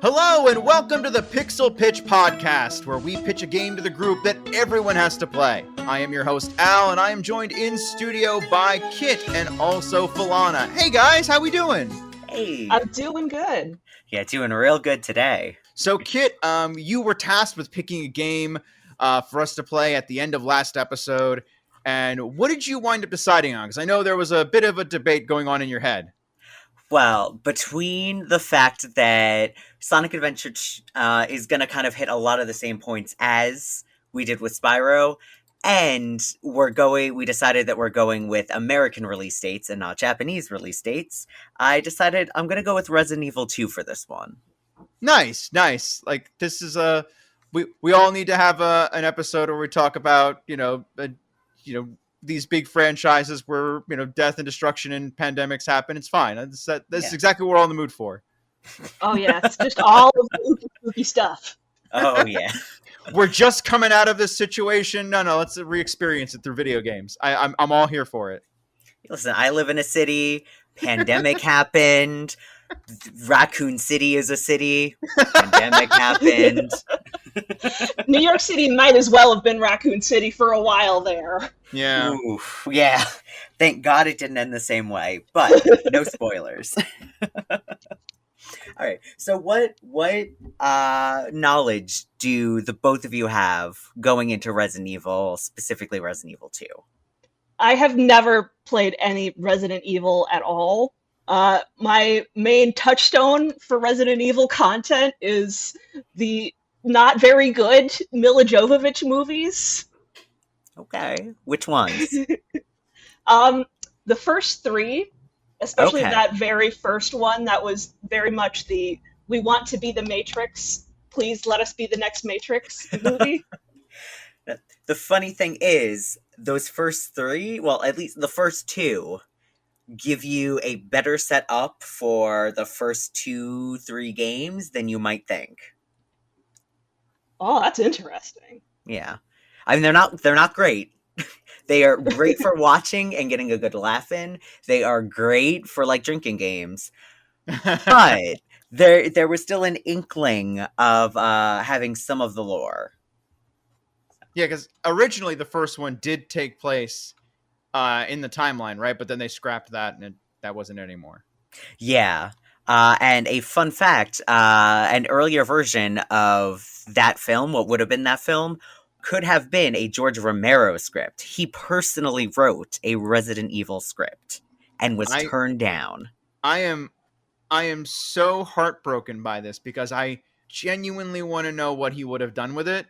Hello and welcome to the Pixel Pitch Podcast, where we pitch a game to the group that everyone has to play. I am your host, Al, and I am joined in studio by Kit and also Falana. Hey guys, how we doing? Hey. I'm doing good. Yeah, doing real good today. So Kit, you were tasked with picking a game for us to play at the end of last episode, and what did you wind up deciding on? Because I know there was a bit of a debate going on in your head. Well, between the fact that Sonic Adventure is going to kind of hit a lot of the same points as we did with Spyro, and we decided that we're going with American release dates and not Japanese release dates, I decided I'm going to go with Resident Evil 2 for this one. Nice. Like, this is we all need to have an episode where we talk about, these big franchises where, death and destruction and pandemics happen. It's fine. That's exactly what we're all in the mood for. Oh, yeah. It's just all of the spooky stuff. Oh, yeah. We're just coming out of this situation. No, let's re-experience it through video games. I'm all here for it. Listen, I live in a city. Pandemic happened. Raccoon City is a city. Pandemic happened. New York City might as well have been Raccoon City for a while there. Yeah. Oof, yeah. Thank God it didn't end the same way, but no spoilers. All right. So what knowledge do the both of you have going into Resident Evil, specifically Resident Evil 2? I have never played any Resident Evil at all. My main touchstone for Resident Evil content is the not very good Mila Jovovich movies. Okay. Which ones? The first three, especially Okay. that very first one, that was very much we want to be the Matrix, please let us be the next Matrix movie. The funny thing is, those first three, well, at least the first two, give you a better setup for the first 2-3 games than you might think. Oh, that's interesting. Yeah. I mean, they're not great. They are great for watching and getting a good laugh in. They are great for, like, drinking games. But there was still an inkling of having some of the lore. Yeah, because originally the first one did take place in the timeline, right? But then they scrapped that, and that wasn't it anymore. Yeah. And a fun fact, an earlier version of that film, what would have been that film, could have been a George Romero script. He personally wrote a Resident Evil script and was turned down. I am so heartbroken by this because I genuinely want to know what he would have done with it.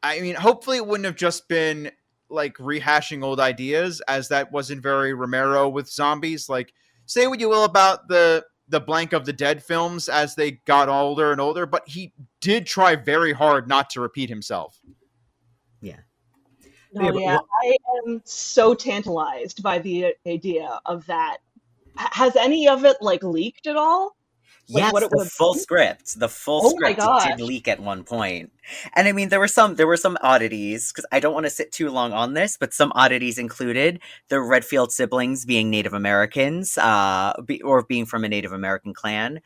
I mean, hopefully it wouldn't have just been like rehashing old ideas, as that wasn't very Romero with zombies. Like, say what you will about the Blank of the Dead films as they got older and older, but he did try very hard not to repeat himself. Yeah. Oh, yeah. I am so tantalized by the idea of that. Has any of it, like, leaked at all? Like, Yes, what it the would full be? script. The full Oh my script gosh. did leak at one point. And I mean, there were some oddities, because I don't want to sit too long on this, but some oddities included the Redfield siblings being Native Americans, or being from a Native American clan.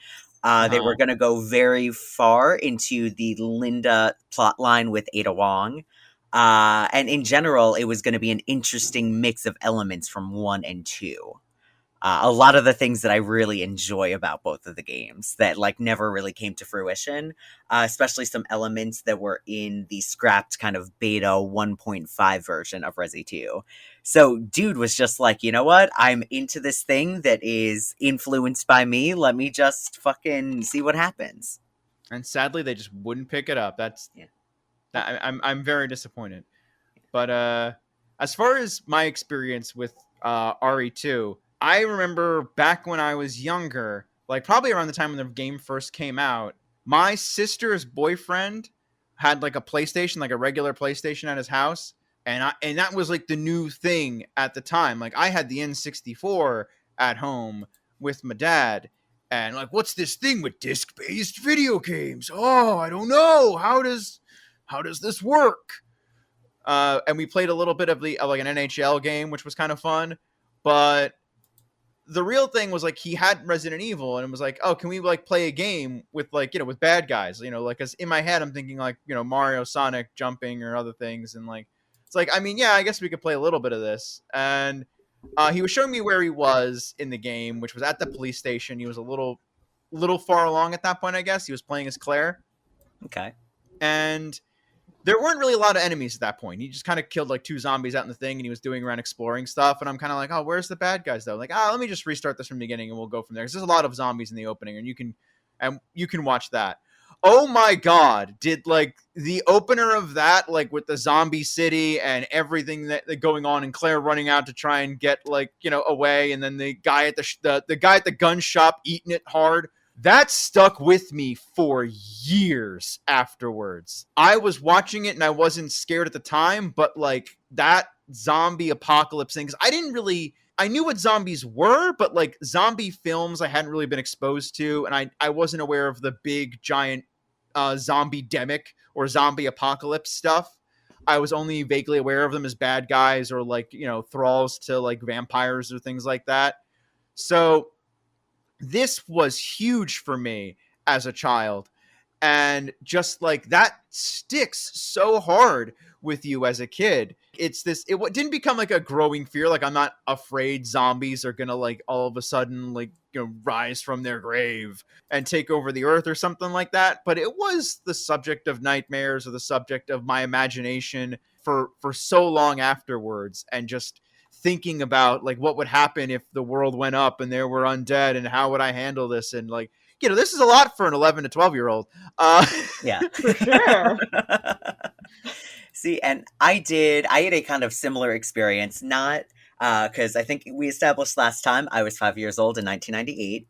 They were going to go very far into the Linda plotline with Ada Wong. And in general, it was going to be an interesting mix of elements from 1 and 2. A lot of the things that I really enjoy about both of the games that like never really came to fruition, especially some elements that were in the scrapped kind of beta 1.5 version of Resi 2. So dude was just like, you know what? I'm into this thing that is influenced by me. Let me just fucking see what happens. And sadly, they just wouldn't pick it up. I'm very disappointed. But as far as my experience with RE2, I remember back when I was younger, like probably around the time when the game first came out, my sister's boyfriend had like a PlayStation, like a regular PlayStation at his house. And that was like the new thing at the time. Like I had the N64 at home with my dad. And like, what's this thing with disc-based video games? Oh, I don't know. How does this work? And we played a little bit of like an NHL game, which was kind of fun. But the real thing was like he had Resident Evil and it was like, oh, can we like play a game with like, you know, with bad guys, you know, like, cause in my head I'm thinking like, you know, Mario, Sonic jumping or other things, and like it's like, I mean, yeah, I guess we could play a little bit of this. And he was showing me where he was in the game, which was at the police station. He was a little far along at that point, I guess. He was playing as Claire. Okay. And there weren't really a lot of enemies at that point. He just kind of killed like 2 zombies out in the thing, and he was doing around exploring stuff. And I'm kind of like, oh, where's the bad guys though? Like, let me just restart this from the beginning and we'll go from there. Because there's a lot of zombies in the opening, and you can watch that. Oh my god, did like the opener of that, like with the zombie city and everything that going on, and Claire running out to try and get like, you know, away, and then the guy at the guy at the gun shop eating it hard. That stuck with me for years afterwards. I was watching it and I wasn't scared at the time, but like that zombie apocalypse thing, 'cause I knew what zombies were, but like zombie films I hadn't really been exposed to, and I wasn't aware of the big giant zombie demic or zombie apocalypse stuff. I was only vaguely aware of them as bad guys or like, you know, thralls to like vampires or things like that. So this was huge for me as a child. And just like that sticks so hard with you as a kid. It didn't become like a growing fear. Like I'm not afraid zombies are going to like all of a sudden like, you know, rise from their grave and take over the earth or something like that. But it was the subject of nightmares or the subject of my imagination for so long afterwards. And just thinking about like what would happen if the world went up and there were undead, and how would I handle this? And like, you know, this is a lot for an 11 to 12-year-old. Yeah. For sure. See, and I had a kind of similar experience, not because I think we established last time I was 5 years old in 1998.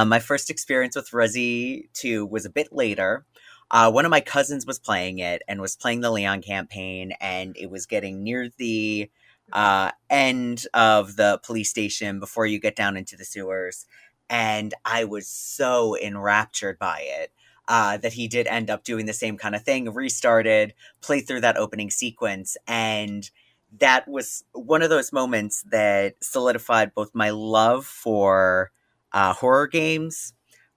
My first experience with Resi 2 was a bit later. One of my cousins was playing it and was playing the Leon campaign, and it was getting near the end of the police station before you get down into the sewers. And I was so enraptured by it that he did end up doing the same kind of thing, restarted, played through that opening sequence. And that was one of those moments that solidified both my love for horror games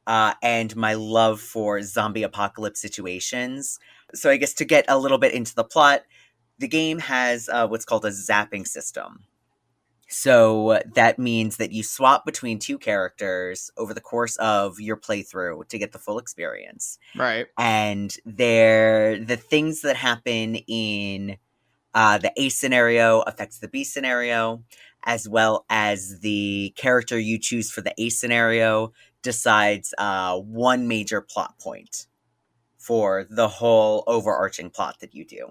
and my love for zombie apocalypse situations. So I guess to get a little bit into the plot, the game has what's called a zapping system. So that means that you swap between 2 characters over the course of your playthrough to get the full experience. Right. And the things that happen in the A scenario affects the B scenario, as well as the character you choose for the A scenario decides one major plot point for the whole overarching plot that you do.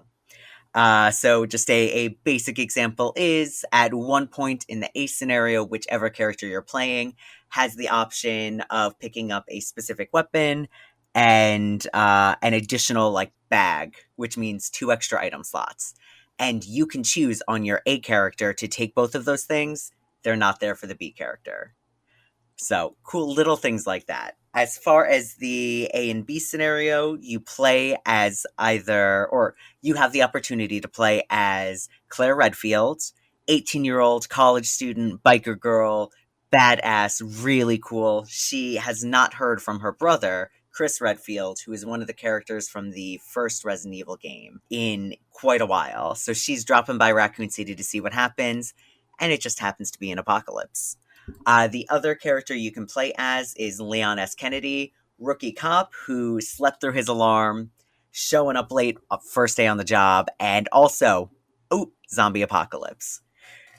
So just a basic example is, at one point in the A scenario, whichever character you're playing has the option of picking up a specific weapon and an additional like bag, which means 2 extra item slots. And you can choose on your A character to take both of those things. They're not there for the B character. So cool little things like that. As far as the A and B scenario, you play as you have the opportunity to play as Claire Redfield, 18-year-old college student, biker girl, badass, really cool. She has not heard from her brother, Chris Redfield, who is one of the characters from the first Resident Evil game, in quite a while. So she's dropping by Raccoon City to see what happens, and it just happens to be an apocalypse. The other character you can play as is Leon S. Kennedy, rookie cop who slept through his alarm, showing up late, first day on the job, and also, zombie apocalypse.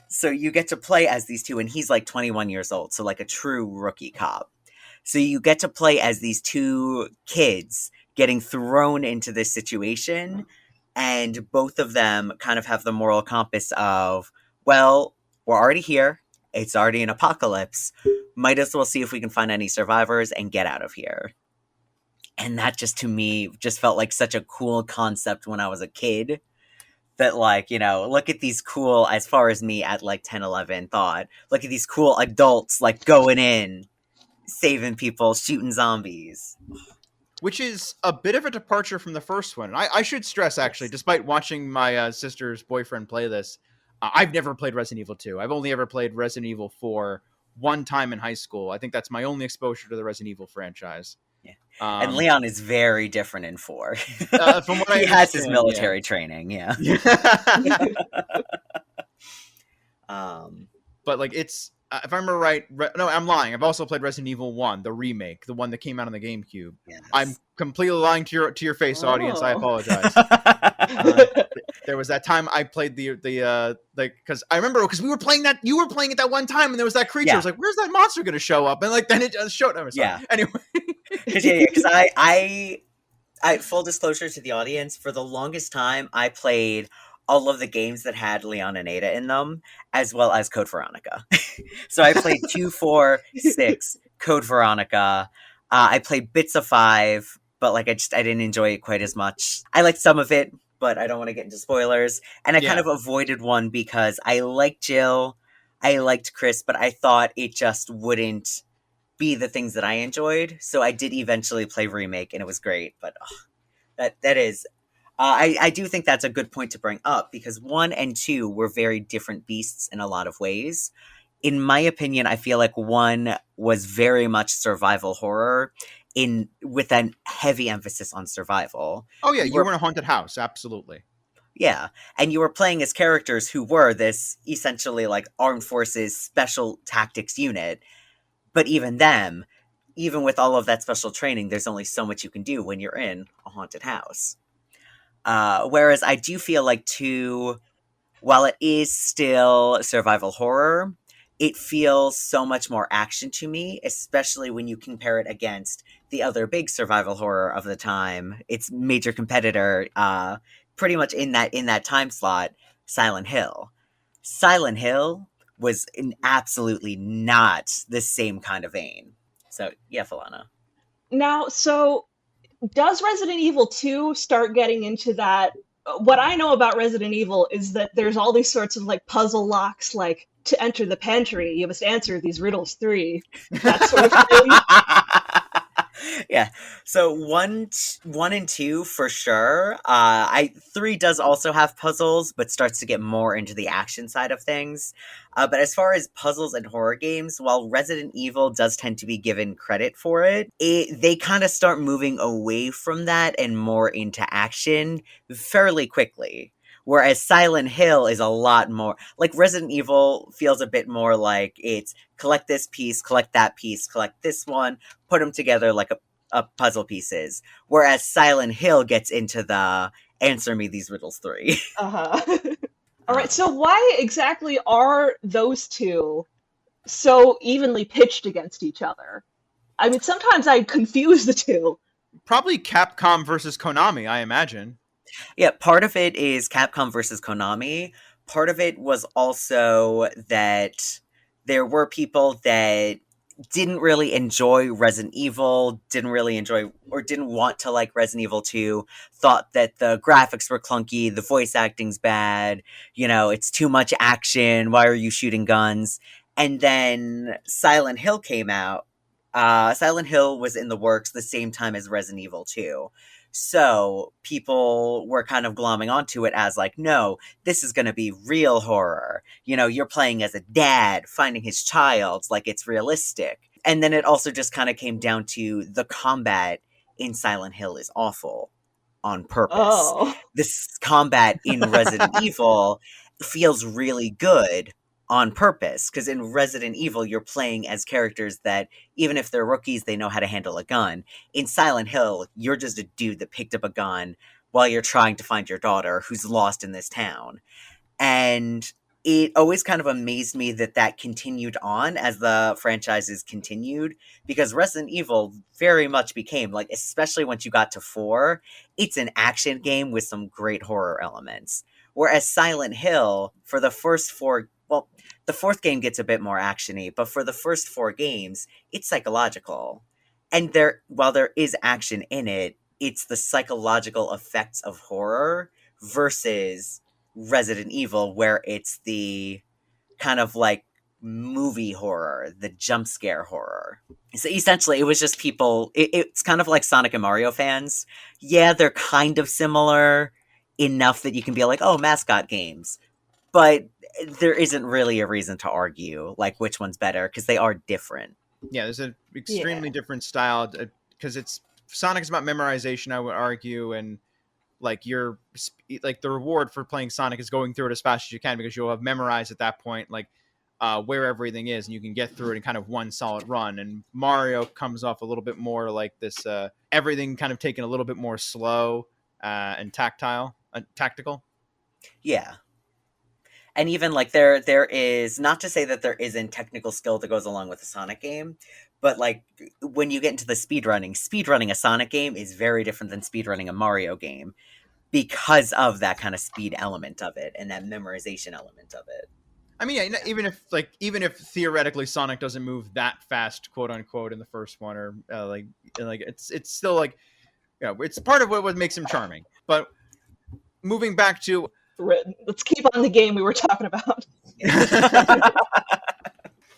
So you get to play as these 2, and he's like 21 years old, so like a true rookie cop. So you get to play as these 2 kids getting thrown into this situation, and both of them kind of have the moral compass of, well, we're already here. It's already an apocalypse. Might as well see if we can find any survivors and get out of here. And that just, to me, just felt like such a cool concept when I was a kid. That, like, you know, look at these cool, as far as me at like 10, 11 thought, look at these cool adults, like, going in, saving people, shooting zombies. Which is a bit of a departure from the first one. I should stress, actually, despite watching my sister's boyfriend play this, I've never played Resident Evil 2. I've only ever played Resident Evil 4, one time in high school. I think that's my only exposure to the Resident Evil franchise. Yeah. And Leon is very different in 4. From what I he has his understand, military training, yeah. But like it's if I remember right, no, I'm lying. I've also played Resident Evil 1, the remake, the one that came out on the GameCube. Yes. I'm completely lying to your face, audience. I apologize. There was that time I played the like because I remember because we were playing that you were playing it that one time and there was that creature. I was like, where's that monster going to show up? And like then it just showed up. Yeah. Anyway, because I full disclosure to the audience, for the longest time I played all of the games that had Leon and Ada in them, as well as Code Veronica. So I played 2, 4, 6, Code Veronica. I played bits of 5, but like I didn't enjoy it quite as much. I liked some of it, but I don't want to get into spoilers. And I kind of avoided 1 because I liked Jill, I liked Chris, but I thought it just wouldn't be the things that I enjoyed. So I did eventually play Remake, and it was great. But that is... I do think that's a good point to bring up, because 1 and 2 were very different beasts in a lot of ways. In my opinion, I feel like 1 was very much survival horror with a heavy emphasis on survival. Oh yeah, you were in a haunted house, absolutely. Yeah, and you were playing as characters who were this essentially like armed forces special tactics unit. But even them, even with all of that special training, there's only so much you can do when you're in a haunted house. Whereas I do feel like 2, while it is still survival horror, it feels so much more action to me, especially when you compare it against the other big survival horror of the time, its major competitor, pretty much in that time slot, Silent Hill. Silent Hill was absolutely not the same kind of vein. So, yeah, Falana. Now, so does Resident Evil 2 start getting into that? What I know about Resident Evil is that there's all these sorts of like puzzle locks, like to enter the pantry, you must answer these riddles 3, that sort of thing. Yeah, so one and 2 for sure. 3 does also have puzzles, but starts to get more into the action side of things. But as far as puzzles and horror games, while Resident Evil does tend to be given credit for it, they kind of start moving away from that and more into action fairly quickly. Whereas Silent Hill is a lot more... Like, Resident Evil feels a bit more like it's collect this piece, collect that piece, collect this one, put them together like a puzzle pieces. Whereas Silent Hill gets into the answer me these riddles 3. Uh-huh. All right, so why exactly are those 2 so evenly pitched against each other? I mean, sometimes I confuse the 2. Probably Capcom versus Konami, I imagine. Yeah, part of it is Capcom versus Konami. Part of it was also that there were people that didn't really enjoy Resident Evil, didn't want to like Resident Evil 2, thought that the graphics were clunky, the voice acting's bad, it's too much action, why are you shooting guns? And then Silent Hill came out. Silent Hill was in the works the same time as Resident Evil 2. So people were kind of glomming onto it as like, no, this is going to be real horror. You're playing as a dad finding his child, like it's realistic. And then it also just kind of came down to the combat in Silent Hill is awful on purpose. Oh. This combat in Resident Evil feels really good on purpose, because in Resident Evil, you're playing as characters that, even if they're rookies, they know how to handle a gun. In Silent Hill, you're just a dude that picked up a gun while you're trying to find your daughter who's lost in this town. And it always kind of amazed me that continued on as the franchises continued, because Resident Evil very much became, like, especially once you got to 4, it's an action game with some great horror elements. Whereas Silent Hill, for the first 4... Well, the 4th game gets a bit more actiony, but for the first 4 games, it's psychological. And while there is action in it, it's the psychological effects of horror versus Resident Evil, where it's the kind of like movie horror, the jump scare horror. So essentially, it was just people... It's kind of like Sonic and Mario fans. Yeah, they're kind of similar enough that you can be like, oh, mascot games. but there isn't really a reason to argue like which one's better because they are different. Yeah, there's an extremely different style because it's Sonic's about memorization, I would argue, and like like the reward for playing Sonic is going through it as fast as you can because you'll have memorized at that point like where everything is and you can get through it in kind of one solid run. And Mario comes off a little bit more like this everything kind of taken a little bit more slow and tactical. Yeah. And even like there is, not to say that there isn't technical skill that goes along with a Sonic game, but like when you get into the speedrunning a Sonic game is very different than speedrunning a Mario game because of that kind of speed element of it and that memorization element of it. I mean, yeah, even if theoretically Sonic doesn't move that fast, quote unquote, in the first one, or like it's still like, it's part of what makes him charming. But moving back to, let's keep on the game we were talking about.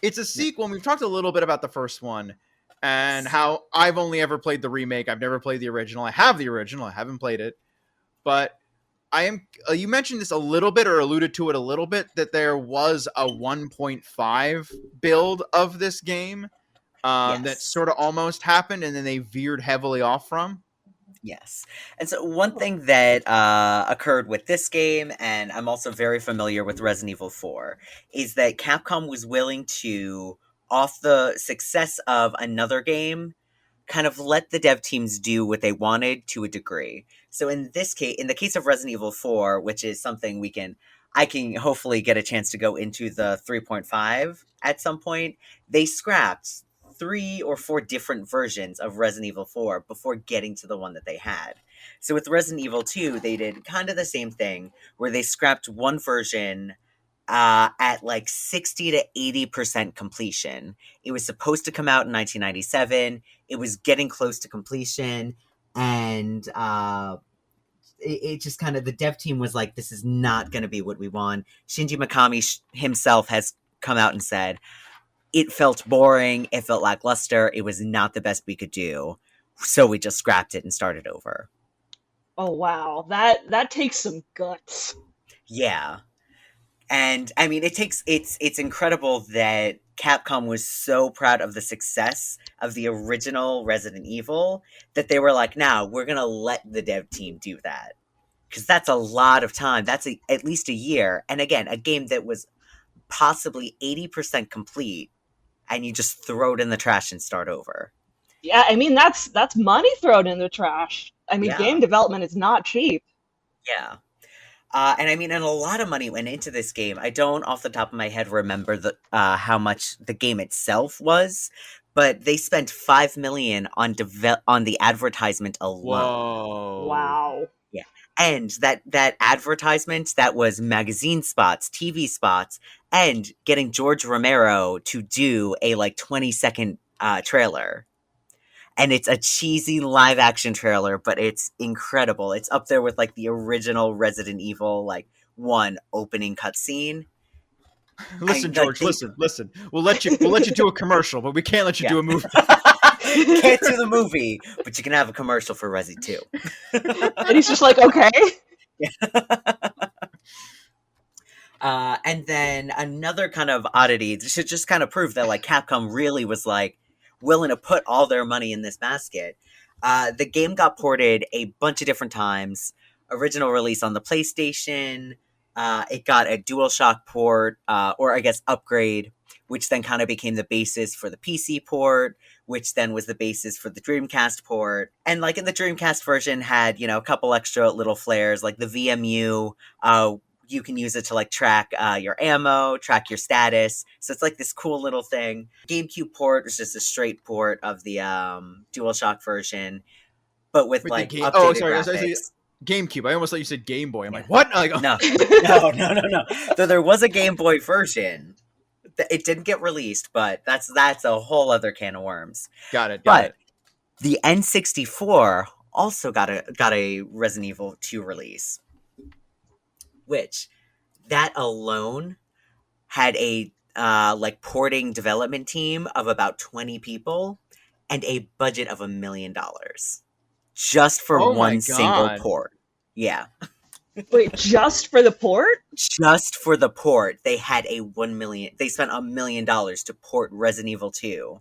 It's a sequel, and we've talked a little bit about the first one and how I've only ever played the remake. I've never played the original. I have the original. I haven't played it, but you mentioned this a little bit or alluded to it a little bit that there was a 1.5 build of this game that sort of almost happened and then they veered heavily off from. Yes. And so one thing that occurred with this game, and I'm also very familiar with Resident Evil 4, is that Capcom was willing to, off the success of another game, kind of let the dev teams do what they wanted to a degree. So in this case, in the case of Resident Evil 4, which is something I can hopefully get a chance to go into the 3.5 at some point, they scrapped 3 or 4 different versions of Resident Evil 4 before getting to the one that they had. So with Resident Evil 2, they did kind of the same thing, where they scrapped one version at like 60 to 80% completion. It was supposed to come out in 1997. It was getting close to completion, and it just kind of, the dev team was like, this is not going to be what we want. Shinji Mikami himself has come out and said, it felt boring, it felt lackluster, it was not the best we could do, so we just scrapped it and started over. Oh wow, that takes some guts. Yeah. And I mean, it's incredible that Capcom was so proud of the success of the original Resident Evil that they were like, now we're gonna let the dev team do that, because that's a lot of time. That's at least a year. And again, a game that was possibly 80% complete, and you just throw it in the trash and start over. Yeah, I mean that's money thrown in the trash. I mean, game development is not cheap. Yeah. And I mean, and a lot of money went into this game. I don't, off the top of my head, remember how much the game itself was, but they spent $5 million on the advertisement alone. Whoa! Wow! Yeah, and that advertisement, that was magazine spots, TV spots, and getting George Romero to do a like 20-second trailer. And it's a cheesy live-action trailer, but it's incredible. It's up there with, like, the original Resident Evil, like, 1 opening cutscene. Listen, George, listen. We'll let you do a commercial, but we can't let you do a movie. Can't do the movie, but you can have a commercial for Resi 2. And he's just like, okay. And then another kind of oddity, this should just kind of prove that, like, Capcom really was, like, willing to put all their money in this basket. The game got ported a bunch of different times. Original release on the PlayStation. It got a DualShock port, or I guess upgrade, which then kind of became the basis for the PC port, which then was the basis for the Dreamcast port. And like in the Dreamcast version had, a couple extra little flares, like the VMU, you can use it to like track your ammo, track your status. So it's like this cool little thing. GameCube port was just a straight port of the DualShock version, but with like updated graphics. GameCube. I almost thought you said Game Boy. I'm like, what? No. So there was a Game Boy version. It didn't get released, but that's a whole other can of worms. Got it. The N64 also got a Resident Evil 2 release, which that alone had a like porting development team of about 20 people and a budget of $1 million just for one single port. Yeah. Wait, just for the port? Just for the port, they had they spent $1 million to port Resident Evil 2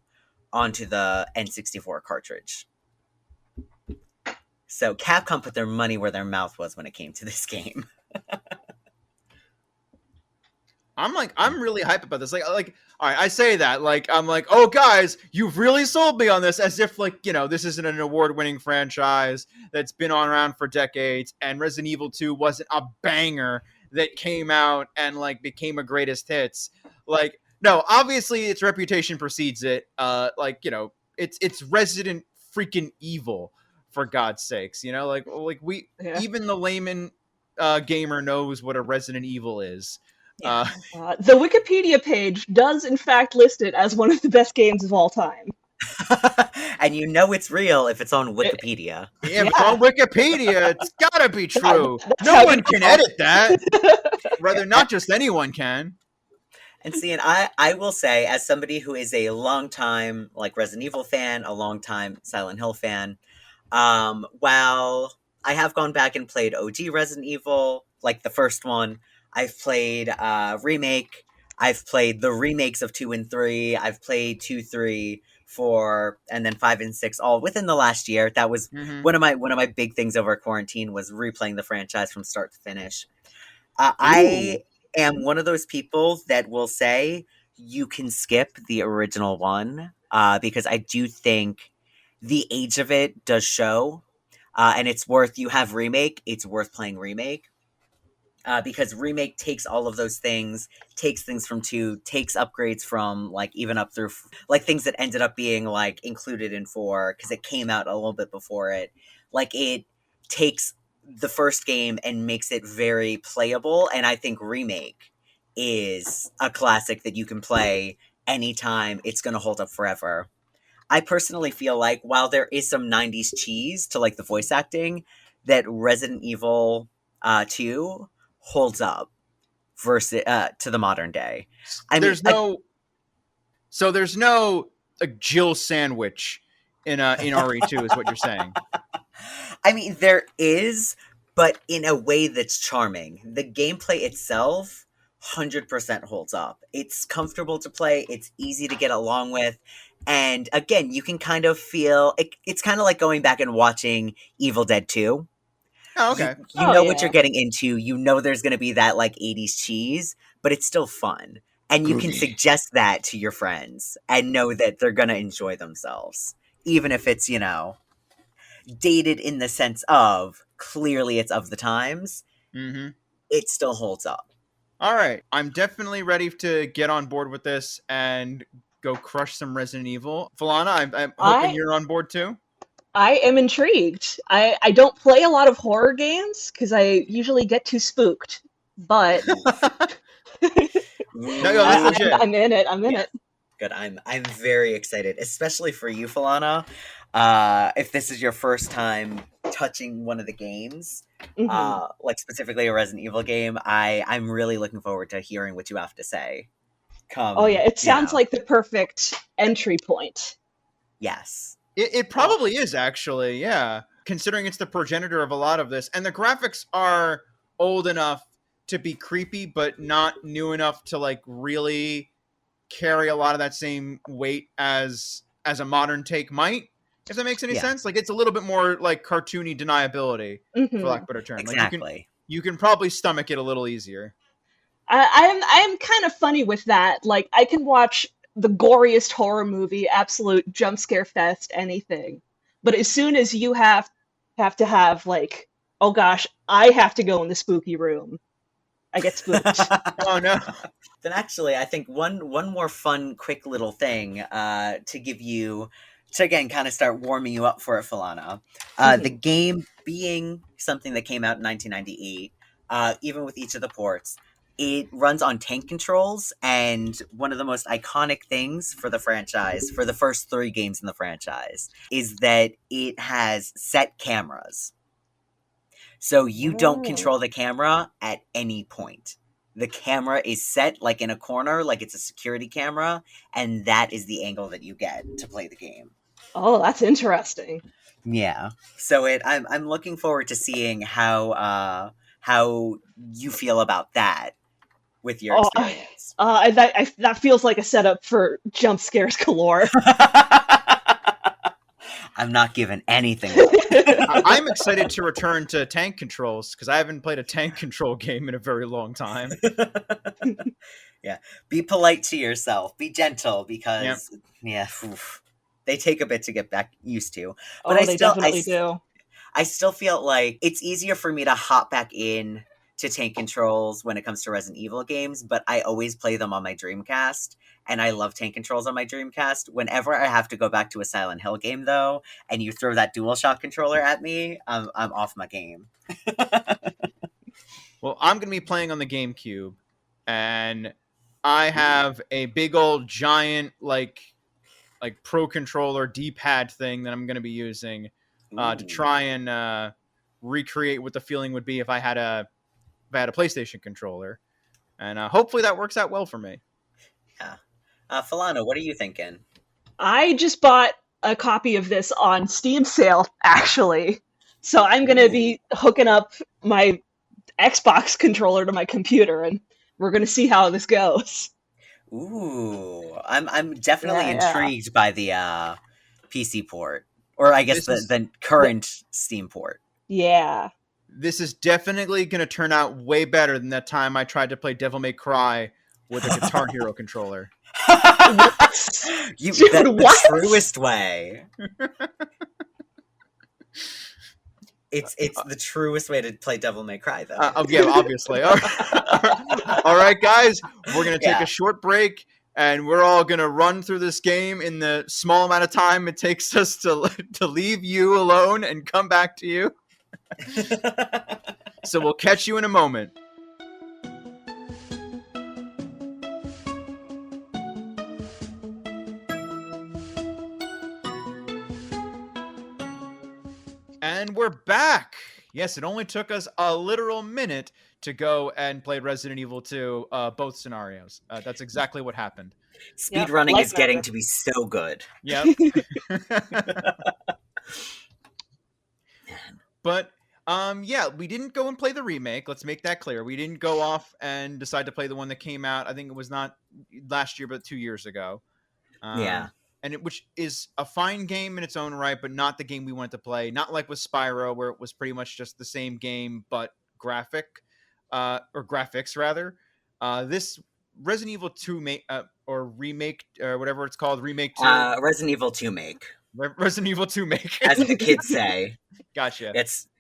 onto the N64 cartridge. So Capcom put their money where their mouth was when it came to this game. I'm really hyped about this. Like, all right, I say that. Like, I'm like, oh, guys, you've really sold me on this, as if, like, this isn't an award-winning franchise that's been on around for decades, and Resident Evil 2 wasn't a banger that came out and, like, became a greatest hits. Like, no, obviously its reputation precedes it. It's Resident freaking Evil, for God's sakes. Even the layman gamer knows what a Resident Evil is. Yeah. The Wikipedia page does, in fact, list it as one of the best games of all time. And it's real if it's on Wikipedia. If it's on Wikipedia, it's gotta be true. No one can edit that. Rather, not just anyone can. And see, and I will say, as somebody who is a long-time, like, Resident Evil fan, a long-time Silent Hill fan, while I have gone back and played OG Resident Evil, like the first one, I've played Remake, I've played the remakes of 2 and 3, I've played 2, 3, 4, and then 5 and 6, all within the last year. That was one of my big things over quarantine, was replaying the franchise from start to finish. I am one of those people that will say you can skip the original one, because I do think the age of it does show, and it's worth, you have Remake, it's worth playing Remake. Because Remake takes all of those things, takes things from 2, takes upgrades from, like, even up through, like, things that ended up being, like, included in 4, because it came out a little bit before it. Like, it takes the first game and makes it very playable, and I think Remake is a classic that you can play anytime. It's going to hold up forever. I personally feel like, while there is some 90s cheese to, like, the voice acting, that Resident Evil 2 holds up versus to the modern day. There's no Jill sandwich in RE2 is what you're saying. I mean, there is, but in a way that's charming. The gameplay itself 100% holds up. It's comfortable to play, it's easy to get along with, and again, you can kind of feel it's kind of like going back and watching Evil Dead 2. Oh, okay. You know what you're getting into. You know there's going to be that, like, 80s cheese, but it's still fun. And you can suggest that to your friends and know that they're going to enjoy themselves. Even if it's, dated in the sense of, clearly it's of the times, it still holds up. All right. I'm definitely ready to get on board with this and go crush some Resident Evil. Falana, I'm hoping you're on board too. I am intrigued. I don't play a lot of horror games because I usually get too spooked, but I'm in it. I'm in it. Good. I'm very excited, especially for you, Falana. If this is your first time touching one of the games, like specifically a Resident Evil game, I'm really looking forward to hearing what you have to say. It sounds like the perfect entry point. Yes. It probably is, actually, yeah. Considering it's the progenitor of a lot of this. And the graphics are old enough to be creepy, but not new enough to, like, really carry a lot of that same weight as a modern take might, if that makes any sense. Like, it's a little bit more, like, cartoony deniability, for lack of a better term. Exactly. Like, you can probably stomach it a little easier. I'm kind of funny with that. Like, I can watch the goriest horror movie, absolute jump scare fest, anything. But as soon as you have to have, like, oh gosh, I have to go in the spooky room, I get spooked. Oh no. Then actually, I think one more fun, quick little thing to give you, to again kind of start warming you up for it, Falana. The game being something that came out in 1998, even with each of the ports, it runs on tank controls, and one of the most iconic things for the franchise, for the first 3 games in the franchise, is that it has set cameras. So you don't control the camera at any point. The camera is set, like, in a corner, like it's a security camera, and that is the angle that you get to play the game. Oh, that's interesting. Yeah. So I'm looking forward to seeing how how you feel about that with your Oh, experience. that feels like a setup for jump scares galore. I'm not giving anything away. I'm excited to return to tank controls because I haven't played a tank control game in a very long time. Yeah, be polite to yourself. Be gentle because oof, they take a bit to get back used to. But Oh, they definitely do. I still feel like it's easier for me to hop back in to tank controls when it comes to Resident Evil games, but I always play them on my Dreamcast, and I love tank controls on my Dreamcast. Whenever I have to go back to a Silent Hill game, though, and you throw that DualShock controller at me, I'm off my game. Well, I'm going to be playing on the GameCube, and I have a big old giant like Pro Controller D-pad thing that I'm going to be using to try and recreate what the feeling would be if I had a PlayStation controller, and hopefully that works out well for me. Yeah, Falana, what are you thinking? I just bought a copy of this on Steam sale, actually, so I'm going to be hooking up my Xbox controller to my computer, and we're going to see how this goes. Ooh, I'm definitely intrigued by the PC port, or I guess the current Steam port. Yeah. This is definitely going to turn out way better than that time I tried to play Devil May Cry with a Guitar Hero controller. The truest way. It's the truest way to play Devil May Cry, though. Yeah, obviously. All right, guys, we're going to take a short break, and we're all going to run through this game in the small amount of time it takes us to leave you alone and come back to you. So we'll catch you in a moment. And we're back. Yes, it only took us a literal minute to go and play Resident Evil 2, both scenarios. That's exactly what happened. Speedrunning is getting to be so good. Yep. But, we didn't go and play the remake. Let's make that clear. We didn't go off and decide to play the one that came out. I think it was not last year, but 2 years ago. Which is a fine game in its own right, but not the game we wanted to play. Not like with Spyro, where it was pretty much just the same game, but graphics rather. This Resident Evil 2 remake, or whatever it's called, remake 2. Resident Evil 2 make. Resident Evil 2 make. As the kids say. Gotcha.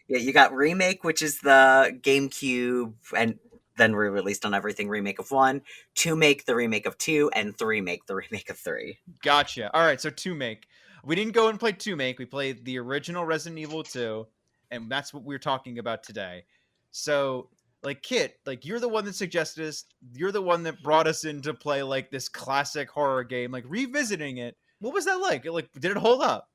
You got remake, which is the GameCube, and then re-released on everything, remake of 1, 2 make the remake of 2, and 3 make the remake of 3. Gotcha. All right, so 2 make. We didn't go and play 2 make. We played the original Resident Evil 2, and that's what we're talking about today. So, Kit, you're the one that suggested this. You're the one that brought us in to play, this classic horror game. Revisiting it, what was that like? Did it hold up?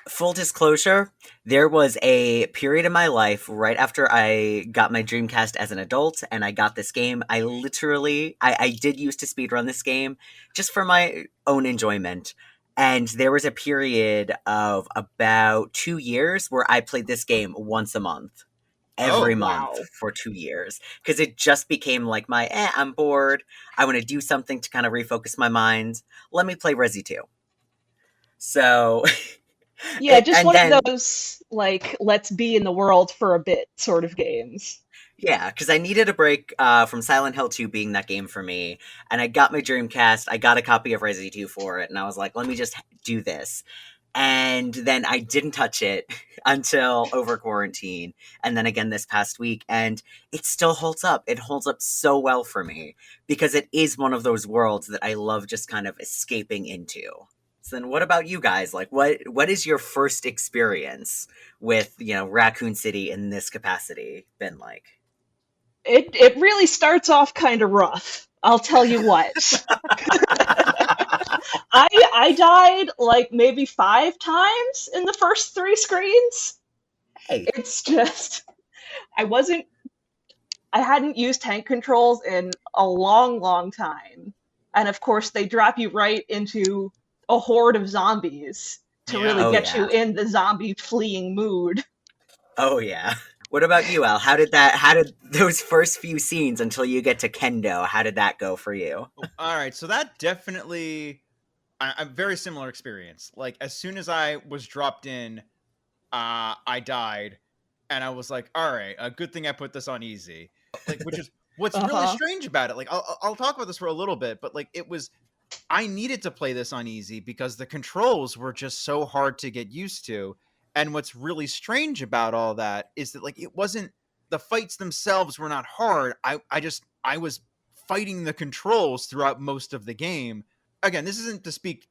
Full disclosure, there was a period in my life right after I got my Dreamcast as an adult and I got this game. I did used to speedrun this game just for my own enjoyment. And there was a period of about 2 years where I played this game once a month. Every month for 2 years. Because it just became I'm bored. I want to do something to kind of refocus my mind. Let me play Resi 2. So... Yeah, just one of those, let's be in the world for a bit sort of games. Yeah, because I needed a break from Silent Hill 2 being that game for me, and I got my Dreamcast, I got a copy of Resi 2 for it, and I was like, let me just do this. And then I didn't touch it until over quarantine, and then again this past week, and it still holds up. It holds up so well for me, because it is one of those worlds that I love just kind of escaping into. So then what about you guys? What is your first experience with, Raccoon City in this capacity been like? It really starts off kind of rough. I'll tell you what. I died maybe 5 times in the first 3 screens. Hey. It's just I hadn't used tank controls in a long, long time. And of course they drop you right into a horde of zombies to really get you in the zombie fleeing mood. Oh, yeah. What about you, Al? How did those first few scenes until you get to Kendo, how did that go for you? All right, so that definitely a very similar experience. Like as soon as I was dropped in, I died, and I was like, all right, a good thing I put this on easy. Like, which is what's really Uh-huh. strange about it. Like, I'll talk about this for a little bit, but like I needed to play this on easy because the controls were just so hard to get used to. And what's really strange about all that is that like it wasn't the fights themselves were not hard. I was fighting the controls throughout most of the game. Again, this isn't to speak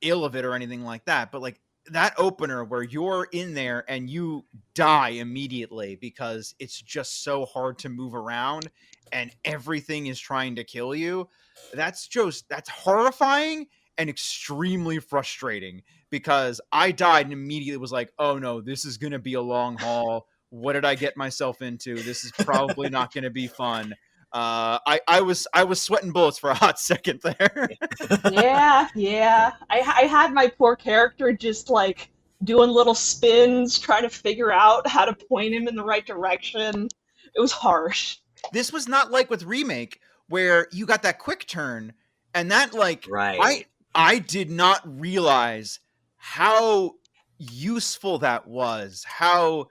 ill of it or anything like that, but like that opener where you're in there and you die immediately because it's just so hard to move around and everything is trying to kill you, that's horrifying and extremely frustrating because I died and immediately was like, oh no, this is going to be a long haul. What did I get myself into? This is probably not going to be fun. I was sweating bullets for a hot second there. Yeah. I had my poor character just like doing little spins, trying to figure out how to point him in the right direction. It was harsh. This was not like with Remake where you got that quick turn and that like Right. I did not realize how useful that was, how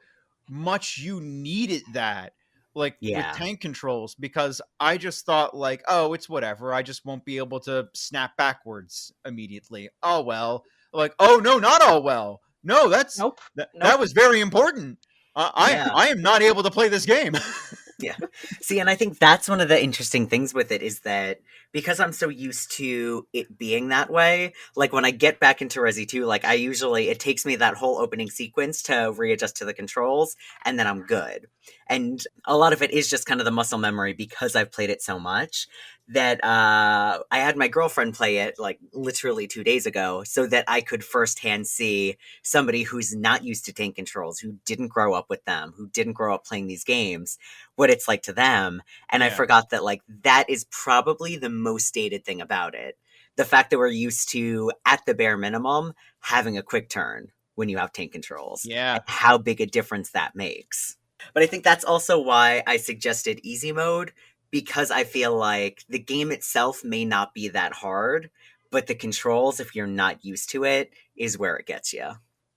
much you needed that like with Yeah. tank controls, because I just thought like, oh, it's whatever, I just won't be able to snap backwards immediately. Oh well. Like, oh no, not all well. No, Nope. that Nope. was very important. Yeah. I am not able to play this game. Yeah. See, and I think that's one of the interesting things with it is that because I'm so used to it being that way, like when I get back into Resi 2, like it takes me that whole opening sequence to readjust to the controls and then I'm good. And a lot of it is just kind of the muscle memory because I've played it so much that I had my girlfriend play it like literally 2 days ago so that I could firsthand see somebody who's not used to tank controls, who didn't grow up with them, who didn't grow up playing these games, what it's like to them. And I Yeah. forgot that like that is probably the most dated thing about it. The fact that we're used to, at the bare minimum, having a quick turn when you have tank controls. Yeah. And how big a difference that makes. But I think that's also why I suggested easy mode, because I feel like the game itself may not be that hard, but the controls, if you're not used to it, is where it gets you.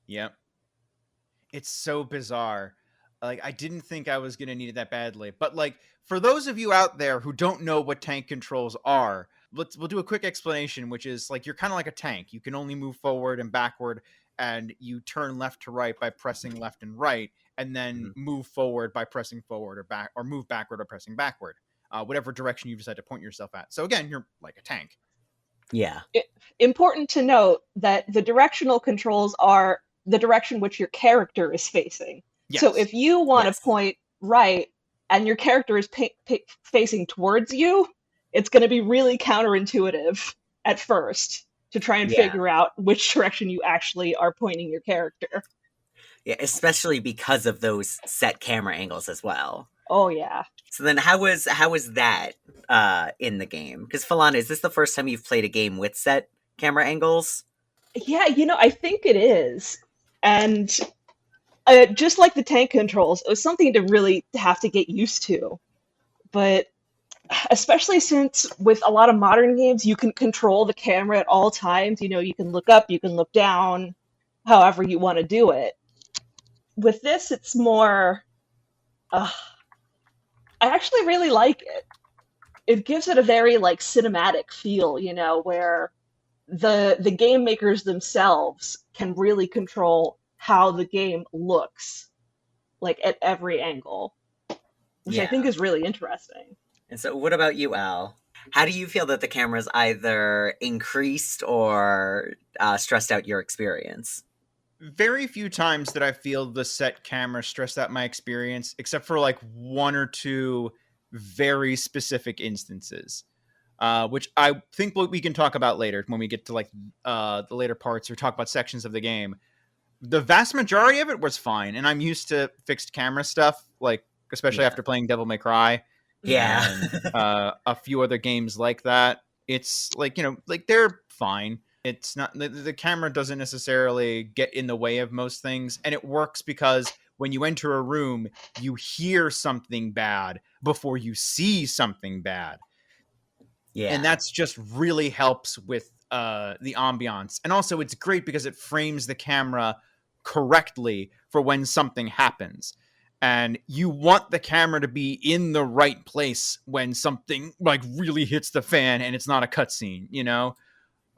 Yep. It's so bizarre. Like I didn't think I was going to need it that badly. But like for those of you out there who don't know what tank controls are, we'll do a quick explanation, which is like you're kind of like a tank. You can only move forward and backward, and you turn left to right by pressing left and right, and then move forward by pressing forward or back, or move backward by pressing backward. Whatever direction you decide to point yourself at. So again, you're like a tank. Yeah. Important to note that the directional controls are the direction which your character is facing. Yes. So if you want Yes. to point right and your character is facing towards you, it's going to be really counterintuitive at first to try and figure out which direction you actually are pointing your character. Yeah, especially because of those set camera angles as well. Oh yeah. So then how was that in the game? Because Falana, is this the first time you've played a game with set camera angles? Yeah, I think it is. And just like the tank controls, it was something to really have to get used to. But especially since with a lot of modern games, you can control the camera at all times. You can look up, you can look down, however you want to do it. With this, it's more. I actually really like it. It gives it a very like cinematic feel, where the game makers themselves can really control how the game looks, like at every angle, which I think is really interesting. And so what about you, Al? How do you feel that the cameras either increased or stressed out your experience? Very few times that I feel the set camera stressed out my experience, except for like one or two very specific instances, which I think we can talk about later when we get to like the later parts or talk about sections of the game. The vast majority of it was fine, and I'm used to fixed camera stuff, like especially after playing Devil May Cry. Yeah. And a few other games like that. It's like, like they're fine. It's not the camera doesn't necessarily get in the way of most things, and it works because when you enter a room, you hear something bad before you see something bad. Yeah. And that's just really helps with the ambiance. And also it's great because it frames the camera correctly for when something happens. And you want the camera to be in the right place when something like really hits the fan and it's not a cutscene, you know?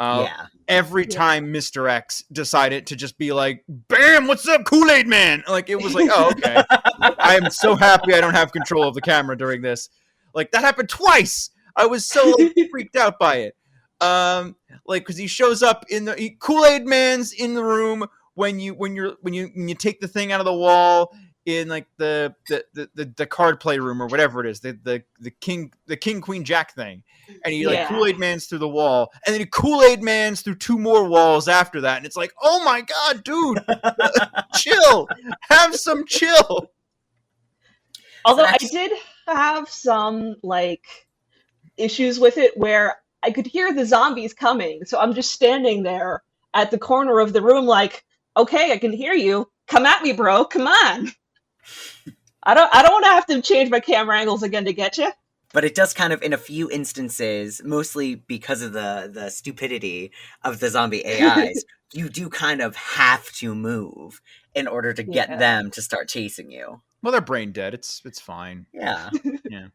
Yeah. Every time Mr. X decided to just be like, bam, what's up, Kool-Aid Man? Like, it was like, oh, okay. I am so happy I don't have control of the camera during this. Like, that happened twice. I was so like, freaked out by it. Like, because he shows up in the Kool-Aid Man's in the room when you take the thing out of the wall in like the card play room or whatever it is, the king queen jack thing, and he like Kool-Aid Man's through the wall, and then he Kool-Aid Man's through 2 more walls after that, and it's like, oh my god, dude, chill, have some chill. Although I did have some like issues with it where I could hear the zombies coming, so I'm just standing there at the corner of the room like, okay, I can hear you, come at me, bro, come on. I don't want to have to change my camera angles again to get you. But it does kind of, in a few instances, mostly because of the stupidity of the zombie AIs, you do kind of have to move in order to get them to start chasing you. Well, they're brain dead. It's fine. Yeah. Yeah.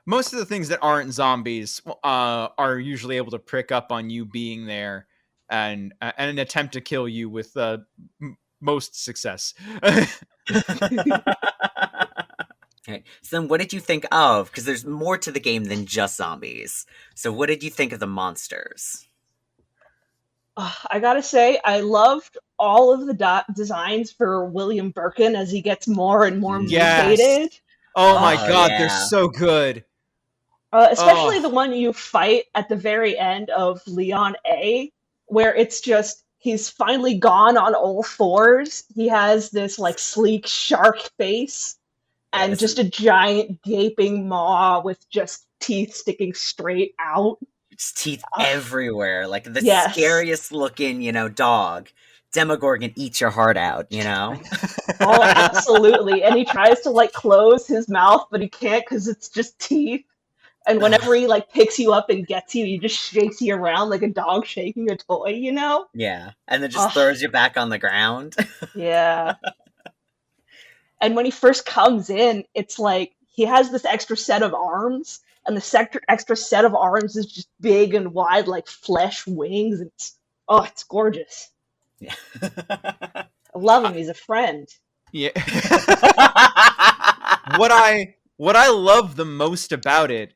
Most of the things that aren't zombies are usually able to prick up on you being there and an attempt to kill you with most success. Okay, so then what did you think of, because there's more to the game than just zombies, so what did you think of the monsters? I gotta say, I loved all of the designs for William Birkin as he gets more and more mutated. Oh my god, they're so good. Especially the one you fight at the very end of Leon A, where it's just, he's finally gone on all fours. He has this like sleek shark face and just a giant gaping maw with just teeth sticking straight out. Just teeth everywhere, like the scariest looking, dog. Demogorgon eats your heart out, Oh, absolutely. And he tries to like close his mouth, but he can't because it's just teeth. And whenever he like picks you up and gets you, he just shakes you around like a dog shaking a toy, Yeah, and then just throws you back on the ground. Yeah. And when he first comes in, it's like he has this extra set of arms, and the extra set of arms is just big and wide like flesh wings. It's gorgeous. Yeah. I love him. He's a friend. Yeah. What I love the most about it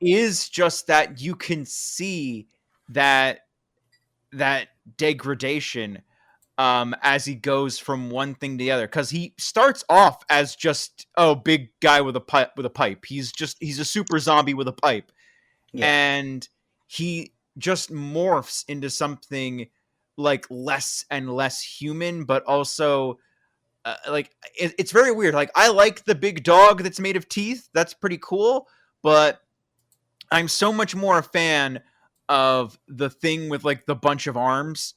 is just that you can see that degradation as he goes from one thing to the other, because he starts off as just big guy with a pipe. He's a super zombie with a pipe, and he just morphs into something like less and less human, but also it's very weird. Like, I like the big dog that's made of teeth. That's pretty cool, but I'm so much more a fan of the thing with like the bunch of arms,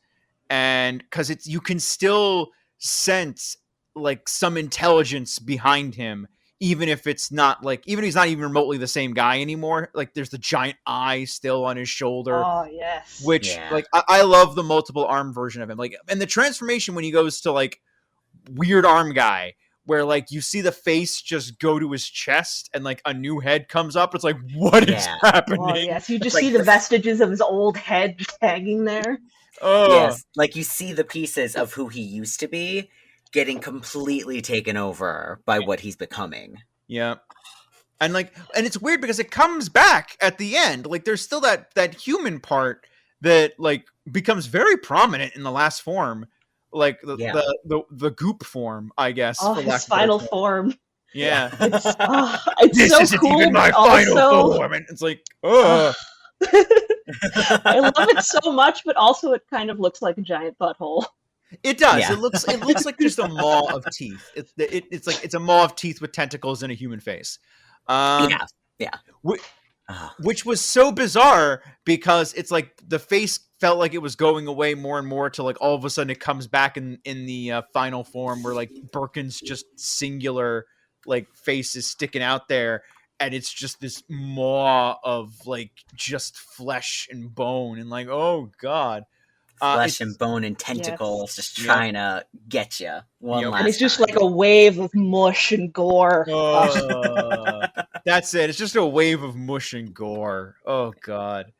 and because you can still sense like some intelligence behind him, even if he's not even remotely the same guy anymore. Like, there's the giant eye still on his shoulder. Oh yes. Which like I love the multiple arm version of him. Like, and the transformation when he goes to like weird arm guy, where like you see the face just go to his chest and like a new head comes up. It's like, what is happening? Oh yes, you just see the vestiges of his old head just hanging there. Oh yes, like you see the pieces of who he used to be getting completely taken over by what he's becoming. Yeah. And it's weird because it comes back at the end. Like, there's still that human part that like becomes very prominent in the last form. Like the goop form, I guess. Oh, his final form. Yeah. It's this so isn't cool, even my final form. And it's like, oh. I love it so much, but also it kind of looks like a giant butthole. It does. Yeah. It looks like just a maw of teeth. It's like it's a maw of teeth with tentacles and a human face. Yeah. which was so bizarre because it's like the face felt like it was going away more and more till like all of a sudden it comes back in the final form where like Birkin's just singular like face is sticking out there, and it's just this maw of like just flesh and bone, and like, oh god, Flesh and bone and tentacles just trying to get you one last And it's just time. like a wave of mush and gore. That's it. It's just a wave of mush and gore. Oh god.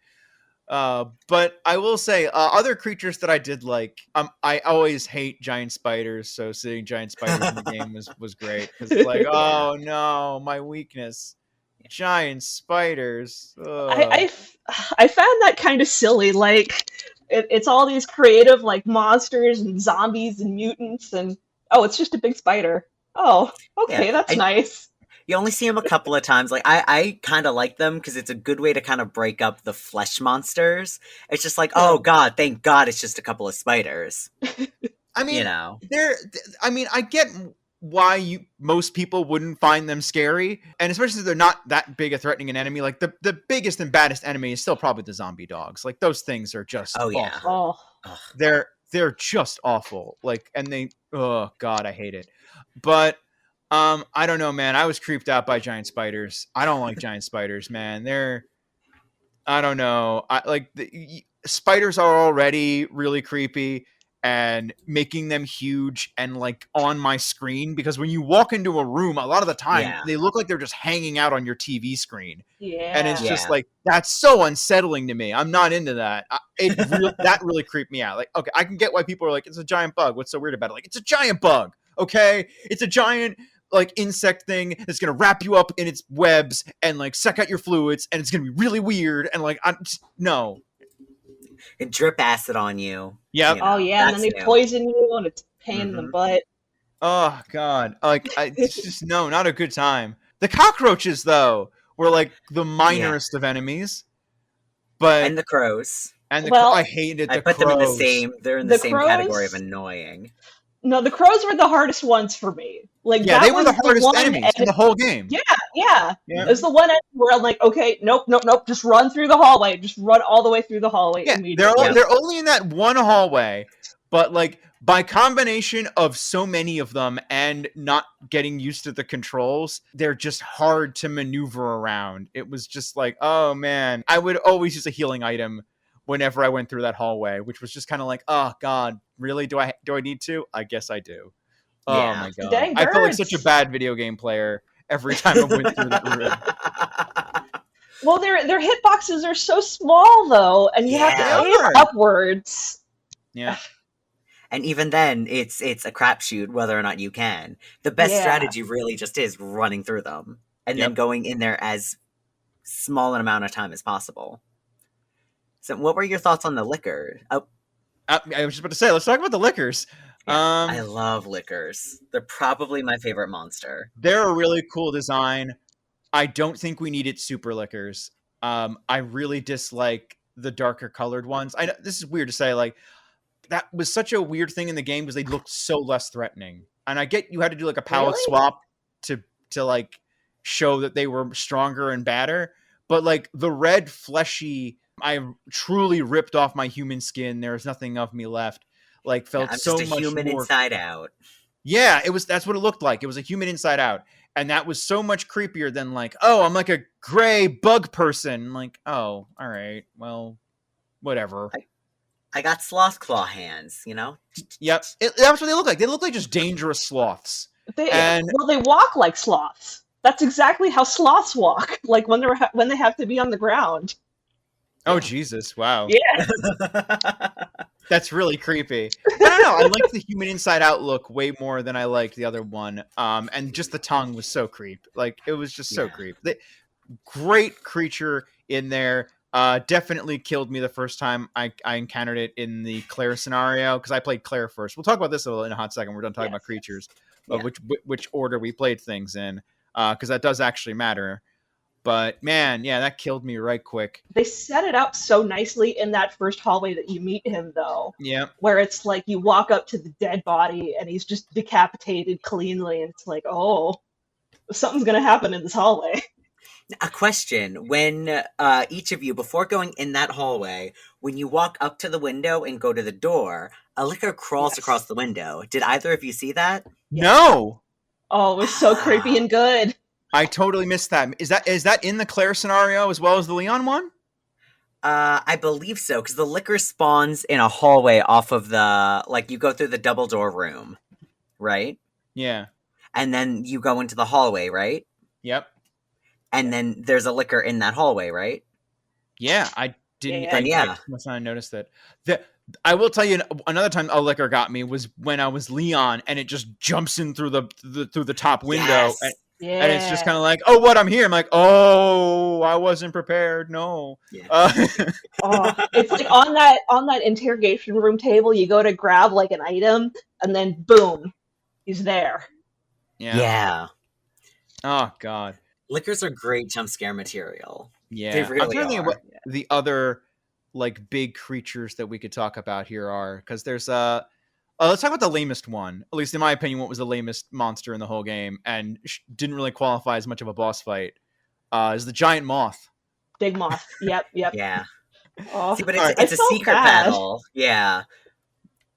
But I will say, other creatures that I did like. I always hate giant spiders, so seeing giant spiders in the game was great. Because like, oh no, my weakness, giant spiders. I found that kind of silly. Like, it's all these creative like monsters and zombies and mutants, and oh, it's just a big spider. Oh, okay, that's nice. You only see them a couple of times. Like I kind of like them because it's a good way to kind of break up the flesh monsters. It's just like, oh god, thank God, it's just a couple of spiders. I mean, I get why most people wouldn't find them scary, and especially if they're not that big a threatening an enemy. Like the biggest and baddest enemy is still probably the zombie dogs. Like those things are just awful. They're just awful. Like, and they, oh god, I hate it. But I don't know, man. I was creeped out by giant spiders. I don't like giant spiders, man. I don't know. Spiders are already really creepy, and making them huge and like on my screen, because when you walk into a room, a lot of the time they look like they're just hanging out on your TV screen. Yeah. And it's just like, that's so unsettling to me. I'm not into that. That really creeped me out. Like, okay, I can get why people are like, it's a giant bug. What's so weird about it? Like, it's a giant bug. Okay. It's a giant like insect thing that's gonna wrap you up in its webs and like suck out your fluids, and it's gonna be really weird, and like no. It drip acid on you. Yeah. Oh yeah, and then they poison you, and it's a pain in the butt. Oh god. Like it's just not a good time. The cockroaches though were like the minorest of enemies. But and the crows. And I hated the crows. Them in the same. They're in the same category of annoying. No, the crows were the hardest ones for me. Like, they were the hardest enemies in the whole game. Yeah. It was the one end where I'm like, okay, nope, just run through the hallway. Just run all the way through the hallway immediately. They're only in that one hallway, but like by combination of so many of them and not getting used to the controls, they're just hard to maneuver around. It was just like, oh man, I would always use a healing item whenever I went through that hallway, which was just kind of like, oh god, really? Do I need to? I guess I do. Oh my god. Dang, I feel like such a bad video game player every time I went through that room. Well, their hitboxes are so small though, and you have to aim upwards. Yeah. And even then, it's a crapshoot whether or not you can. The best strategy really just is running through them and then going in there as small an amount of time as possible. So what were your thoughts on the liquor? Oh. I was just about to say, let's talk about the liquors. Yeah, I love liquors. They're probably my favorite monster. They're a really cool design. I don't think we needed super liquors. I really dislike the darker colored ones. I know this is weird to say, like that was such a weird thing in the game because they looked so less threatening. And I get you had to do like a palette swap to like show that they were stronger and badder. But like the red fleshy, I truly ripped off my human skin. There was nothing of me left. Like felt I'm so just a much human more inside out. Yeah, that's what it looked like. It was a human inside out. And that was so much creepier than like, oh, I'm like a gray bug person. I'm like, oh, all right, well, whatever. I got sloth claw hands, you know? Yep. That's what they look like. They look like just dangerous sloths. They walk like sloths. That's exactly how sloths walk. Like when they have to be on the ground. Oh, Jesus. Wow. Yeah. That's really creepy. I don't know. I like the human inside out look way more than I liked the other one. And just the tongue was so creep. Like, it was just so creep. Great creature in there. Definitely killed me the first time I encountered it in the Claire scenario, because I played Claire first. We'll talk about this in a hot second. We're done talking about creatures, which order we played things in, because that does actually matter. But man, yeah, that killed me right quick. They set it up so nicely in that first hallway that you meet him, though. Yeah. Where it's like you walk up to the dead body and he's just decapitated cleanly, and it's like, oh, something's gonna happen in this hallway. A question. When each of you, before going in that hallway, when you walk up to the window and go to the door, a licker crawls Yes. across the window. Did either of you see that? No, Oh, it was so creepy and good. I totally missed that. Is that in the Claire scenario as well as the Leon one? I believe so, because the licker spawns in a hallway off of the, like, you go through the double door room, right? Yeah. And then you go into the hallway, right? Yep. And then there's a licker in that hallway, right? Yeah, I didn't. Yeah. I must not have noticed it. I will tell you another time a licker got me was when I was Leon, and it just jumps in through the top window, Yes. and it's just kind of like, oh, what, I'm here. I'm like, oh, I wasn't prepared. No. Yeah. Oh, it's like on that interrogation room table, you go to grab like an item, and then boom, he's there. Yeah. Oh God. Lickers are great jump scare material. Yeah. They really I'm trying to think of are. what the other like big creatures that we could talk about here are, because there's let's talk about the lamest one. At least in my opinion, what was the lamest monster in the whole game and didn't really qualify as much of a boss fight is the giant moth. Big moth. Yep. Yeah. Oh, See, but I it's a felt secret bad. battle. Yeah.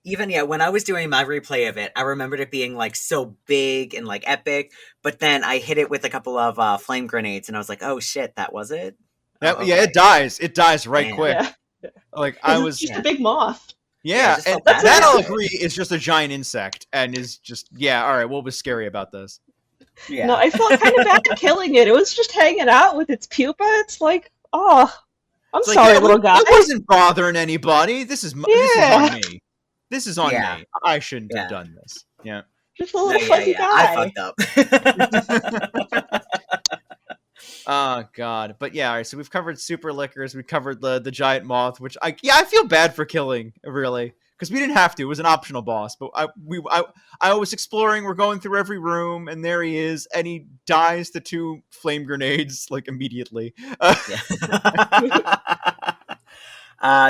Even, when I was doing my replay of it, I remembered it being, like, so big and, like, epic, but then I hit it with a couple of flame grenades, and I was like, oh, shit, that was it? Yeah, Oh, yeah, okay. it dies. It dies right Damn. quick. Yeah. Like I It's was, just a big moth. yeah, just and felt bad that about I'll it. agree is just a giant insect and is just, yeah, all right, what was scary about this? Yeah. No, I felt kind of bad killing it. It was just hanging out with its pupa. It's like, oh, I'm It's like, sorry, yeah, little guy. It wasn't bothering anybody. This is on me. This is on Yeah. me. I shouldn't have Yeah. done this. Yeah. Just a little fuzzy guy. I fucked up. Oh God. But yeah, all right, so we've covered super lickers, we covered the giant moth, which I feel bad for killing, really. Because we didn't have to. It was an optional boss. But I was exploring, we're going through every room, and there he is, and he dies to 2 flame grenades, like, immediately. So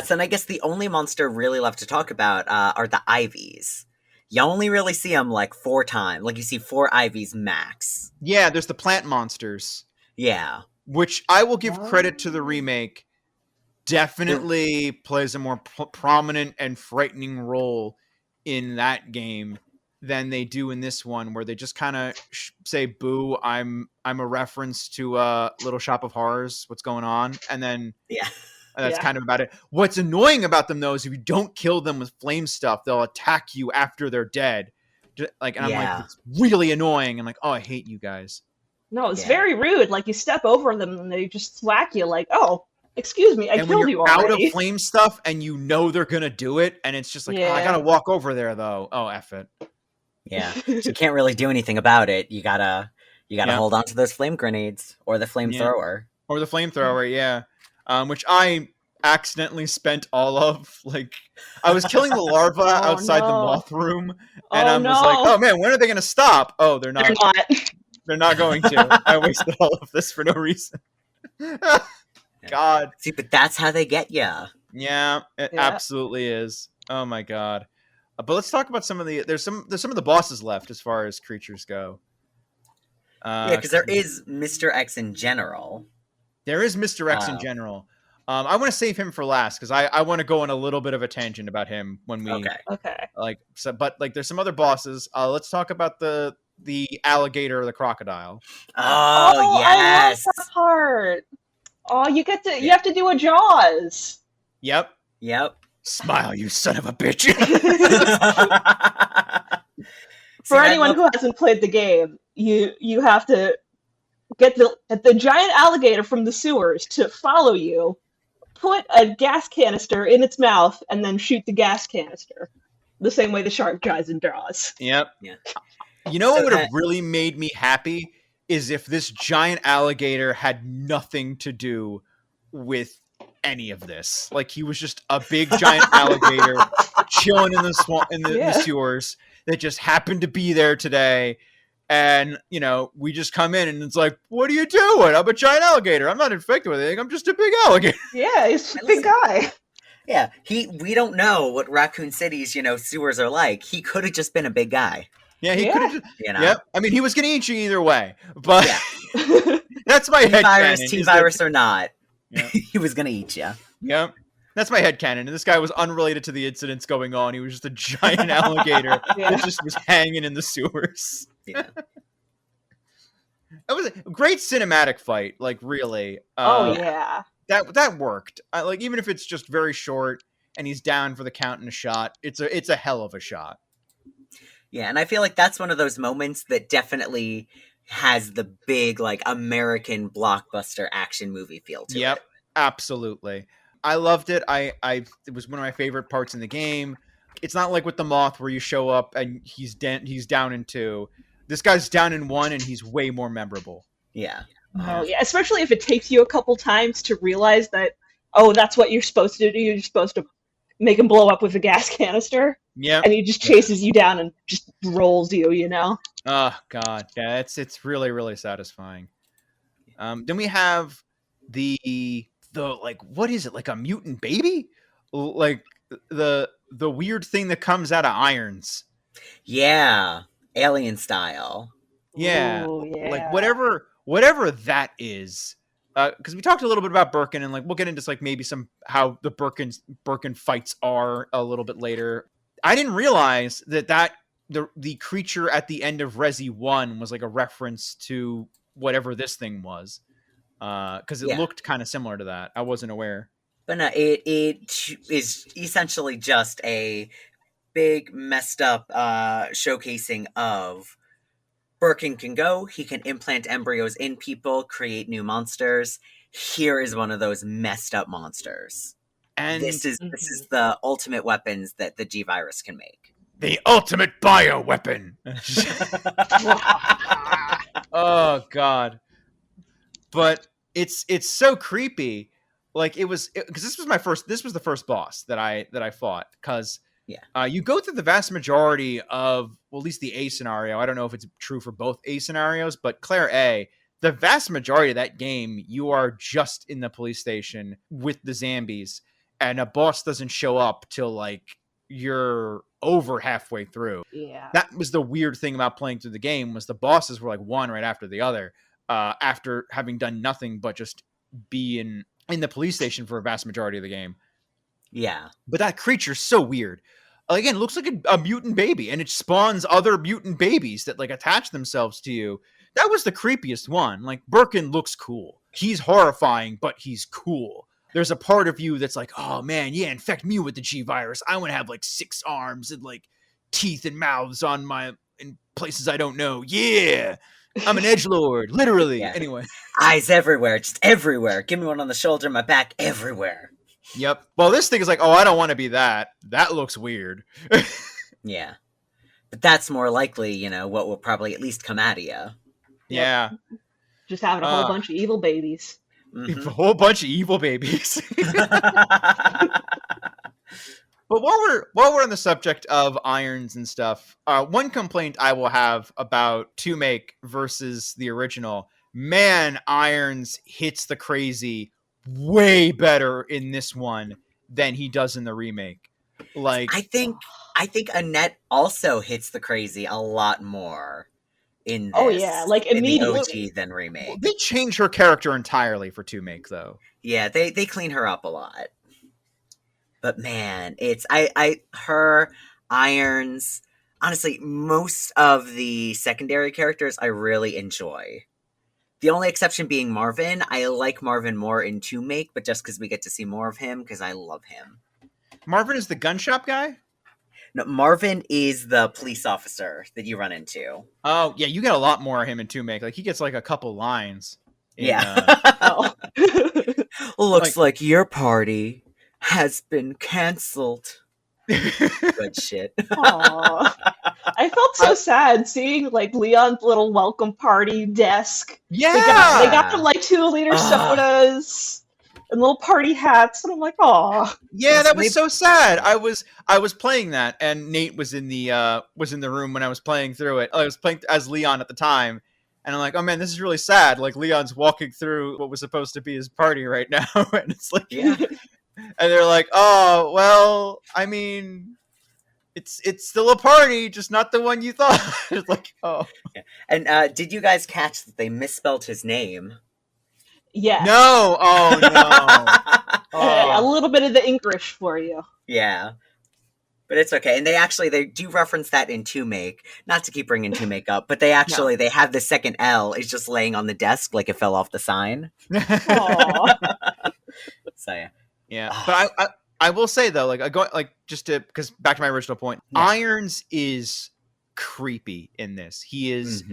then I guess the only monster really left to talk about are the Ivies. You only really see them like 4 times. Like you see 4 Ivies max. Yeah, there's the plant monsters. Yeah. Which I will give credit to the remake. Definitely plays a more prominent and frightening role in that game than they do in this one, where they just kind of say, boo, I'm a reference to Little Shop of Horrors, what's going on, and then Yeah. that's kind of about it. What's annoying about them, though, is if you don't kill them with flame stuff, they'll attack you after they're dead. Like, and I'm like, it's really annoying. I'm like, oh, I hate you guys. No, it's very rude. Like, you step over them and they just thwack you like, oh, excuse me, I killed you already. Out of flame stuff and you know they're going to do it, and it's just like, oh, I got to walk over there, though. Oh, F it. Yeah. So you can't really do anything about it. You gotta hold on to those flame grenades or the flamethrower. Or the flamethrower, yeah. Which I accidentally spent all of. Like, I was killing the larva outside the moth room, and I was like, oh man, when are they going to stop? Oh, they're not. They're not going to. I wasted all of this for no reason. God. See, but that's how they get ya. Yeah, it absolutely is. Oh my God. But let's talk about some of the. There's some of the bosses left as far as creatures go. Because there is Mr. X in general. There is Mr. X in general. I want to save him for last because I want to go on a little bit of a tangent about him when we. Okay. Like so, but like there's some other bosses. Let's talk about the alligator or the crocodile. Oh yes, I love that part. Oh, you have to do a Jaws. Yep. Smile, you son of a bitch. For anyone who hasn't played the game, you have to get the giant alligator from the sewers to follow you, put a gas canister in its mouth, and then shoot the gas canister. The same way the shark tries and draws. Yep. Yeah. You know what would have really made me happy is if this giant alligator had nothing to do with any of this. Like he was just a big giant alligator chilling in the swamp in the sewers that just happened to be there today. And, you know, we just come in and it's like, what are you doing? I'm a giant alligator. I'm not infected with anything. I'm just a big alligator. Yeah, he's a big guy. Yeah, we don't know what Raccoon City's, sewers are like. He could have just been a big guy. Yeah, he could have just, Yep. I mean, he was going to eat you either way. But that's That's my headcanon. T-virus or not, Yeah. he was gonna eat you. Yep. That's my headcanon. And this guy was unrelated to the incidents going on. He was just a giant alligator that just was hanging in the sewers. Yeah. It was a great cinematic fight, like really. Yeah. That worked. Like even if it's just very short and he's down for the count and a shot, it's a hell of a shot. Yeah, and I feel like that's one of those moments that definitely has the big, like, American blockbuster action movie feel to Yep, it. absolutely. I loved it. It was one of my favorite parts in the game. It's not like with the Moth where you show up and he's down in 2. This guy's down in 1 and he's way more memorable. Yeah. Oh, yeah. Especially if it takes you a couple times to realize that, oh, that's what you're supposed to do. You're supposed to make him blow up with a gas canister. Yeah. And he just chases you down and just rolls you, you know? Oh, God. Yeah, it's really, really satisfying. Then we have the like, what is it? Like a mutant baby? Like the weird thing that comes out of irons. Yeah. Alien style. Yeah. Ooh, yeah. Like whatever that is. Because we talked a little bit about Birkin, and like we'll get into like maybe some how the Birkin fights are a little bit later. I didn't realize that the creature at the end of Resi 1 was like a reference to whatever this thing was. Because it looked kind of similar to that. I wasn't aware. But no, it is essentially just a big messed up showcasing of Birkin can go, he can implant embryos in people, create new monsters. Here is one of those messed up monsters. And this is the ultimate weapons that the G-Virus can make. The ultimate bioweapon. Oh God. But it's so creepy. Like it was because this was the first boss that I fought, because you go through the vast majority of, well, at least the A scenario. I don't know if it's true for both A scenarios, but Claire A, the vast majority of that game, you are just in the police station with the zombies, and a boss doesn't show up till like you're over halfway through. Yeah. That was the weird thing about playing through the game, was the bosses were like one right after the other, after having done nothing but just be in the police station for a vast majority of the game. Yeah. But that creature's so weird. Again, it looks like a mutant baby, and it spawns other mutant babies that like attach themselves to you. That was the creepiest one. Like, Birkin looks cool. He's horrifying, but he's cool. There's a part of you that's like, oh man, yeah, infect me with the G-Virus. I want to have like 6 arms and like teeth and mouths in places I don't know. Yeah. I'm an edgelord, literally. Yeah. Anyway. Eyes everywhere, just everywhere. Give me one on the shoulder, my back, everywhere. Yep. Well, this thing is like, oh, I don't want to be that. That looks weird. Yeah. But that's more likely, what will probably at least come out of you. Yeah. Just having a whole bunch of evil babies. Mm-hmm. A whole bunch of evil babies. But while we're on the subject of irons and stuff, one complaint I will have about 2-Make versus the original, man, Irons hits the crazy way better in this one than he does in the remake. Like, I think Annette also hits the crazy a lot more in this. Oh yeah, like immediately in the OG than remake. They changed her character entirely for 2-Make though. Yeah, they clean her up a lot. But man, it's her, Irons, honestly, most of the secondary characters I really enjoy. The only exception being Marvin. I like Marvin more in 2-Make, but just because we get to see more of him, because I love him. Marvin is the gun shop guy? No, Marvin is the police officer that you run into. Oh, yeah, you get a lot more of him in 2-Make. Like, he gets like a couple lines. Looks like your party has been canceled. Good shit. Aww. I felt so sad seeing like Leon's little welcome party desk. Yeah, they got them like 2-liter sodas and little party hats, and I'm like, aw. Yeah, that was so sad. I was playing that, and Nate was in the room when I was playing through it. I was playing as Leon at the time, and I'm like, oh man, this is really sad. Like, Leon's walking through what was supposed to be his party right now, and it's like, yeah. And they're like, oh, well, I mean, it's still a party, just not the one you thought. It's like, oh. Yeah. And did you guys catch that they misspelled his name? Yes. No. Oh no. A Oh. little bit of the English for you. Yeah. But it's okay. And they do reference that in Two Make. Not to keep bringing Two Make up, but they have the second L is just laying on the desk like it fell off the sign. Aww. So yeah. Yeah, but I will say though, like I go like just to because back to my original point, Irons is creepy in this. He is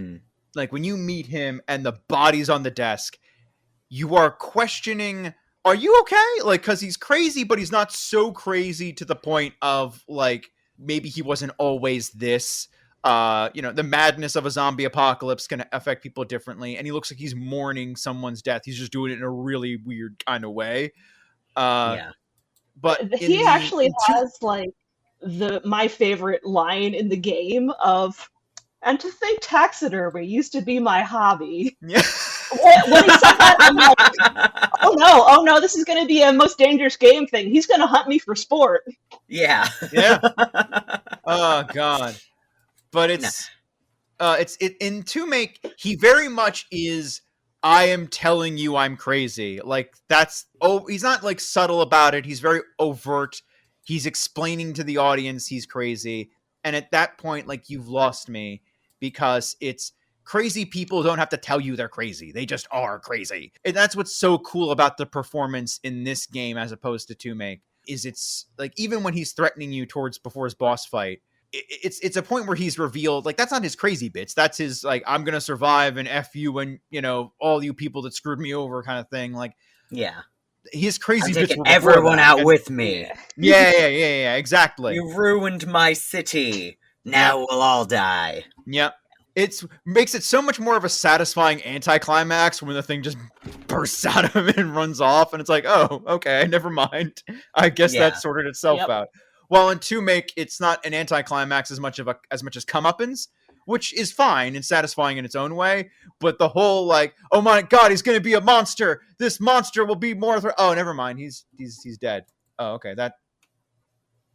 like when you meet him and the body's on the desk, you are questioning, are you okay? Like because he's crazy, but he's not so crazy to the point of like maybe he wasn't always this. The madness of a zombie apocalypse can affect people differently, and he looks like he's mourning someone's death. He's just doing it in a really weird kind of way. But he actually has like my favorite line in the game of, and to think taxidermy used to be my hobby. Yeah. When he said that, I'm like, oh no, this is going to be a most dangerous game thing. He's going to hunt me for sport. Yeah. Yeah. Oh god. But it's in To Make, he very much is, I am telling you I'm crazy. Like he's not like subtle about it. He's very overt. He's explaining to the audience he's crazy. And at that point, like you've lost me because it's crazy people don't have to tell you they're crazy. They just are crazy. And that's what's so cool about the performance in this game as opposed to To Make is it's like even when he's threatening you before his boss fight, it's a point where he's revealed like that's not his crazy bits. That's his like I'm gonna survive and F you and all you people that screwed me over kind of thing. Like his crazy I'm bits. Taking everyone out with me. Yeah, exactly. You ruined my city. Now we'll all die. Yeah. It makes it so much more of a satisfying anticlimax when the thing just bursts out of him and runs off, and it's like, oh, okay, never mind. I guess that sorted itself out. While in To Make, it's not an anticlimax as much as comeuppance, which is fine and satisfying in its own way. But the whole like, oh my god, he's going to be a monster. This monster will be more. Oh, never mind. He's dead. Oh, okay. That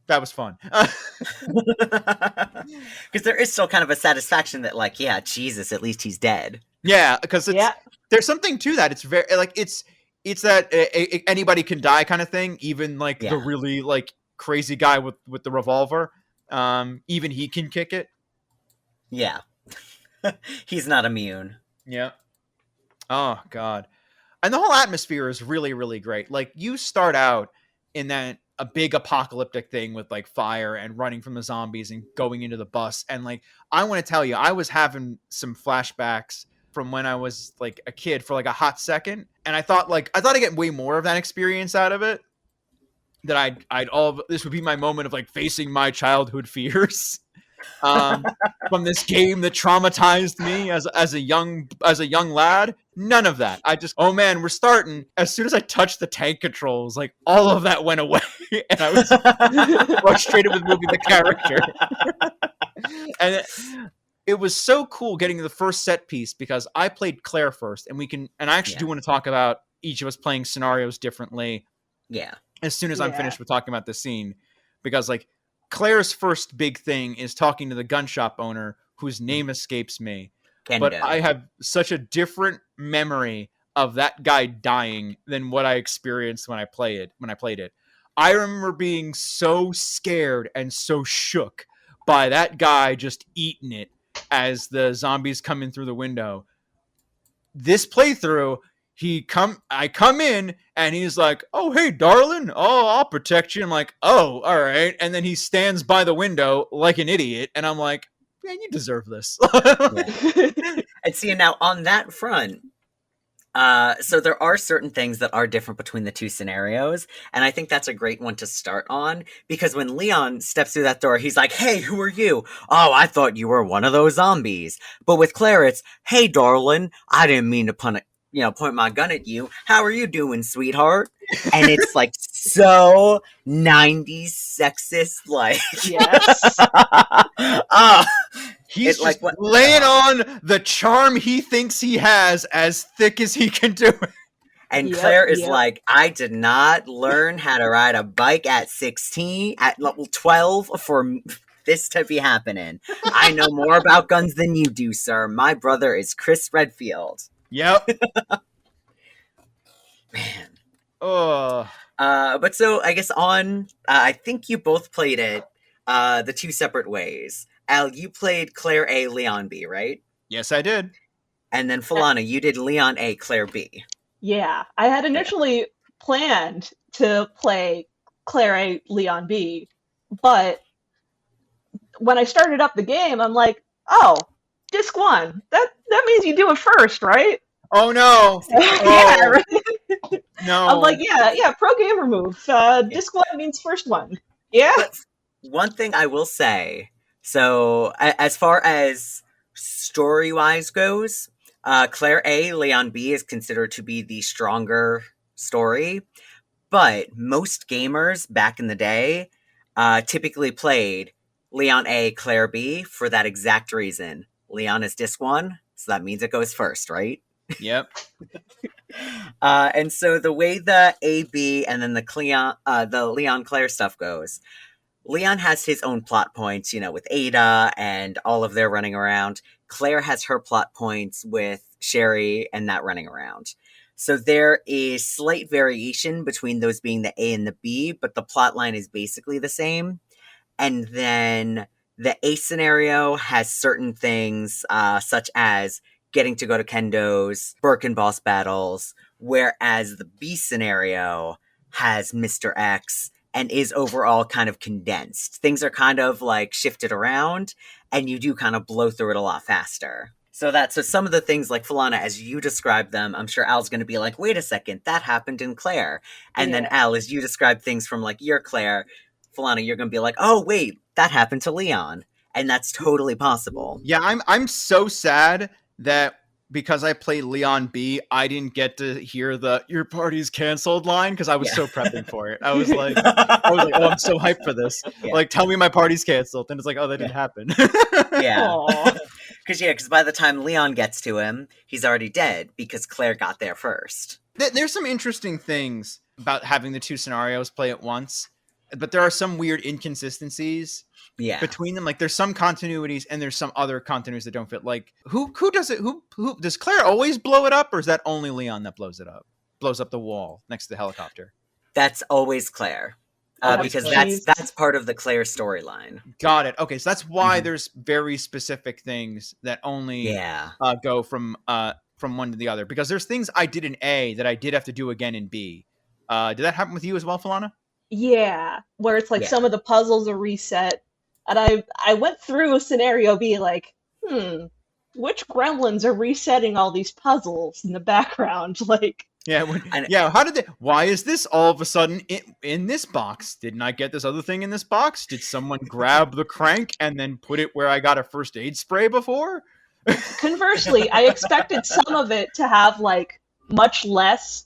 was fun. Because there is still kind of a satisfaction that, like, yeah, Jesus, at least he's dead. Yeah, because there's something to that. It's very like it's that anybody can die kind of thing. Even like the really like crazy guy with the revolver, even he can kick it. Yeah. He's not immune. Yeah. Oh god. And the whole atmosphere is really, really great. Like you start out in that a big apocalyptic thing with like fire and running from the zombies and going into the bus. And like, I want to tell you, I was having some flashbacks from when I was like a kid for like a hot second. And I thought I'd get way more of that experience out of it. That this would be my moment of like facing my childhood fears. From this game that traumatized me as a young lad. None of that. I just, oh man, we're starting. As soon as I touched the tank controls, like all of that went away, and I was frustrated with moving the character. And it was so cool getting the first set piece because I played Claire first, and I actually do want to talk about each of us playing scenarios differently. Yeah. As soon as I'm finished with talking about the scene, because like Claire's first big thing is talking to the gun shop owner whose name escapes me. Kendo. But I have such a different memory of that guy dying than what I experienced when I played it. I remember being so scared and so shook by that guy just eating it as the zombies come in through the window. This playthrough, I come in and he's like, oh, hey, darling. Oh, I'll protect you. I'm like, oh, all right. And then he stands by the window like an idiot. And I'm like, man, you deserve this. And see, now on that front, so there are certain things that are different between the two scenarios. And I think that's a great one to start on because when Leon steps through that door, he's like, hey, who are you? Oh, I thought you were one of those zombies. But with Claire, it's, hey, darling, I didn't mean to point my gun at you. How are you doing, sweetheart? And it's like so 90s sexist, like. Yes. He's like laying on the charm he thinks he has as thick as he can do it. And Claire is like, I did not learn how to ride a bike at 16, at level 12 for this to be happening. I know more about guns than you do, sir. My brother is Chris Redfield. Yep. Man. Oh, But so I guess I think you both played it the two separate ways. Al, you played Claire A, Leon B, right? yes, I did. And then Falana, you did Leon A, Claire B. Yeah, I had Yeah. initially planned to play Claire A. Leon B, but when I started up the game, I'm like, oh, disc one. That means you do it first, right? Oh no! Yeah, Oh right. I'm like, no! yeah, pro gamer move. Yeah. Disc one means first one. Yeah. But one thing I will say, so as far as story wise goes, Claire A, Leon B is considered to be the stronger story. But most gamers back in the day typically played Leon A, Claire B for that exact reason. Leon is disc one, so that means it goes first, right? Yep. And so the way the A, B, and then the Leon Claire stuff goes, Leon has his own plot points, with Ada and all of their running around. Claire has her plot points with Sherry and that running around. So there is slight variation between those being the A and the B, but the plot line is basically the same. And then the A scenario has certain things, such as getting to go to Kendo's, Birkin boss battles, whereas the B scenario has Mr. X and is overall kind of condensed. Things are kind of like shifted around, and you do kind of blow through it a lot faster. So some of the things like Falana, as you describe them, I'm sure Al's going to be like, wait a second, that happened in Claire. And then Yeah. Al, as you describe things from like your Claire, Falana, you're going to be like, oh, wait, that happened to Leon. And that's totally possible. Yeah, I'm so sad that because I played Leon B, I didn't get to hear the "your party's canceled" line because I was so prepping for it. I was like, oh, I'm so hyped for this. Yeah. Like, tell me my party's canceled, and it's like, oh, that didn't happen. Yeah. Aw. Because by the time Leon gets to him, he's already dead because Claire got there first. There's some interesting things about having the two scenarios play at once, but there are some weird inconsistencies Yeah. between them. Like there's some continuities and there's some other continuities that don't fit. Like who does it? Who does Claire always blow it up, or is that only Leon that blows it up? Blows up the wall next to the helicopter. That's always Claire. Because that's part of the Claire storyline. Got it. Okay, so that's why there's very specific things that only go from one to the other. Because there's things I did in A that I did have to do again in B. Did that happen with you as well, Falana? Yeah, where it's like some of the puzzles are reset, and I went through scenario B like, which gremlins are resetting all these puzzles in the background? Like, how did they? Why is this all of a sudden in this box? Didn't I get this other thing in this box? Did someone grab the crank and then put it where I got a first aid spray before? Conversely, I expected some of it to have like much less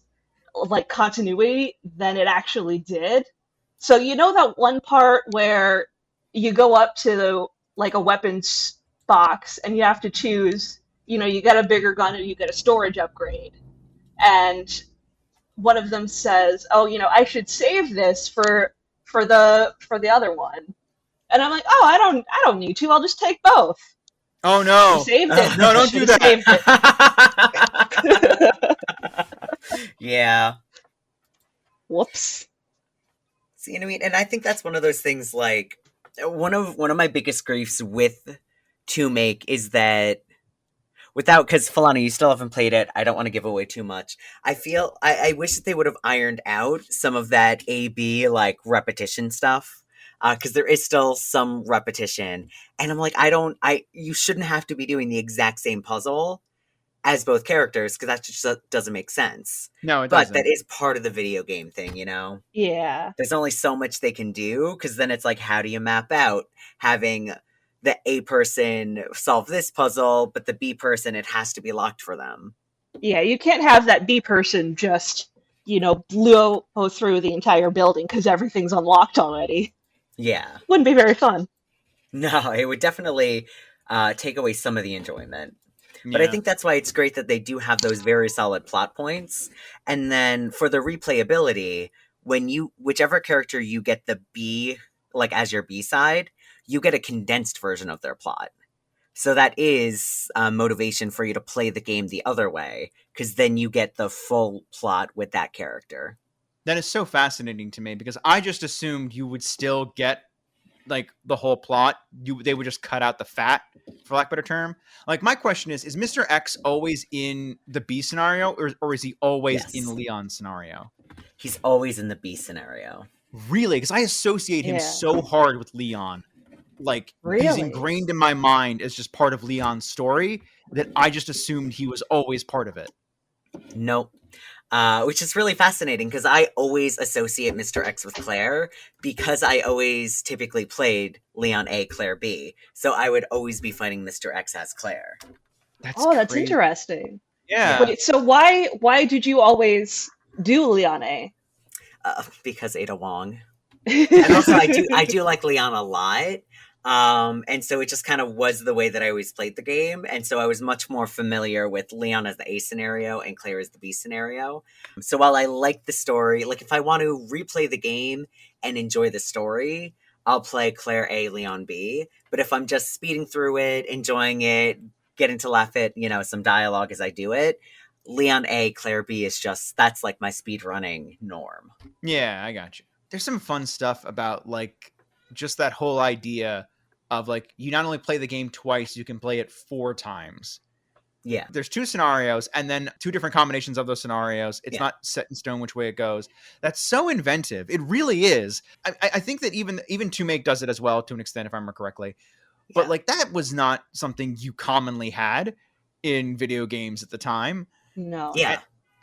like continuity than it actually did. So you know that one part where you go up to like a weapons box and you have to choose, you get a bigger gun and you get a storage upgrade. And one of them says, "Oh, I should save this for the other one." And I'm like, "Oh, I don't need to. I'll just take both." Oh no! You saved it. No, don't do that. Yeah. Whoops. See what I mean? And I think that's one of those things. Like one of my biggest griefs with To Make is that because Falana, you still haven't played it. I don't want to give away too much. I feel I wish that they would have ironed out some of that A/B like repetition stuff. Because there is still some repetition, and I'm like, you shouldn't have to be doing the exact same puzzle as both characters, because that just doesn't make sense. No, it doesn't. But that is part of the video game thing, Yeah. There's only so much they can do, because then it's like, how do you map out having the A person solve this puzzle, but the B person, it has to be locked for them. Yeah, you can't have that B person just, blow through the entire building because everything's unlocked already. Yeah. Wouldn't be very fun. No, it would definitely take away some of the enjoyment. But I think that's why it's great that they do have those very solid plot points. And then for the replayability, whichever character you get the B, like as your B side, you get a condensed version of their plot. So that is motivation for you to play the game the other way, because then you get the full plot with that character. That is so fascinating to me because I just assumed you would still get like the whole plot. They would just cut out the fat, for lack of a better term. Like my question is Mr. X always in the B scenario, or is he always in Leon's scenario? He's always in the B scenario. Really? Because I associate him so hard with Leon. Like he's ingrained in my mind as just part of Leon's story that I just assumed he was always part of it. Nope. Which is really fascinating because I always associate Mr. X with Claire because I always typically played Leon A, Claire B. So I would always be fighting Mr. X as Claire. That's interesting. Yeah. Wait, so why did you always do Leon A? Because Ada Wong. And also I do like Leon a lot. And so it just kind of was the way that I always played the game. And so I was much more familiar with Leon as the A scenario and Claire as the B scenario. So while I like the story, like if I want to replay the game and enjoy the story, I'll play Claire A, Leon B. But if I'm just speeding through it, enjoying it, getting to laugh at, some dialogue as I do it, Leon A, Claire B is just, that's like my speed running norm. Yeah, I got you. There's some fun stuff about like just that whole idea of like you not only play the game twice, you can play it 4 times. Yeah. There's 2 scenarios and then 2 different combinations of those scenarios. It's not set in stone which way it goes. That's so inventive. It really is. I think that even 2Make does it as well to an extent, if I remember correctly. But like that was not something you commonly had in video games at the time. No. Yeah.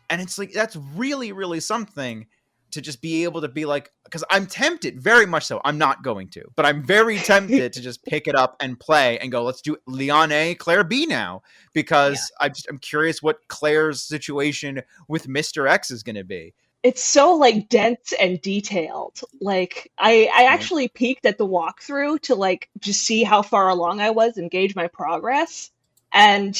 And it's like that's really, really something to just be able to be like, because I'm tempted, very much so. I'm not going to, but I'm very tempted to just pick it up and play and go, let's do Leon A, Claire B now, because I'm curious what Claire's situation with Mr. X is going to be. It's so like dense and detailed. Like I actually peeked at the walkthrough to like just see how far along I was and gauge my progress. And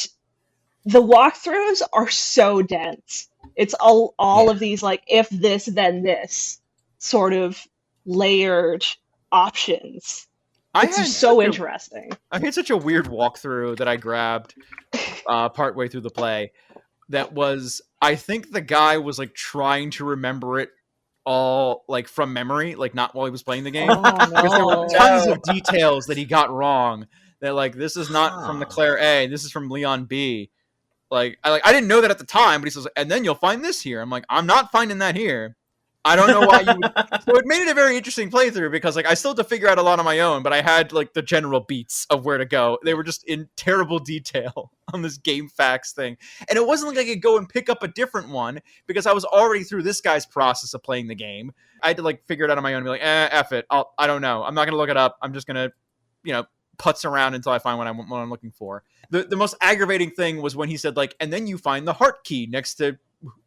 the walkthroughs are so dense. It's all of these like if this then this sort of layered options. It's just so interesting. I had such a weird walkthrough that I grabbed partway through the play that was, I think the guy was like trying to remember it all like from memory, like not while he was playing the game. Because there were tons of details that he got wrong. That like this is not from the Claire A, this is from Leon B. I didn't know that at the time, but he says, and then you'll find this here. I'm like, I'm not finding that here. I don't know why you would. So it made it a very interesting playthrough because like I still had to figure out a lot on my own, but I had like the general beats of where to go. They were just in terrible detail on this game facts thing. And it wasn't like I could go and pick up a different one because I was already through this guy's process of playing the game. I had to like figure it out on my own and be like, F it. I don't know. I'm not going to look it up. I'm just going to, putz around until I find what I'm looking for. The most aggravating thing was when he said like, and then you find the heart key next to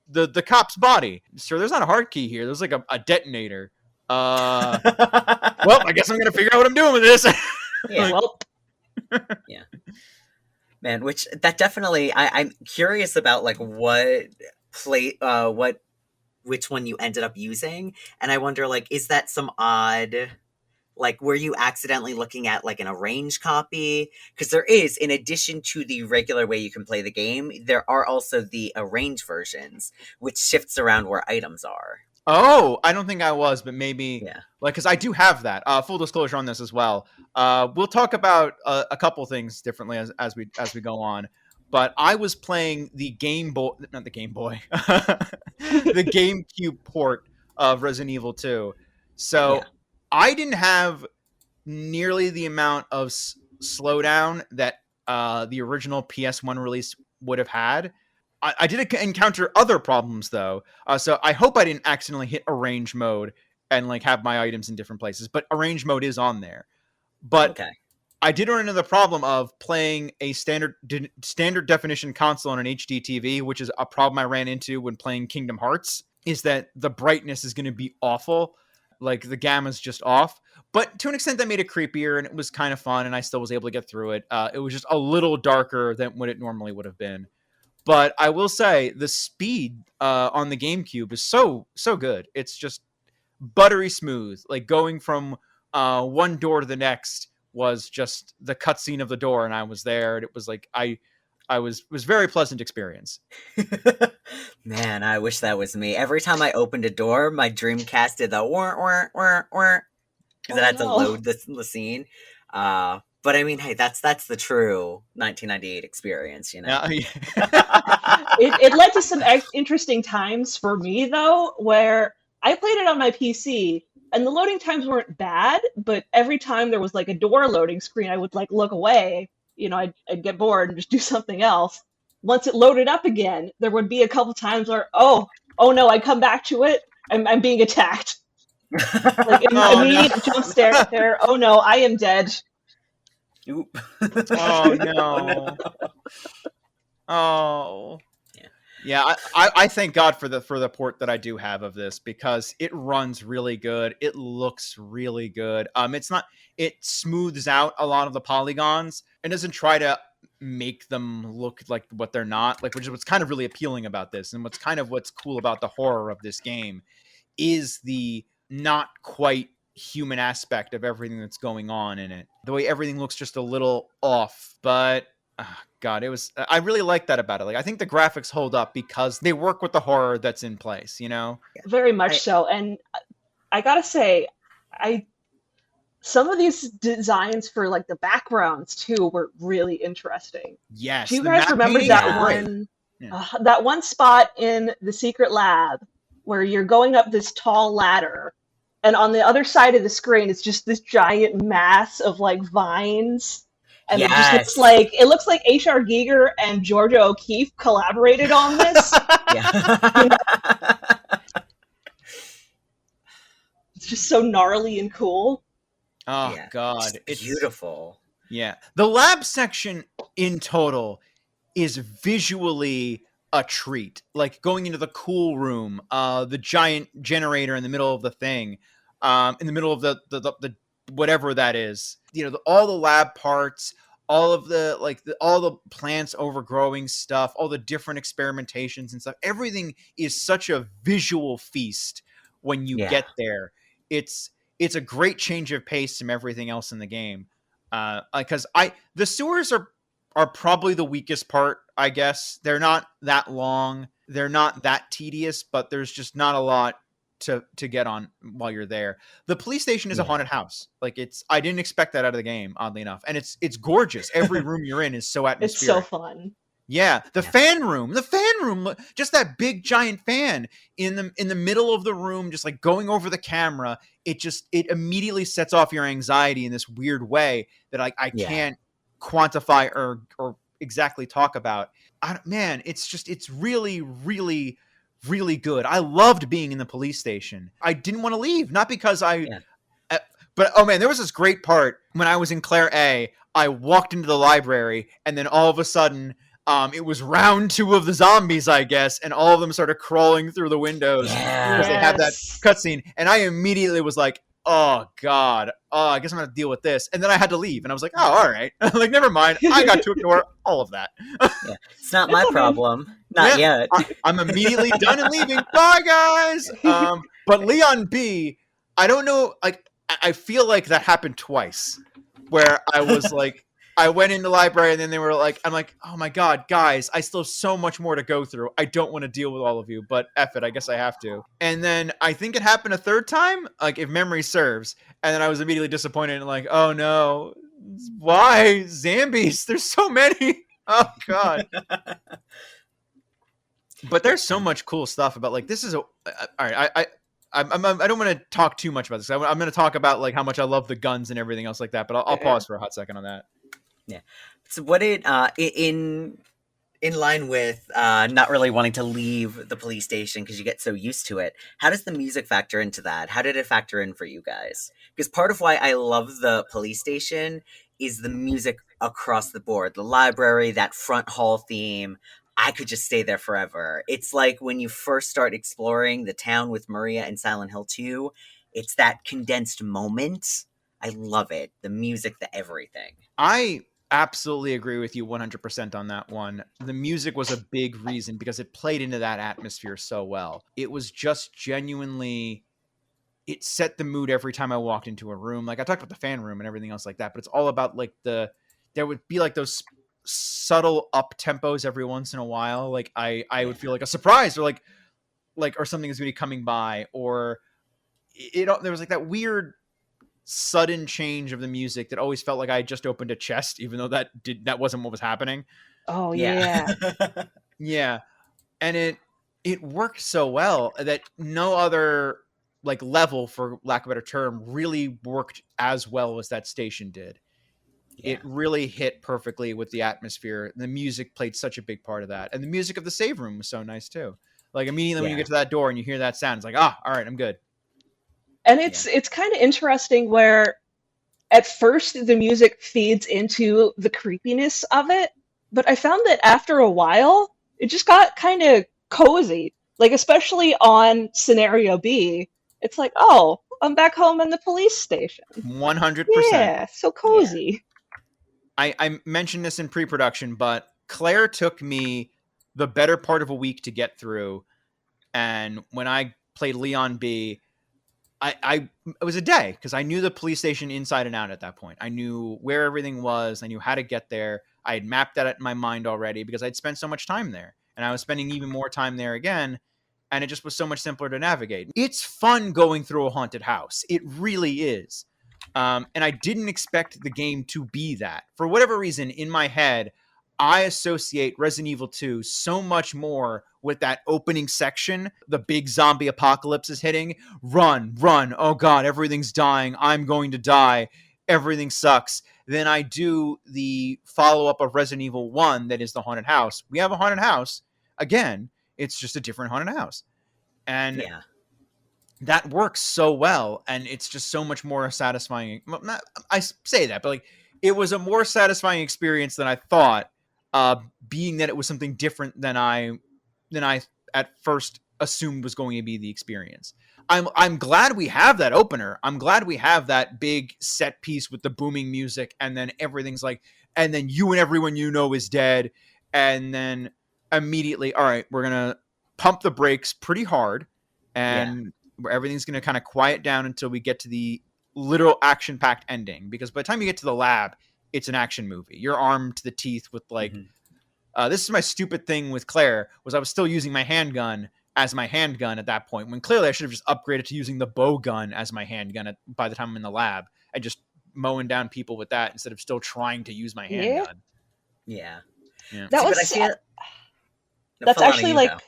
the cop's body. Sir, there's not a heart key here. There's like a detonator. Well, I guess I'm gonna figure out what I'm doing with this. Yeah. Man, which that definitely I'm curious about like which one you ended up using, and I wonder like is that some odd. Like, were you accidentally looking at, like, an arranged copy? Because there is, in addition to the regular way you can play the game, there are also the arranged versions, which shifts around where items are. Oh, I don't think I was, but maybe, because I do have that. Full disclosure on this as well. We'll talk about a couple things differently as we go on. But I was playing the not the Game Boy, the GameCube port of Resident Evil 2. So... I didn't have nearly the amount of slowdown that the original PS1 release would have had. I did encounter other problems, though. So I hope I didn't accidentally hit arrange mode and like have my items in different places. But arrange mode is on there. But I did run into the problem of playing a standard definition console on an HD TV, which is a problem I ran into when playing Kingdom Hearts, is that the brightness is going to be awful. Like the gamma's just off, but to an extent that made it creepier and it was kind of fun and I still was able to get through it. It was just a little darker than what it normally would have been. But I will say the speed on the GameCube is so good. It's just buttery smooth, like going from one door to the next was just the cutscene of the door, and I was there, and it was like I was very pleasant experience. Man, I wish that was me. Every time I opened a door, my Dreamcast did the because it had to load the scene. But I mean, hey, that's the true 1998 experience, you know. It led to some interesting times for me though, where I played it on my PC, and the loading times weren't bad, but every time there was like a door loading screen, I would like look away. You know, I'd get bored and just do something else. Once it loaded up again, there would be a couple times where, oh no, I come back to it, I'm being attacked. Like immediate jump scare there. Oh no, I am dead. Oop. Oh no. Oh. Yeah, I thank God for the port that I do have of this, because it runs really good. It looks really good. It smooths out a lot of the polygons and doesn't try to make them look like what they're not, like, which is what's kind of really appealing about this, and what's cool about the horror of this game is the not quite human aspect of everything that's going on in it. The way everything looks just a little off, but God, I really like that about it. Like, I think the graphics hold up because they work with the horror that's in place, you know? Very much so. And I gotta say, some of these designs for like the backgrounds too were really interesting. Yes. Do you guys remember that one? Yeah. That one spot in the secret lab where you're going up this tall ladder, and on the other side of the screen is just this giant mass of like vines. And it just looks like H.R. Giger and Georgia O'Keeffe collaborated on this. Yeah. It's just so gnarly and cool. Oh, yeah. God. It's beautiful. Yeah. The lab section in total is visually a treat. Like, going into the cool room, the giant generator in the middle of the thing, in the middle of the whatever that is, you know, all the lab parts, all of all the plants overgrowing stuff, all the different experimentations and stuff. Everything is such a visual feast when you get there. It's a great change of pace from everything else in the game. Because the sewers are probably the weakest part, I guess. They're not that long. They're not that tedious, but there's just not a lot to get on while you're there. The police station is a haunted house. Like, I didn't expect that out of the game, oddly enough. And it's gorgeous. Every room you're in is so atmospheric. It's so fun. Yeah. The fan room, just that big giant fan in the middle of the room, just like going over the camera. It immediately sets off your anxiety in this weird way that I can't quantify or exactly talk about. It's really, really, really good. I loved being in the police station. I didn't want to leave, not because but oh man, there was this great part when I was in Claire A. I walked into the library, and then all of a sudden, it was round 2 of the zombies, I guess, and all of them started crawling through the windows because they had that cutscene, and I immediately was like, oh God, I guess I'm gonna deal with this. And then I had to leave, and I was like, oh, all right. Like, never mind. I got to ignore all of that. It's not my problem. Not yet. I'm immediately done and leaving. Bye, guys. But Leon B, I don't know, like, I feel like that happened twice, where I was like, I went into the library, and then they were like, I'm like, oh my God, guys, I still have so much more to go through. I don't want to deal with all of you, but F it, I guess I have to. And then I think it happened a third time, like, if memory serves. And then I was immediately disappointed and like, oh no, why? Zombies, there's so many. Oh God. But there's so much cool stuff about, like, this is all right. I don't want to talk too much about this. I'm going to talk about, like, how much I love the guns and everything else like that, but I'll pause for a hot second on that. Yeah. So what did in line with not really wanting to leave the police station because you get so used to it, how does the music factor into that? How did it factor in for you guys? Because part of why I love the police station is the music across the board. The library, that front hall theme, I could just stay there forever. It's like when you first start exploring the town with Maria and Silent Hill 2, it's that condensed moment. I love it. The music, the everything. I absolutely agree with you 100% on that one. The music was a big reason because it played into that atmosphere so well. It was just genuinely it set the mood every time I walked into a room. Like I talked about the fan room and everything else like that, but it's all about like there would be like those subtle up tempos every once in a while. Like I would feel like a surprise or or something is going to be coming by, or there was like that weird sudden change of the music that always felt like I had just opened a chest, even though that wasn't what was happening. Oh yeah. Yeah. And it worked so well that no other like level, for lack of a better term, really worked as well as that station did. It really hit perfectly with the atmosphere. The music played such a big part of that. And the music of the save room was so nice too. Like immediately when you get to that door and you hear that sound, it's like, all right, I'm good. And it's kind of interesting where at first the music feeds into the creepiness of it, but I found that after a while it just got kind of cozy. Like especially on scenario B, it's like, oh, I'm back home in the police station. 100%. Yeah, so cozy. I mentioned this in pre-production, but Claire took me the better part of a week to get through. And when I played Leon B, it was a day because I knew the police station inside and out at that point. I knew where everything was. I knew how to get there. I had mapped that in my mind already because I'd spent so much time there, and I was spending even more time there again. And it just was so much simpler to navigate. It's fun going through a haunted house. It really is. And I didn't expect the game to be that. For whatever reason, in my head, I associate Resident Evil 2 so much more with that opening section. The big zombie apocalypse is hitting. Run, run. Oh God, everything's dying. I'm going to die. Everything sucks. Then I do the follow-up of Resident Evil 1 that is the haunted house. We have a haunted house. Again, it's just a different haunted house. And that works so well, and it's just so much more satisfying. I say that, but like it was a more satisfying experience than I thought, being that it was something different than I at first assumed was going to be the experience. I'm glad we have that opener. I'm glad we have that big set piece with the booming music, and then everything's like, and then you and everyone you know is dead, and then immediately, all right, we're gonna pump the brakes pretty hard, and everything's going to kind of quiet down until we get to the literal action-packed ending. Because by the time you get to the lab, it's an action movie. You're armed to the teeth with like, this is my stupid thing with Claire, was I was still using my handgun as my handgun at that point, when clearly I should have just upgraded to using the bow gun as my handgun by the time I'm in the lab, and just mowing down people with that instead of still trying to use my handgun. Yeah. That was... that's actually like...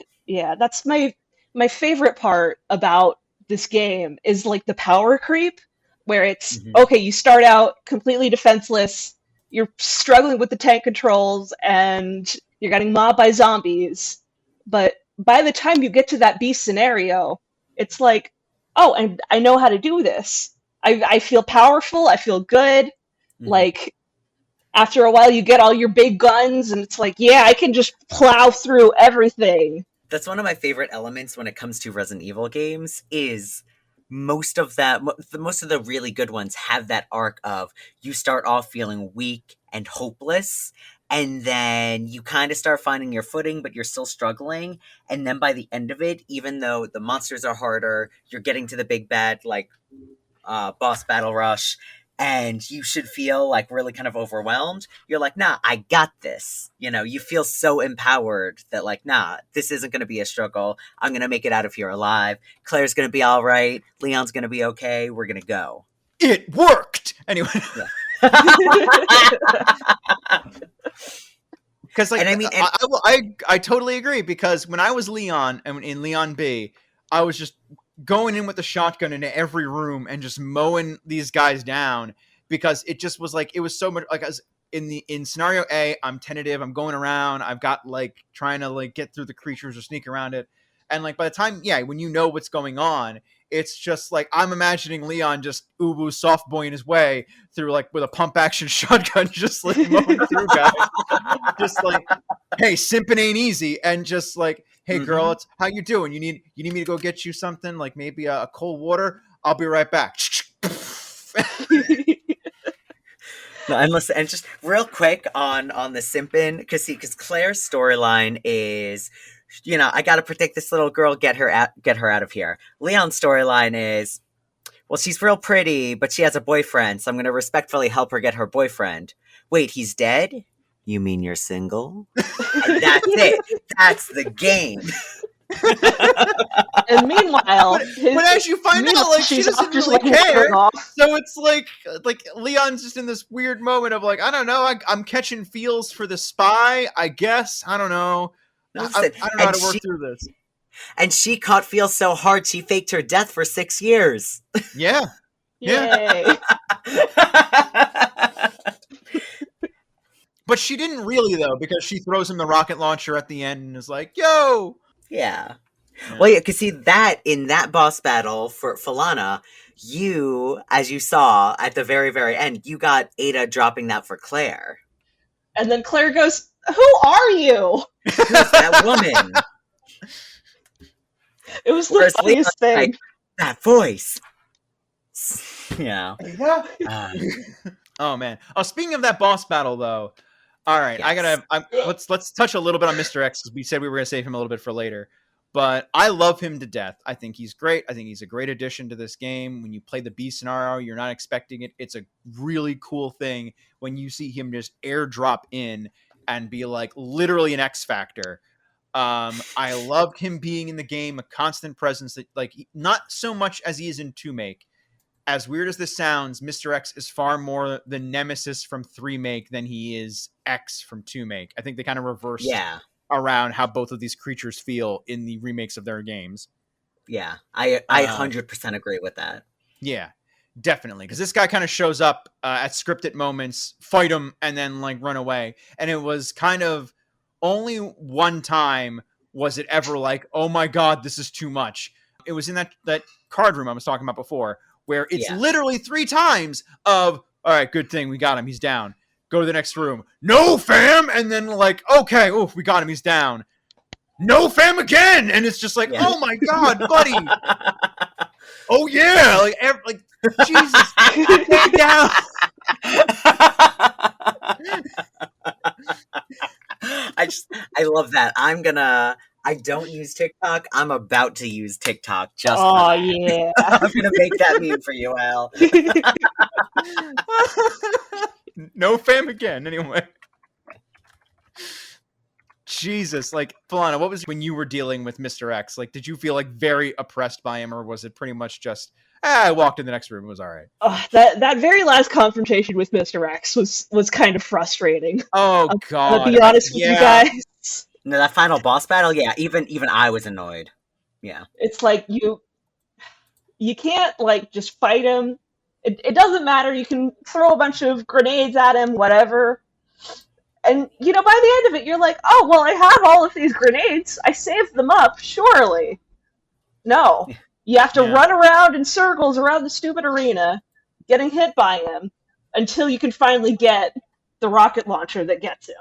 that's my favorite part about this game is like the power creep, where it's okay, you start out completely defenseless, you're struggling with the tank controls, and you're getting mobbed by zombies. But by the time you get to that B scenario, it's like, oh, and I know how to do this. I feel powerful, I feel good. Like, after a while you get all your big guns, and it's like, yeah, I can just plow through everything. That's one of my favorite elements when it comes to Resident Evil games, is most of the really good ones have that arc of you start off feeling weak and hopeless, and then you kind of start finding your footing, but you're still struggling. And then by the end of it, even though the monsters are harder, you're getting to the big bad, like, boss battle rush, and you should feel like really kind of overwhelmed. You're like, nah, I got this. You know, you feel so empowered that like, nah, this isn't going to be a struggle. I'm going to make it out of here alive. Claire's going to be all right. Leon's going to be okay. We're going to go. It worked! Anyway. Because like, and I mean, I totally agree, because when I was Leon and in Leon B, I was just going in with the shotgun into every room and just mowing these guys down, because it just was like, it was so much like, as in scenario A, I'm tentative, I'm going around, I've got like trying to like get through the creatures or sneak around it, and like by the time when you know what's going on, it's just like I'm imagining Leon just ubu soft boying his way through like with a pump action shotgun, just like mowing through guys, just like, hey, simping ain't easy, and just like, hey girl, it's how you doing? You need me to go get you something, like maybe a cold water? I'll be right back. No, and listen, and just real quick on the simping, because Claire's storyline is, you know, I got to protect this little girl, get her out of here. Leon's storyline is, Well, she's real pretty, but she has a boyfriend, so I'm going to respectfully help her get her boyfriend. Wait, he's dead? You mean you're single? And that's it. That's the game. And meanwhile, but as you find out, like, she doesn't really care. So it's like Leon's just in this weird moment of like, I don't know, I'm catching feels for the spy, I guess. I don't know. I don't know how to work through this. And she caught feels so hard she faked her death for 6 years. Yeah. Yay. But she didn't really, though, because she throws him the rocket launcher at the end and is like, yo! Yeah. Well, yeah, because see, that, in that boss battle for Falana, you, as you saw at the very, very end, you got Ada dropping that for Claire. And then Claire goes, who are you? Who's that woman? It was the funniest thing. Like, that voice. Yeah. Oh, man. Oh, speaking of that boss battle, though, all right, yes. Let's touch a little bit on Mr. X, because we said we were going to save him a little bit for later. But I love him to death. I think he's great. I think he's a great addition to this game. When you play the B scenario, you're not expecting it. It's a really cool thing when you see him just airdrop in and be like literally an X Factor. I loved him being in the game, a constant presence. That, like, not so much as he is in 2-Make. As weird as this sounds, Mr. X is far more the nemesis from 3-Make than he is X from 2-Make. I think they kind of reversed around how both of these creatures feel in the remakes of their games. Yeah, I 100% agree with that. Yeah, definitely. Because this guy kind of shows up at scripted moments, fight him, and then like run away. And it was kind of only one time was it ever like, oh my God, this is too much. It was in that card room I was talking about before, where it's literally 3 times of, all right, good thing, we got him, he's down. Go to the next room. No, fam! And then like, okay, we got him, he's down. No, fam, again! And it's just like, oh my God, buddy! Oh yeah! Like Jesus, stay down! I love that. I don't use TikTok. I'm about to use TikTok just for that. Yeah. I'm going to make that meme for you, Al. No fam again, anyway. Jesus, like, Falana, what was when you were dealing with Mr. X? Like, did you feel like very oppressed by him, or was it pretty much just, I walked in the next room, it was all right? That very last confrontation with Mr. X was kind of frustrating. Oh, God. I'll be honest with you guys. No, that final boss battle, even I was annoyed. Yeah. It's like, you can't, like, just fight him. It doesn't matter. You can throw a bunch of grenades at him, whatever. And, by the end of it, you're like, oh, well, I have all of these grenades. I saved them up, surely. No. You have to run around in circles around the stupid arena, getting hit by him, until you can finally get the rocket launcher that gets him.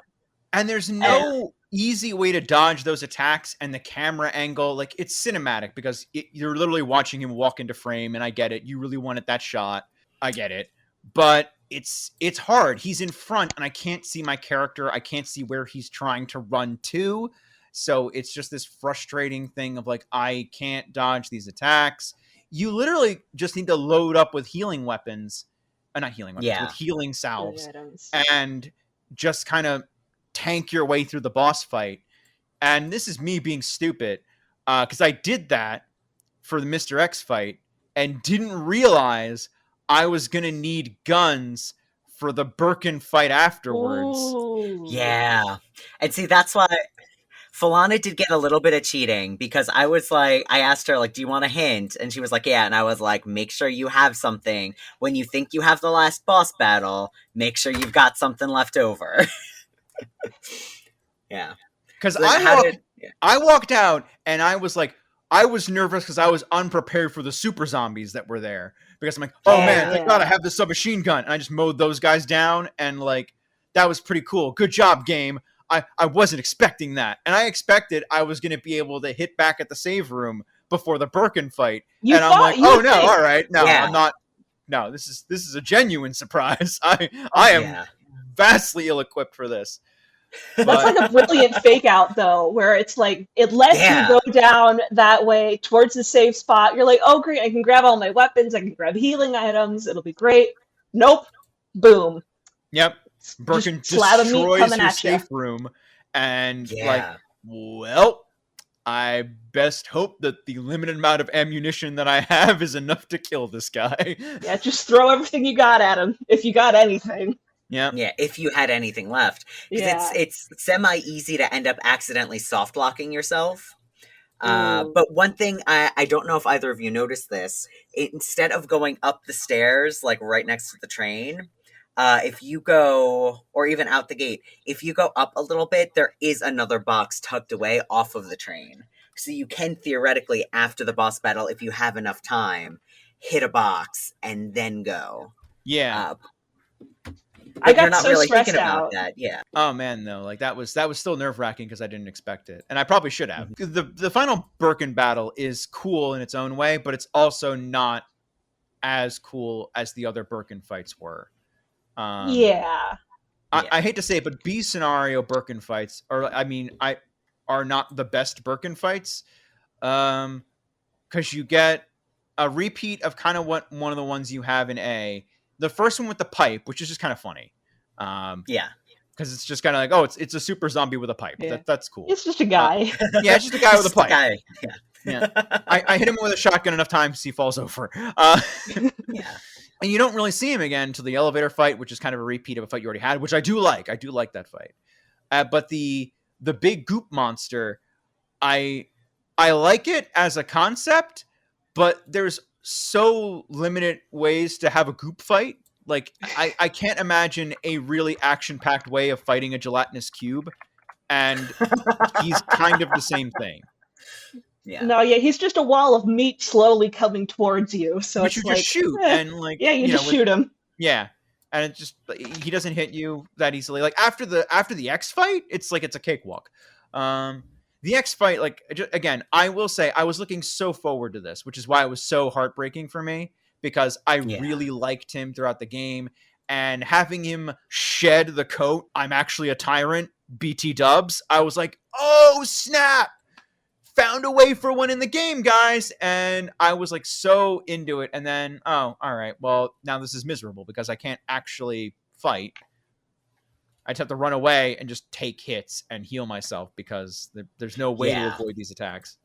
And there's no easy way to dodge those attacks, and the camera angle, like, it's cinematic, because you're literally watching him walk into frame, and I get it. You really wanted that shot. I get it. But it's hard. He's in front, and I can't see my character. I can't see where he's trying to run to. So it's just this frustrating thing of like, I can't dodge these attacks. You literally just need to load up with healing weapons. Not healing weapons, with healing salves. And just kind of tank your way through the boss fight. And this is me being stupid, because I did that for the Mr. X fight and didn't realize I was going to need guns for the Birkin fight afterwards. Ooh. Yeah. And see, that's why Falana did get a little bit of cheating, because I was like, I asked her, like, do you want a hint? And she was like, yeah. And I was like, make sure you have something. When you think you have the last boss battle, make sure you've got something left over. Yeah. Because I walked out and I was like, I was nervous because I was unprepared for the super zombies that were there. Because I'm like, oh man, thank God I have the submachine gun. And I just mowed those guys down, and like, that was pretty cool. Good job, game. I wasn't expecting that. And I expected I was going to be able to hit back at the save room before the Birkin fight. I'm like, oh no, all right. No, I'm not. No, this is a genuine surprise. I am vastly ill-equipped for this. That's like a brilliant fake out though, where it's like it lets Yeah. you go down that way towards the safe spot. You're like, oh great, I can grab all my weapons, I can grab healing items, it'll be great. Nope. Boom. Yep. Just Birkin slab of meat destroys coming your at you. safe room, and like, Yeah. well, I best hope that the limited amount of ammunition that I have is enough to kill this guy. Yeah, just throw everything you got at him, if you got anything. Yeah. Yeah, if you had anything left. Because Yeah. it's semi-easy to end up accidentally soft-locking yourself. Ooh. But one thing, I don't know if either of you noticed this, instead of going up the stairs, like right next to the train, if you go, or even out the gate, if you go up a little bit, there is another box tucked away off of the train. So you can theoretically, after the boss battle, if you have enough time, hit a box and then go. Yeah. I got you're not so really stressed thinking about out. that, yeah. Oh man, no, like that was still nerve-wracking because I didn't expect it, and I probably should have. The final Birkin battle is cool in its own way, but it's also not as cool as the other Birkin fights were. Yeah. I hate to say it, but B scenario Birkin fights are not the best Birkin fights, because you get a repeat of kind of what one of the ones you have in A. The first one with the pipe, which is just kind of funny. Yeah. Because it's just kind of like, oh, it's a super zombie with a pipe. Yeah. That's cool. It's just a guy. Yeah, it's just a guy with a pipe. Guy. Yeah. I hit him with a shotgun enough times he falls over. Yeah. And you don't really see him again until the elevator fight, which is kind of a repeat of a fight you already had, which I do like. I do like that fight. But the big goop monster, I like it as a concept, but there's so limited ways to have a goop fight. Like, I can't imagine a really action-packed way of fighting a gelatinous cube, and he's kind of the same thing. Yeah. No, yeah, he's just a wall of meat slowly coming towards you. So Which it's you like, just shoot, and like, yeah, you just shoot him. Yeah, and it just he doesn't hit you that easily. Like after the X fight, it's like it's a cakewalk. The X fight, like again, I will say I was looking so forward to this, which is why it was so heartbreaking for me, because I really liked him throughout the game, and having him shed the coat, I'm actually a tyrant, BT dubs, I was like, oh snap, found a way for one in the game, guys. And I was like so into it, and then, oh, all right, well, now this is miserable because I can't actually fight. I just have to run away and just take hits and heal myself because there's no way to avoid these attacks.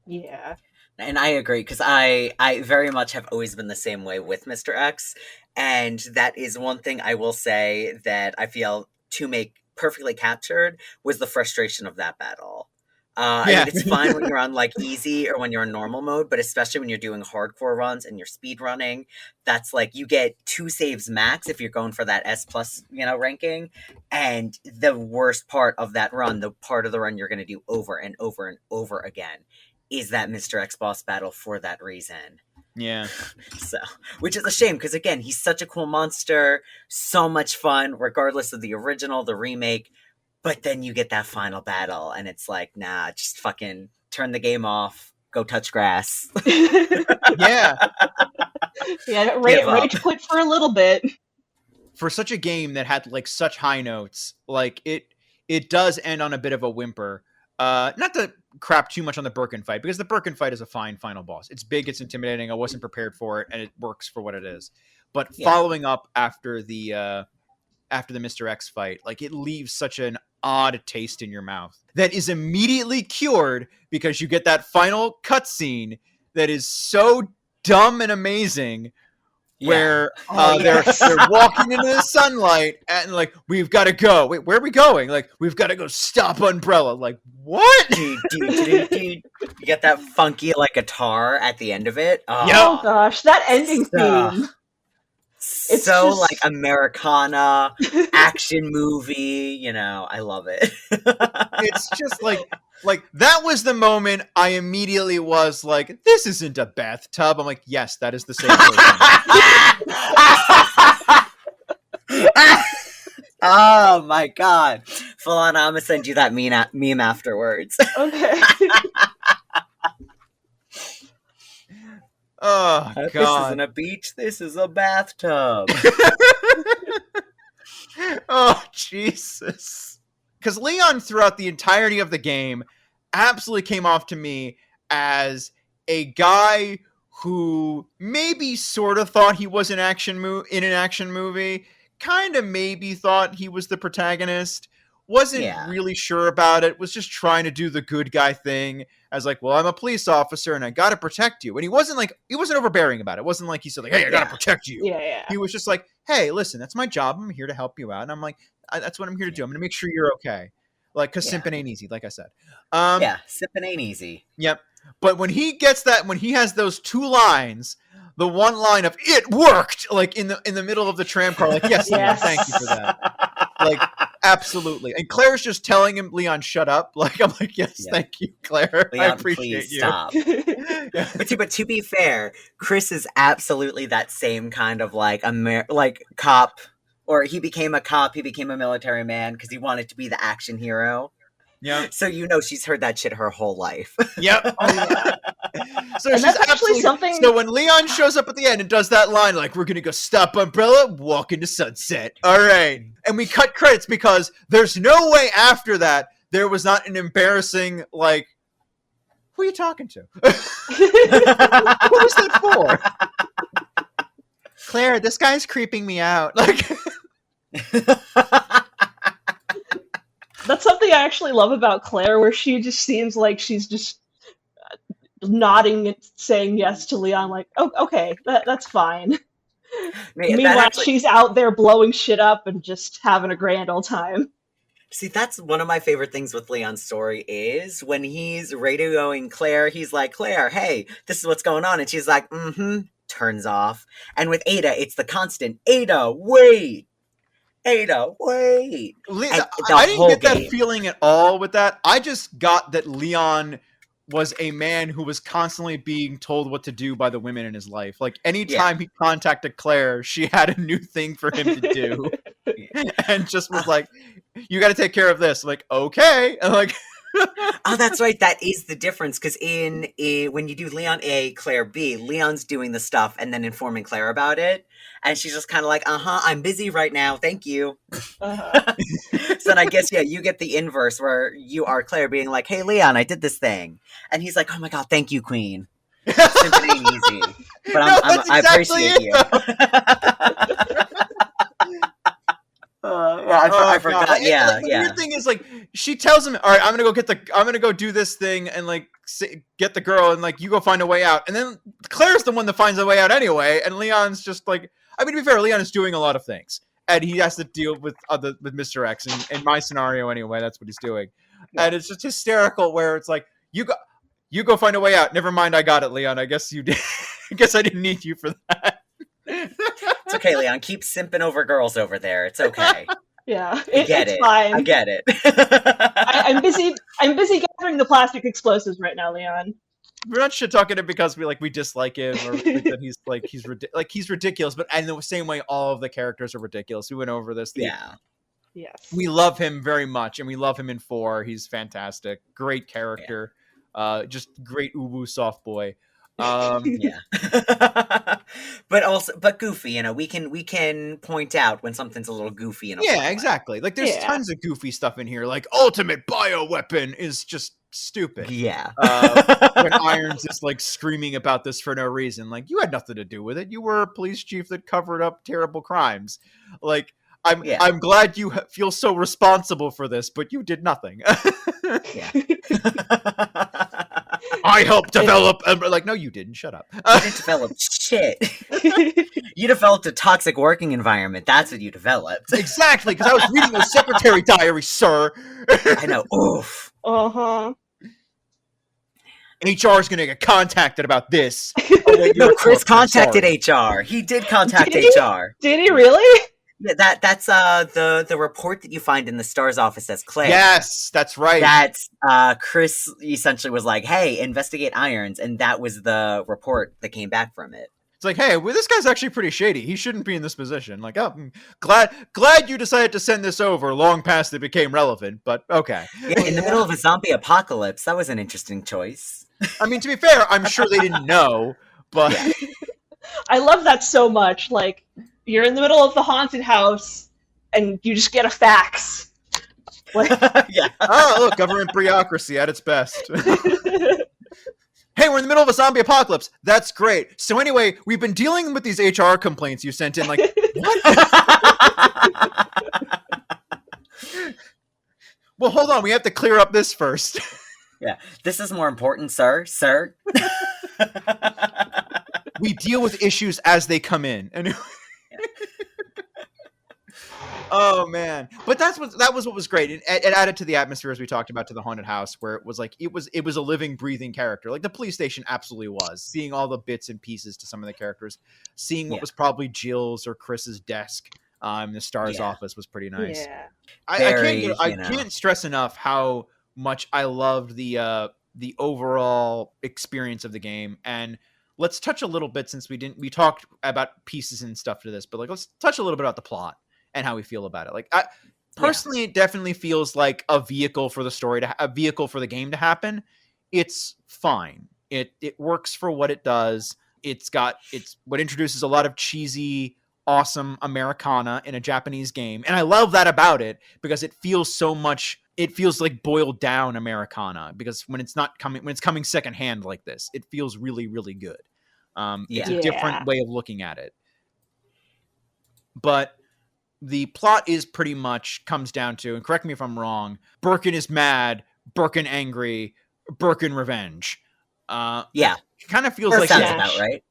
Yeah. And I agree, because I very much have always been the same way with Mr. X, and that is one thing I will say that I feel to make perfectly captured was the frustration of that battle. I mean, it's fine when you're on like easy or when you're in normal mode, but especially when you're doing hardcore runs and you're speed running, that's like you get 2 saves max if you're going for that S plus, ranking. And the worst part of that run, the part of the run you're going to do over and over and over again, is that Mr. X boss battle for that reason. Yeah. So, which is a shame, because again, he's such a cool monster, so much fun, regardless of the original, the remake. But then you get that final battle, and it's like, nah, just fucking turn the game off, go touch grass. Yeah. Yeah, rage quit for a little bit. For such a game that had like such high notes, like it does end on a bit of a whimper. Not to crap too much on the Birkin fight, because the Birkin fight is a fine final boss. It's big, it's intimidating. I wasn't prepared for it, and it works for what it is. But following up after the Mr. X fight, like it leaves such an odd taste in your mouth that is immediately cured because you get that final cutscene that is so dumb and amazing. Where they're walking into the sunlight and like, we've got to go. Wait, where are we going? Like, we've got to go stop Umbrella. Like, what? Dude. You get that funky like guitar at the end of it. Oh gosh, that ending theme. It's so just like Americana action movie, I love it. It's just like that was the moment I immediately was like, this isn't a bathtub. I'm like, yes, that is the same person. Oh my god. Full on, I'm gonna send you that meme afterwards. Okay. Oh, God. This isn't a beach, this is a bathtub. Oh, Jesus. because Leon throughout the entirety of the game absolutely came off to me as a guy who maybe sort of thought he was in an action movie, kind of maybe thought he was the protagonist, wasn't really sure about it, was just trying to do the good guy thing as like, well, I'm a police officer and I gotta protect you. And he wasn't overbearing about it. It wasn't like he said like, hey, I gotta protect you. Yeah. He was just like, hey, listen, that's my job. I'm here to help you out. And I'm like, that's what I'm here to do. I'm gonna make sure you're okay. Like, because simping ain't easy, like I said. Simping ain't easy. Yep. But when he has those two lines, the one line of "it worked," like in the middle of the tram car, like yes, Leon, thank you for that. Like absolutely. And Claire's just telling him, Leon, shut up. Like I'm like, yes, thank you, Claire. Leon, I appreciate please you. Stop. But to be fair, Chris is absolutely that same kind of like cop. Or he became a cop, he became a military man because he wanted to be the action hero. Yeah. So she's heard that shit her whole life. Yep. So and she's that's actually something. So when Leon shows up at the end and does that line, like, we're gonna go stop Umbrella, walk into sunset. All right. And we cut credits because there's no way after that there was not an embarrassing, like, who are you talking to? What was that for? Claire, this guy's creeping me out. Like That's something I actually love about Claire, where she just seems like she's just nodding and saying yes to Leon, like, oh, okay, that's fine. Meanwhile, she's out there blowing shit up and just having a grand old time. See, that's one of my favorite things with Leon's story is when he's radioing Claire, he's like, Claire, hey, this is what's going on. And she's like, turns off. And with Ada, it's the constant, Ada, wait. Ada, wait. I didn't get that feeling at all with that. I just got that Leon was a man who was constantly being told what to do by the women in his life. Like anytime he contacted Claire, she had a new thing for him to do. And just was like, you got to take care of this. Like, okay. And like, oh, that's right. That is the difference. Because when you do Leon A, Claire B, Leon's doing the stuff and then informing Claire about it. And she's just kind of like, I'm busy right now. Thank you. So then I guess, you get the inverse where you are Claire being like, hey, Leon, I did this thing. And he's like, oh my God, thank you, Queen. Simply ain't easy. But I appreciate you. I forgot. The weird thing is, like, she tells him, all right, I'm gonna go do this thing and like get the girl and like you go find a way out. And then Claire's the one that finds a way out anyway. And Leon's just like, I mean, to be fair, Leon is doing a lot of things and he has to deal with Mr. X. And in my scenario anyway, that's what he's doing. Yeah. And it's just hysterical where it's like, you go find a way out. Never mind, I got it, Leon. I guess you did. I guess I didn't need you for that. It's okay, Leon. Keep simping over girls over there. It's okay. Yeah, it's fine. I get it. I'm busy gathering the plastic explosives right now, Leon. We're not shit talking him because we dislike him or that he's ridiculous. But in the same way, all of the characters are ridiculous. We went over this. Yes. We love him very much, and we love him in 4. He's fantastic. Great character. Yeah. Just great uwu soft boy. but goofy, we can point out when something's a little goofy in a exactly. Like there's tons of goofy stuff in here, like ultimate bioweapon is just stupid. When Irons is like screaming about this for no reason, like you had nothing to do with it, you were a police chief that covered up terrible crimes. Like I'm glad you feel so responsible for this, but you did nothing. I helped develop, and like, no, you didn't. Shut up. You didn't develop shit. You developed a toxic working environment. That's what you developed. Exactly, because I was reading those secretary diaries, sir. I know. Oof. HR is going to get contacted about this. No, Chris contacted HR. He did contact HR. Did he really? That's the report that you find in the STARS office as Claire. Yes, that's right. That's Chris essentially was like, hey, investigate Irons, and that was the report that came back from it. It's like, hey, well, this guy's actually pretty shady. He shouldn't be in this position. Like, oh, glad you decided to send this over long past it became relevant, but okay. Yeah, in the middle of a zombie apocalypse, that was an interesting choice. I mean, to be fair, I'm sure they didn't know, but... I love that so much. Like, you're in the middle of the haunted house, and you just get a fax. Yeah. Oh, look, government bureaucracy at its best. Hey, we're in the middle of a zombie apocalypse. That's great. So anyway, we've been dealing with these HR complaints you sent in. Like, what? Well, hold on. We have to clear up this first. Yeah. This is more important, sir. Sir. We deal with issues as they come in. And oh man, but that was what was great. It added to the atmosphere, as we talked about, to the haunted house, where it was like it was a living, breathing character. Like the police station absolutely was. Seeing all the bits and pieces to some of the characters, seeing what was probably Jill's or Chris's desk in the Star's office was pretty nice. Yeah. I can't stress enough how much I loved the overall experience of the game. And let's touch a little bit, since we talked about pieces and stuff to this, but like let's touch a little bit about the plot and how we feel about it. Like, personally, it definitely feels like a vehicle for the story a vehicle for the game to happen. It's fine. It works for what it does. It's what introduces a lot of cheesy, awesome Americana in a Japanese game, and I love that about it, because it feels like boiled down Americana, because when it's coming secondhand like this, it feels really, really good. It's a different way of looking at it. But the plot is pretty much comes down to, and correct me if I'm wrong, Birkin is mad, Birkin angry, Birkin revenge. Yeah. It kind of feels that like sounds about right.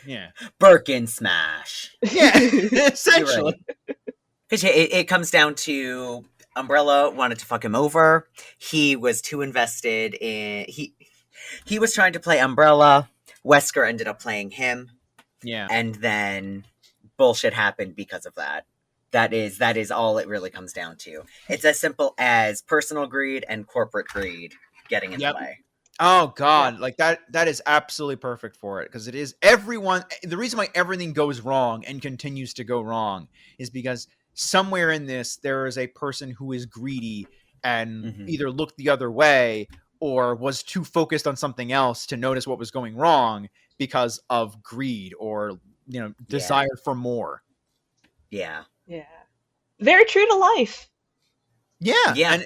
Yeah. Birkin smash. Yeah, essentially. Because it comes down to Umbrella wanted to fuck him over. He was too invested in... He was trying to play Umbrella. Wesker ended up playing him. Yeah. And then bullshit happened because of that. That is all it really comes down to. It's as simple as personal greed and corporate greed getting in the way. Oh God, like that is absolutely perfect for it, because it is the reason why everything goes wrong and continues to go wrong is because somewhere in this there is a person who is greedy and either looked the other way or was too focused on something else to notice what was going wrong because of greed or desire for more. Yeah. Yeah. Very true to life. Yeah. And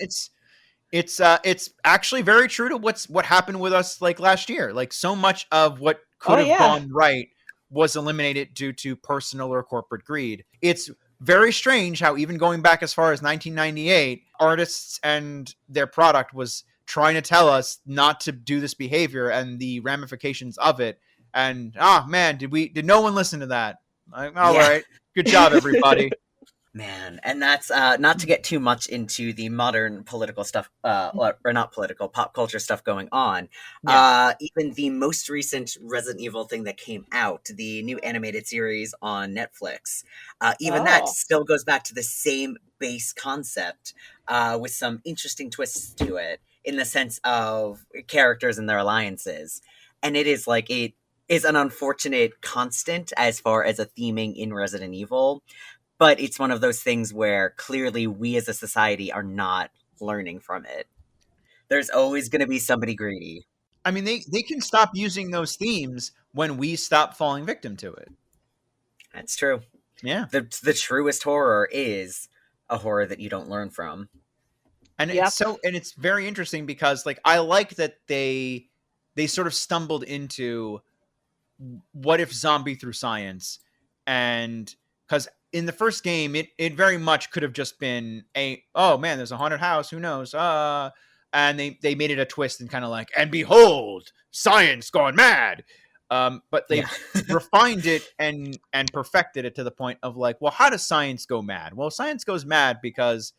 it's actually very true to what happened with us like last year. Like so much of what could have gone right was eliminated due to personal or corporate greed. It's very strange how, even going back as far as 1998, artists and their product was trying to tell us not to do this behavior and the ramifications of it. And man, did no one listen to that? Like, all right. Good job, everybody. Man, and that's not to get too much into the modern political stuff, or not political, pop culture stuff going on. Even the most recent Resident Evil thing that came out, the new animated series on Netflix, even that still goes back to the same base concept, with some interesting twists to it, in the sense of characters and their alliances. And it is an unfortunate constant as far as a theming in Resident Evil. But it's one of those things where clearly we as a society are not learning from it. There's always going to be somebody greedy. I mean, they can stop using those themes when we stop falling victim to it. That's true. Yeah. The truest horror is a horror that you don't learn from. And it's very interesting because like I like that they sort of stumbled into what if zombie through science, and because in the first game, it very much could have just been there's a haunted house, who knows? And they made it a twist and kind of like, and behold, science gone mad. But they refined it and perfected it to the point of like, well, how does science go mad? Well, science goes mad because,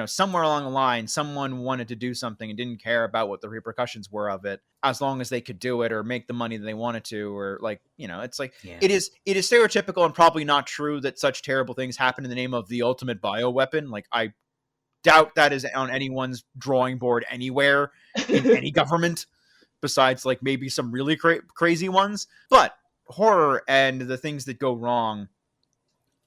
somewhere along the line, someone wanted to do something and didn't care about what the repercussions were of it, as long as they could do it or make the money that they wanted to, or like, it's like, it is stereotypical and probably not true that such terrible things happen in the name of the ultimate bioweapon. Like, I doubt that is on anyone's drawing board anywhere in any government, besides like maybe some really crazy ones. But horror and the things that go wrong,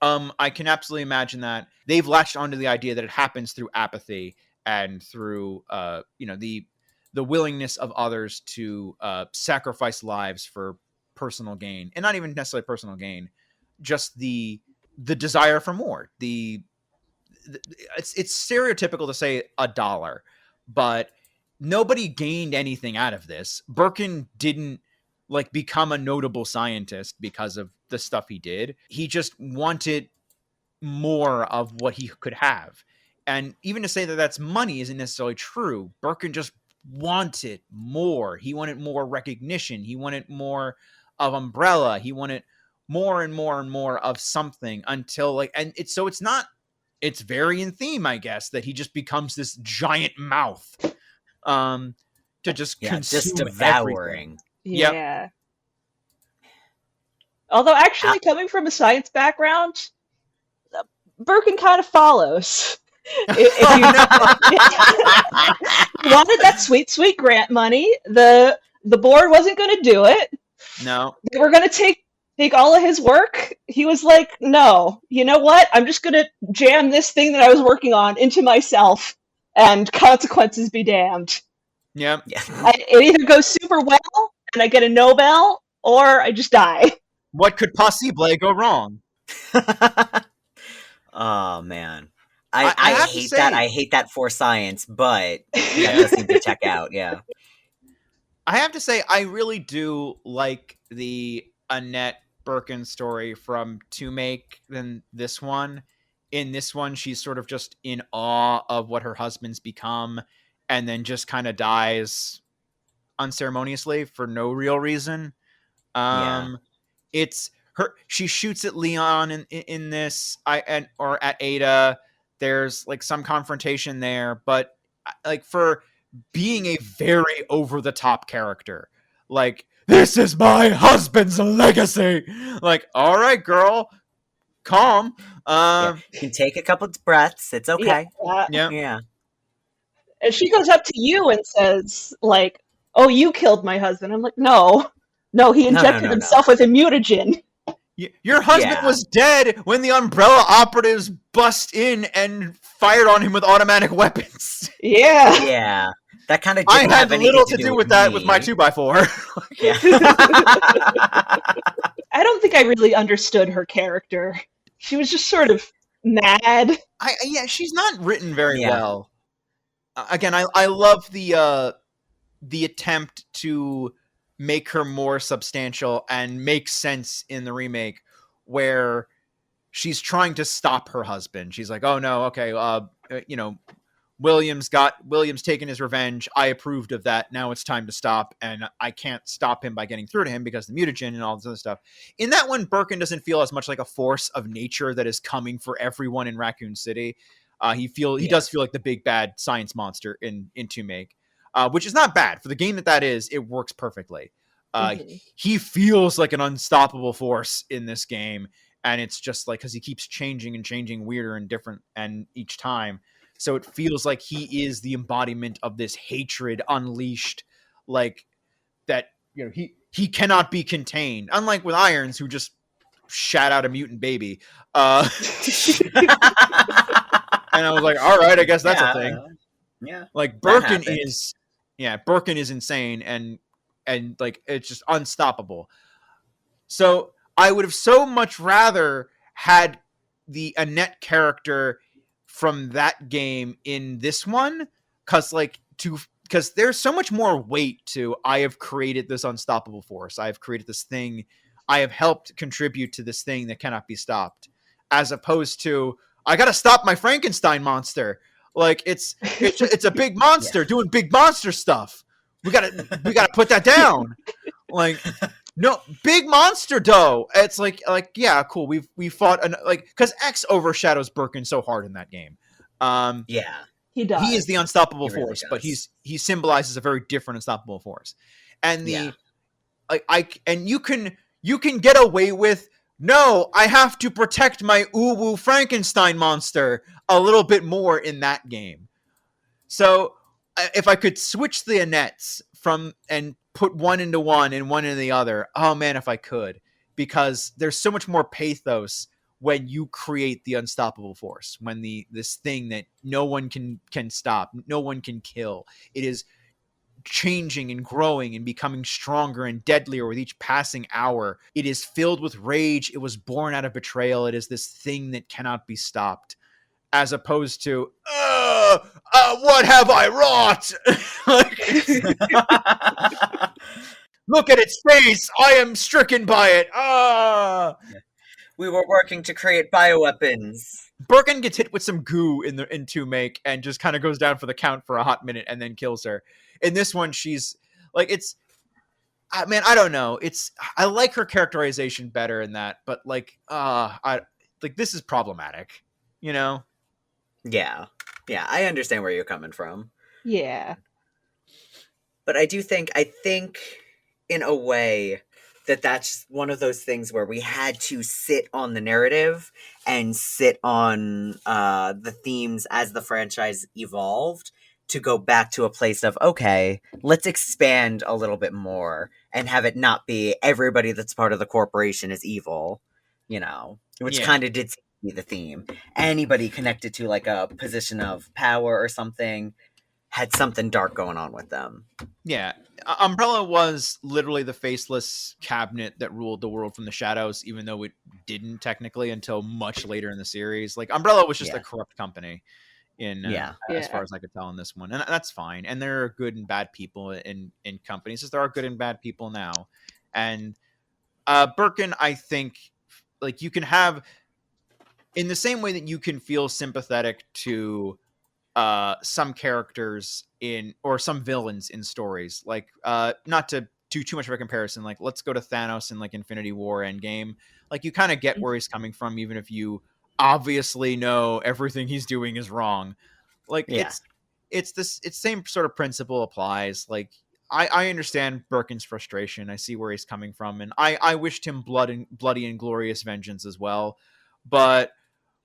I can absolutely imagine that they've latched onto the idea that it happens through apathy and through, the willingness of others to sacrifice lives for personal gain, and not even necessarily personal gain, just the desire for more, the it's stereotypical to say $1, but nobody gained anything out of this. Birkin didn't like become a notable scientist because of the stuff he did. He just wanted more of what he could have. And even to say that that's money isn't necessarily true. Birkin just wanted more. He wanted more recognition. He wanted more of Umbrella. He wanted more and more and more of something until like, and it's not, it's very in theme, I guess, that he just becomes this giant mouth to just consume just devouring. Yeah. Yep. Although actually coming from a science background, Birkin kind of follows. If you wanted that sweet grant money, the board wasn't going to do it. No. They were going to take all of his work. He was like, no, you know what? I'm just going to jam this thing that I was working on into myself, and consequences be damned. Yep. It either goes super well, and I get a Nobel, or I just die. What could possibly go wrong? Oh, man. I hate that. I hate that for science, but that does seem to check out, yeah. I have to say, I really do like the Annette Birkin story from To Make than this one. In this one, she's sort of just in awe of what her husband's become, and then just kind of dies unceremoniously for no real reason. It's her. She shoots at Leon in this, or at Ada. There's like some confrontation there, but like for being a very over the top character, like, this is my husband's legacy. Like, all right, girl, calm. You can take a couple of breaths. It's okay. Yeah. And she goes up to you and says, like, "Oh, you killed my husband." I'm like, no, he injected himself with a mutagen. Your husband was dead when the Umbrella operatives bust in and fired on him with automatic weapons. Yeah. That kind of I had little to do with that with my 2x4. I don't think I really understood her character. She was just sort of mad. She's not written very well. Again, I love the attempt to make her more substantial and make sense in the remake, where she's trying to stop her husband. She's like, oh no, okay, William's taken his revenge. I approved of that. Now it's time to stop, and I can't stop him by getting through to him because the mutagen and all this other stuff. In that one, Birkin doesn't feel as much like a force of nature that is coming for everyone in Raccoon City. He does feel like the big bad science monster in To Make, which is not bad for the game that is. It works perfectly. He feels like an unstoppable force in this game, and it's just like because he keeps changing and changing weirder and different, and each time. So it feels like he is the embodiment of this hatred unleashed, like that. He cannot be contained. Unlike with Irons, who just shat out a mutant baby. And I was like, all right, I guess that's a thing. Yeah. Like Birkin is insane and like it's just unstoppable. So I would have so much rather had the Annette character from that game in this one, because there's so much more weight to I have created this unstoppable force. I have created this thing. I have helped contribute to this thing that cannot be stopped, as opposed to I got to stop my Frankenstein monster. Like it's a big monster doing big monster stuff. We gotta put that down. Like, no, big monster though. It's like yeah, cool. We fought because X overshadows Birkin so hard in that game. He does. He is the unstoppable force, but he symbolizes a very different unstoppable force. And and you can get away with, no, I have to protect my uwu Frankenstein monster a little bit more in that game. So if I could switch the Annettes and put one into one and one into the other, oh man, if I could, because there's so much more pathos when you create the unstoppable force, when this thing that no one can stop, no one can kill. It is changing and growing and becoming stronger and deadlier with each passing hour. It is filled with rage. It was born out of betrayal. It is this thing that cannot be stopped. as opposed to what have I wrought? Look at its face. I am stricken by it. We were working to create bioweapons. Birkin gets hit with some goo in 2-make and just kind of goes down for the count for a hot minute and then kills her. In this one, she's like, it's, man, I don't know. I like her characterization better in that, but like, this is problematic, you know? Yeah, I understand where you're coming from. Yeah. But I think in a way that's one of those things where we had to sit on the narrative and sit on the themes as the franchise evolved to go back to a place of, okay, let's expand a little bit more and have it not be everybody that's part of the corporation is evil, which kind of did seem to be the theme. Anybody connected to like a position of power or something had something dark going on with them. Yeah. Umbrella was literally the faceless cabinet that ruled the world from the shadows, even though it didn't technically until much later in the series. Like, Umbrella was just a corrupt company as far as I could tell in this one. And that's fine. And there are good and bad people in companies, as there are good and bad people now. And Birkin, I think, like, you can have, in the same way that you can feel sympathetic to some characters or some villains in stories, like not to do too much of a comparison, like let's go to Thanos in like Infinity War Endgame. Like, you kind of get where he's coming from, even if you obviously know everything he's doing is wrong. Like, it's same sort of principle applies. Like, I understand Birkin's frustration. I see where he's coming from, and I wished him bloody and glorious vengeance as well. But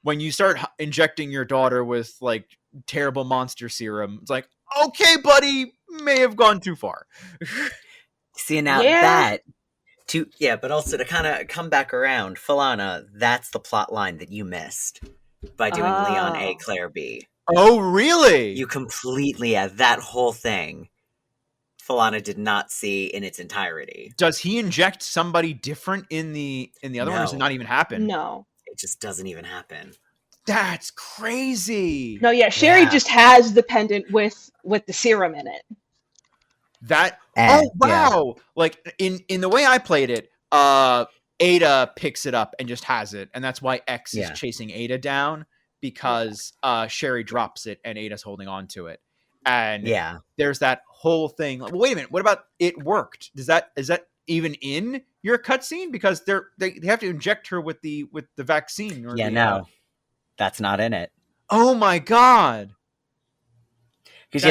when you start injecting your daughter with like terrible monster serum, it's like, okay, buddy, may have gone too far. See, now but also to kind of come back around, Falana, that's the plot line that you missed by doing Leon A, Claire B. Oh, really? You completely, that whole thing, Falana did not see in its entirety. Does he inject somebody different in the other one, or does it not even happen? No. It just doesn't even happen. That's crazy. No, Sherry just has the pendant with the serum in it. Wow. Like, in the way I played it, Ada picks it up and just has it, and that's why X is chasing Ada down, because Sherry drops it and Ada's holding on to it. And there's that whole thing. Like, wait a minute, what about it worked? Is that even in your cutscene? Because they have to inject her with the vaccine. Or no, that's not in it. Oh my god! Because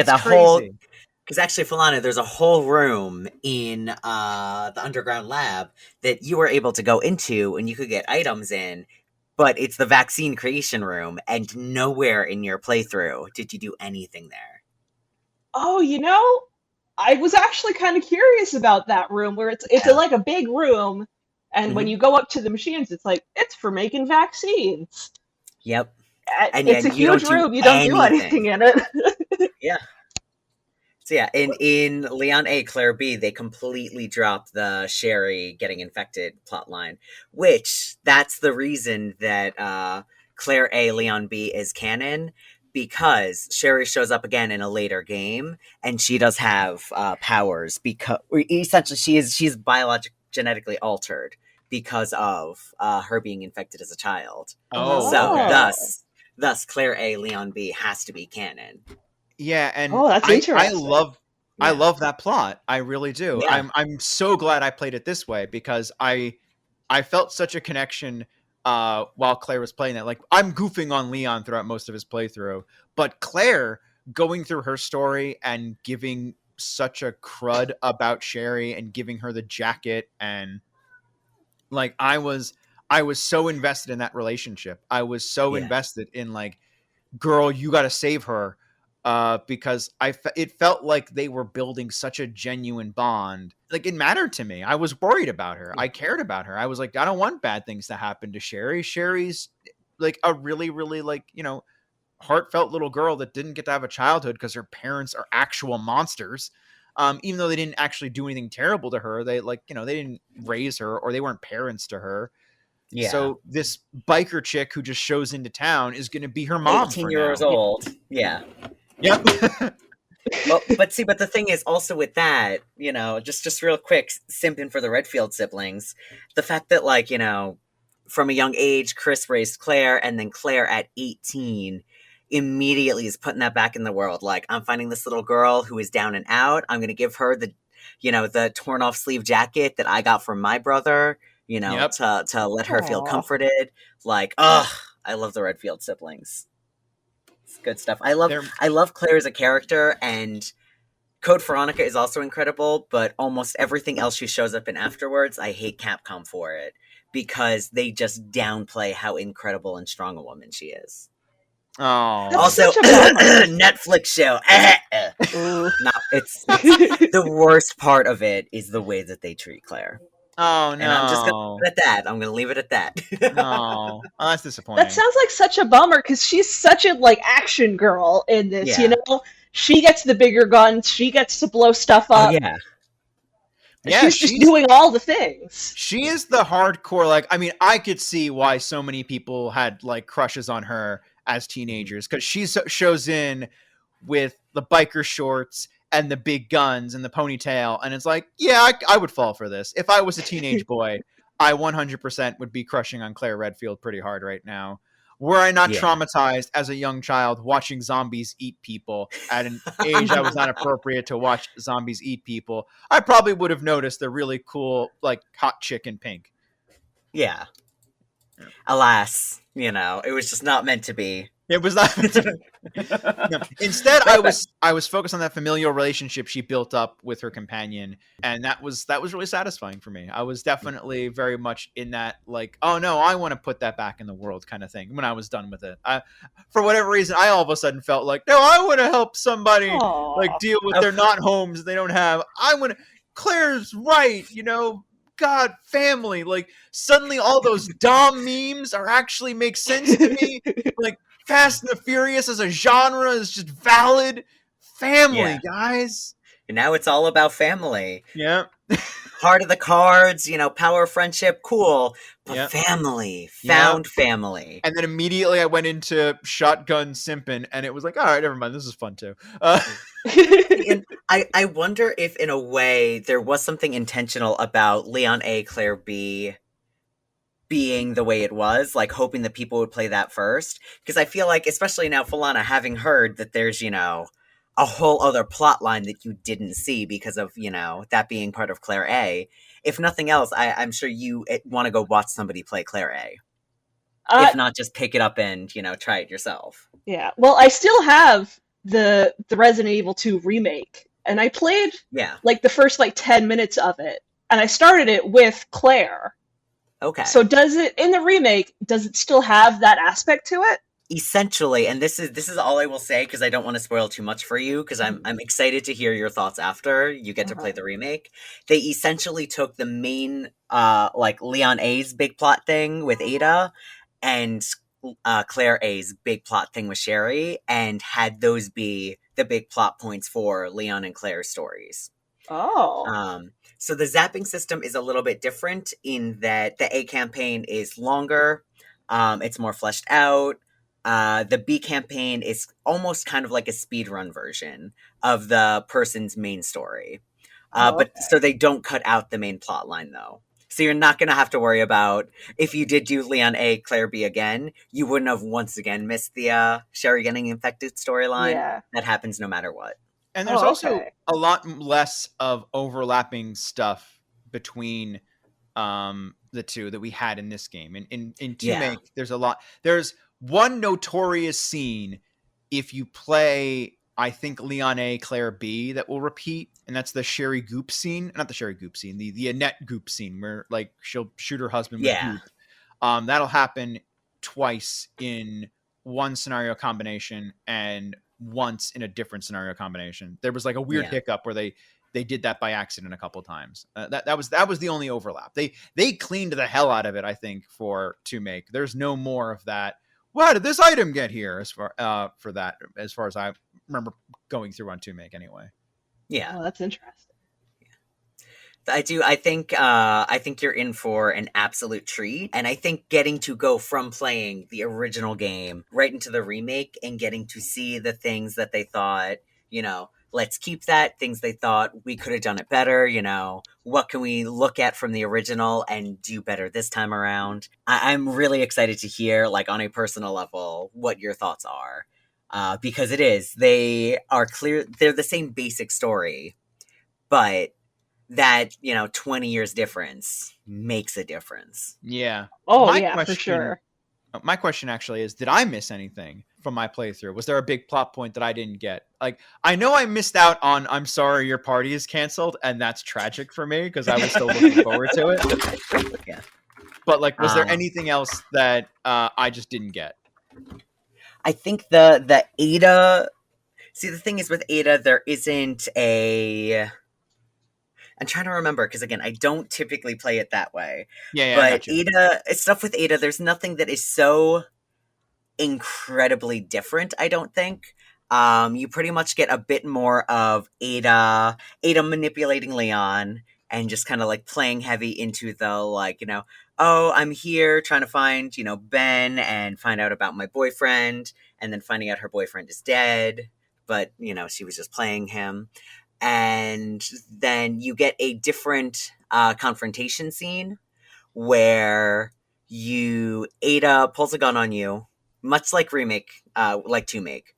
because actually, Falana, there's a whole room in the underground lab that you were able to go into and you could get items in, but it's the vaccine creation room, and nowhere in your playthrough did you do anything there. Oh, I was actually kind of curious about that room, where it's like a big room, and when you go up to the machines, it's like, it's for making vaccines. Yep. And it's a huge room. You don't do anything in it. Yeah. So in Leon A, Claire B, they completely dropped the Sherry getting infected plotline, which that's the reason that Claire A, Leon B is canon, because Sherry shows up again in a later game, and she does have powers because essentially she's genetically altered because of her being infected as a child. Oh, so okay. Thus Claire A, Leon B has to be canon. Yeah, and that's interesting. I love that plot. I really do. Yeah. I'm so glad I played it this way, because I felt such a connection while Claire was playing that. Like, I'm goofing on Leon throughout most of his playthrough, but Claire going through her story and giving such a crud about Sherry and giving her the jacket, and like, I was so invested in that relationship. I was so invested in, like, girl, you got to save her. Because it felt like they were building such a genuine bond. Like, it mattered to me. I was worried about her. I cared about her. I was like, I don't want bad things to happen to Sherry. Sherry's like a really, really, like, heartfelt little girl that didn't get to have a childhood because her parents are actual monsters. Even though they didn't actually do anything terrible to her, they they didn't raise her, or they weren't parents to her. Yeah. So this biker chick who just shows into town is going to be her mom 18 for years now. old. Yeah. Yep. Well, but the thing is also with that, you know, just real quick, simping for the Redfield siblings, the fact that, like, you know, from a young age, Chris raised Claire, and then Claire at 18 immediately is putting that back in the world. Like, I'm finding this little girl who is down and out. I'm going to give her the, you know, the torn off sleeve jacket that I got from my brother, you know, Yep. to let her feel Aw. comforted. Like, ugh, I love the Redfield siblings. It's good stuff. I love Claire as a character, and Code Veronica is also incredible, but almost everything else she shows up in afterwards, I hate Capcom for it, because they just downplay how incredible and strong a woman she is. Oh. That's Also, such a bummer. Netflix show. Ooh. No, it's the worst part of it is the way that they treat Claire. Oh, no. And I'm just gonna leave it at that. I'm gonna leave it at that. No. Oh, that's disappointing. That sounds like such a bummer because she's such a like action girl in this. You Yeah. know, she gets the bigger guns. She gets to blow stuff Oh up. yeah. Yeah, she's just doing all the things. She is the hardcore, like, I mean, I could see why so many people had, like, crushes on her as teenagers, because she shows in with the biker shorts and the big guns and the ponytail, and it's like, yeah, I would fall for this. If I was a teenage boy, I 100% would be crushing on Claire Redfield pretty hard right now. Were I not Yeah. traumatized as a young child watching zombies eat people at an age that was not appropriate to watch zombies eat people, I probably would have noticed the really cool, like, hot chick in pink. Yeah. Alas, you know, it was just not meant to be. It was not. No. Instead, I was focused on that familial relationship she built up with her companion, and that was really satisfying for me. I was definitely very much in that, like, oh no, I want to put that back in the world kind of thing. When I was done with it, for whatever reason, I all of a sudden felt like, no, I want to help somebody like deal with their not homes they don't have. I want to. Claire's right, you know. God, family. Like, suddenly all those Dom memes actually make sense to me. Like, Fast and the Furious as a genre is just valid. Family, guys. And now it's all about family. Yeah. Heart of the cards, you know, power of friendship, cool. But family, found family. And then immediately I went into shotgun simping, and it was like, all right, never mind. This is fun too. And I wonder if, in a way, there was something intentional about Leon A, Claire B being the way it was, like hoping that people would play that first. Because I feel like, especially now, Falana, having heard that there's, you know, a whole other plot line that you didn't see because of, you know, that being part of Claire A. If nothing else, I'm sure you want to go watch somebody play Claire A. If not, just pick it up and, you know, try it yourself. Yeah. Well, I still have the Resident Evil 2 remake, and I played like the first like 10 minutes of it, and I started it with Claire. Okay. So does it, in the remake, does it still have that aspect to it? Essentially, and this is all I will say, because I don't want to spoil too much for you, because I'm excited to hear your thoughts after you get to play the remake. They essentially took the main like Leon A's big plot thing with Ada and Claire A's big plot thing with Sherry, and had those be the big plot points for Leon and Claire's stories. Oh. So the zapping system is a little bit different in that the A campaign is longer, it's more fleshed out. The B campaign is almost kind of like a speedrun version of the person's main story. But so they don't cut out the main plot line, though. So you're not going to have to worry about, if you did do Leon A, Claire B again, you wouldn't have once again missed the Sherry getting infected storyline. Yeah. That happens no matter what. And there's also a lot less of overlapping stuff between the two that we had in this game. In 2-Make, there's a lot. There's one notorious scene if you play, I think, Leon A, Claire B, that will repeat, and that's the Sherry Goop scene. Not the Sherry Goop scene, the Annette Goop scene, where like she'll shoot her husband with Goop. That'll happen twice in one scenario combination and once in a different scenario combination. There was like a weird hiccup where they did that by accident a couple times. That was the only overlap. They cleaned the hell out of it, I think, for 2-Make. There's no more of that. Why did this item get here? As far for that, as far as I remember going through on 2-Make, anyway. Yeah, that's interesting. I do. I think you're in for an absolute treat, and I think getting to go from playing the original game right into the remake and getting to see the things that they thought, let's keep that, things they thought we could have done it better, what can we look at from the original and do better this time around. I'm really excited to hear, like, on a personal level, what your thoughts are. Because they are clear, they're the same basic story, but that 20 years difference makes a difference. Yeah. Oh, yeah, for sure. My question actually is, did I miss anything from my playthrough? Was there a big plot point that I didn't get? Like, I know I missed out on I'm sorry your party is canceled, and that's tragic for me because I was still looking forward to it. Yeah. But, like, was there anything else that I just didn't get? I think the Ada... See, the thing is with Ada, there isn't a... I'm trying to remember, because again, I don't typically play it that way. Yeah, but Ada, stuff with Ada, there's nothing that is so incredibly different, I don't think. You pretty much get a bit more of Ada manipulating Leon, and just kind of like playing heavy into the, like, oh, I'm here trying to find, Ben and find out about my boyfriend, and then finding out her boyfriend is dead, but, she was just playing him. And then you get a different confrontation scene where Ada pulls a gun on you, much like remake, like 2-make.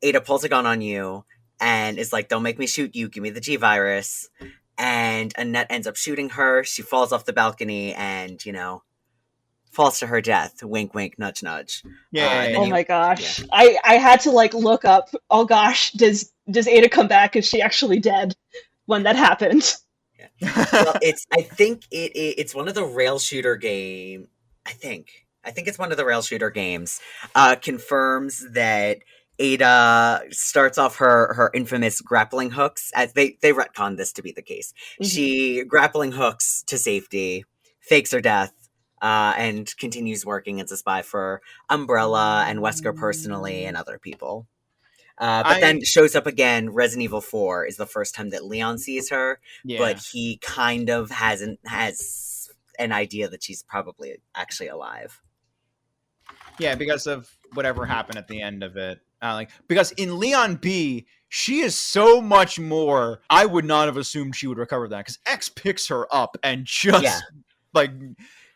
Ada pulls a gun on you and is like, don't make me shoot you, give me the G-virus. And Annette ends up shooting her. She falls off the balcony and, falls to her death. Wink, wink, nudge, nudge. Oh my gosh. Yeah. I had to, like, look up, oh gosh, does Ada come back? Is she actually dead when that happened? Yeah. Well, I think it's one of the rail shooter game. I think it's one of the rail shooter games. Confirms that Ada starts off her infamous grappling hooks. As they retcon this to be the case. Mm-hmm. She grappling hooks to safety, fakes her death, and continues working as a spy for Umbrella and Wesker personally and other people. But then shows up again. Resident Evil 4 is the first time that Leon sees her, but he kind of has an idea that she's probably actually alive. Yeah, because of whatever happened at the end of it. Because in Leon B, she is so much more. I would not have assumed she would recover that, because X picks her up and just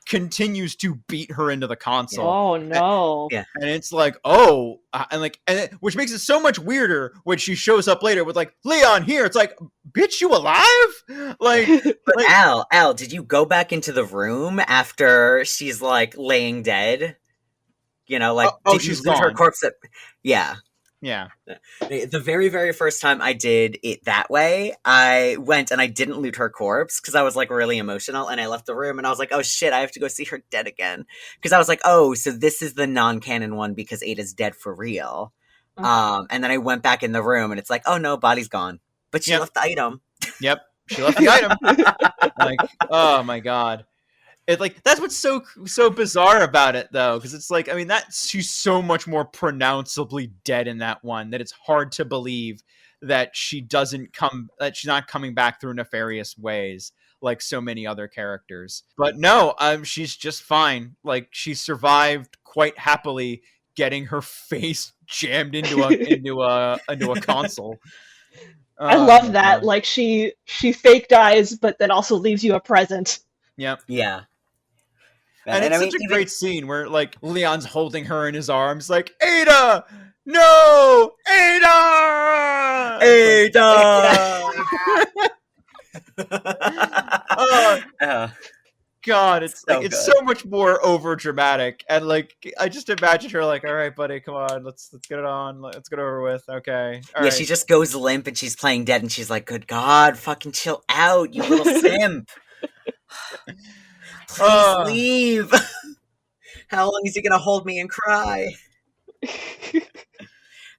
continues to beat her into the console. Oh no! And it's like, which makes it so much weirder when she shows up later with like, Leon here. It's like, bitch, you alive? But Al, did you go back into the room after she's like laying dead? Did she's you leave her corpse? Yeah. The very, very first time I did it that way, I went and I didn't loot her corpse because I was like really emotional, and I left the room and I was like, oh shit, I have to go see her dead again. Because I was like, oh, so this is the non-canon one because Ada's dead for real. And then I went back in the room and it's like, oh no, body's gone. But she left the item. Yep. She left the item. Like, oh my God. That's what's so bizarre about it, though, because it's like, I mean, she's so much more pronounceably dead in that one that it's hard to believe that she's not coming back through nefarious ways like so many other characters. But no, she's just fine. Like, she survived quite happily getting her face jammed into a console. I love that. Like, she fake dies, but then also leaves you a present. Yep. Yeah. And it's such a great scene where, like, Leon's holding her in his arms, like, Ada! No! Ada! Ada! God, it's so like it's so much more over dramatic, and like I just imagine her like, all right, buddy, come on, let's get it on, let's get it over with, okay. All right. She just goes limp and she's playing dead, and she's like, good God, fucking chill out, you little simp. Please leave. How long is he gonna hold me and cry?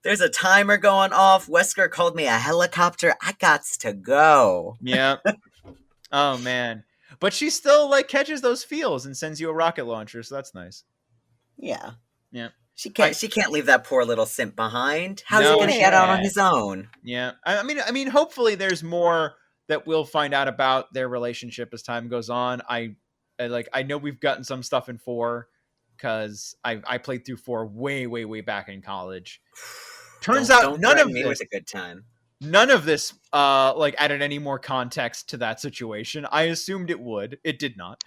There's a timer going off. Wesker called me a helicopter. I gots to go. Yeah. Oh man. But she still like catches those feels and sends you a rocket launcher, so that's nice. Yeah. Yeah. She can't leave that poor little simp behind. How's he gonna get out on his own? Yeah. I mean hopefully there's more that we'll find out about their relationship as time goes on. I know we've gotten some stuff in 4 because I played through 4 way back in college. Turns out don't threaten me with a good time. None of this added any more context to that situation. I assumed it would. It did not.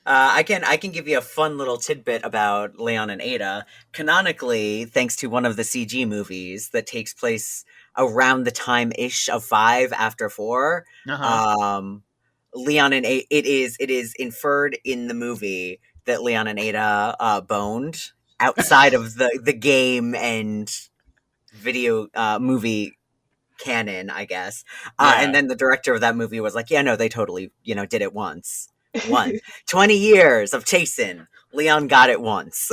I can give you a fun little tidbit about Leon and Ada. Canonically, thanks to one of the CG movies that takes place around the time-ish of 5 after 4, Leon and Ada, it is inferred in the movie that Leon and Ada boned outside of the game and video movie canon, I guess. And then the director of that movie was like, yeah, no, they totally, did it once. 20 years of chasing. Leon got it once.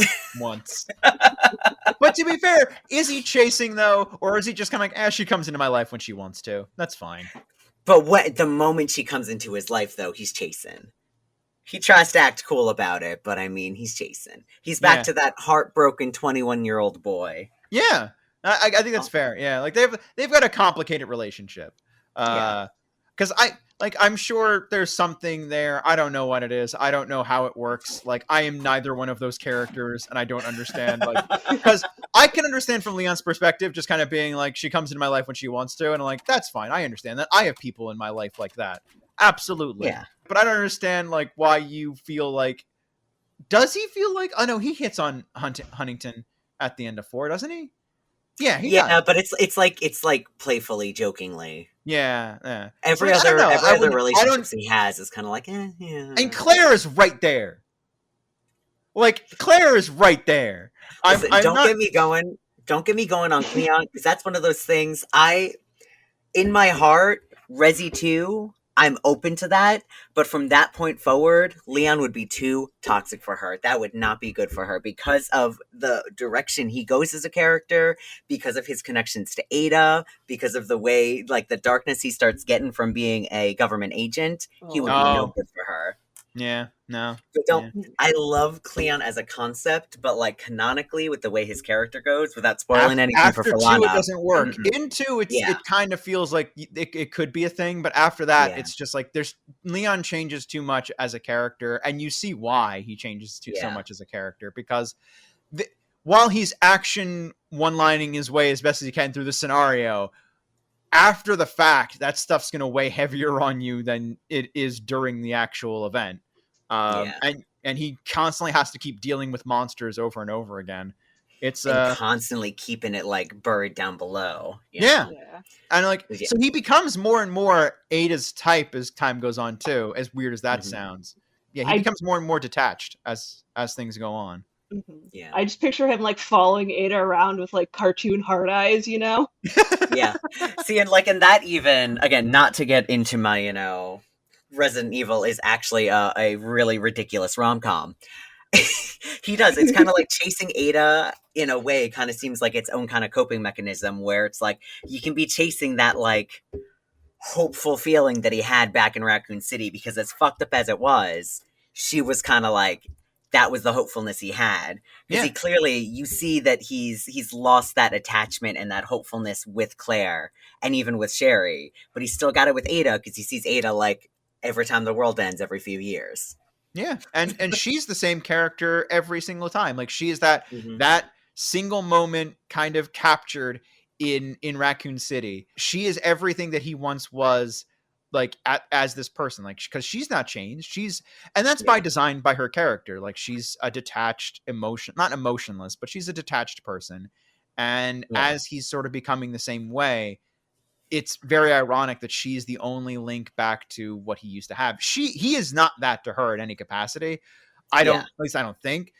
But to be fair, is he chasing though, or is he just kind of like, she comes into my life when she wants to? That's fine. But the moment she comes into his life, though, he's chasing. He tries to act cool about it, but I mean, he's chasing. He's back to that heartbroken 21-year-old boy. Yeah, I think that's fair. Yeah, like they've got a complicated relationship. Because I'm sure there's something there. I don't know what it is. I don't know how it works. Like, I am neither one of those characters, and I don't understand. Like, because I can understand from Leon's perspective, just kind of being like, she comes into my life when she wants to, and I'm like, that's fine. I understand that. I have people in my life like that. Absolutely. Yeah. But I don't understand, like, why you feel like. Does he feel like? Oh no, he hits on Huntington at the end of 4, doesn't he? Yeah, he does. But it's like playfully, jokingly. Yeah. Every other relationships he has is kind of like, yeah. And Claire is right there. Like, Claire is right there. Listen, don't get me going on Cleon, because that's one of those things. In my heart, Resi 2, I'm open to that, but from that point forward, Leon would be too toxic for her. That would not be good for her because of the direction he goes as a character, because of his connections to Ada, because of the way, like, the darkness he starts getting from being a government agent. He would be no good for her. Yeah, no. But I love Cleon as a concept, but like canonically with the way his character goes, without spoiling anything for Falana. After 2, it doesn't work. In 2, it kind of feels like it could be a thing, but after that, it's just like Leon changes too much as a character, and you see why he changes so much as a character, because while he's action one-lining his way as best as he can through the scenario, after the fact, that stuff's going to weigh heavier on you than it is during the actual event. And he constantly has to keep dealing with monsters over and over again. It's constantly keeping it like buried down below. Yeah. And so he becomes more and more Ada's type as time goes on too, as weird as that sounds. Yeah, he becomes more and more detached as things go on. Mm-hmm. Yeah, I just picture him like following Ada around with like cartoon heart eyes, Yeah. See, and like in that, even again, not to get into my, Resident Evil is actually a really ridiculous rom-com. He does. It's kind of like chasing Ada in a way. Kind of seems like its own kind of coping mechanism, where it's like you can be chasing that like hopeful feeling that he had back in Raccoon City, because as fucked up as it was, she was kind of like. That was the hopefulness he had. Because he clearly, you see that he's lost that attachment and that hopefulness with Claire and even with Sherry. But he's still got it with Ada because he sees Ada like every time the world ends every few years. Yeah. And she's the same character every single time. Like she is that single moment kind of captured in Raccoon City. She is everything that he once was. Like as this person, like, because she's not changed, and that's by design by her character. Like she's a detached not emotionless, but she's a detached person. And as he's sort of becoming the same way, it's very ironic that she's the only link back to what he used to have. He is not that to her in any capacity. At least I don't think,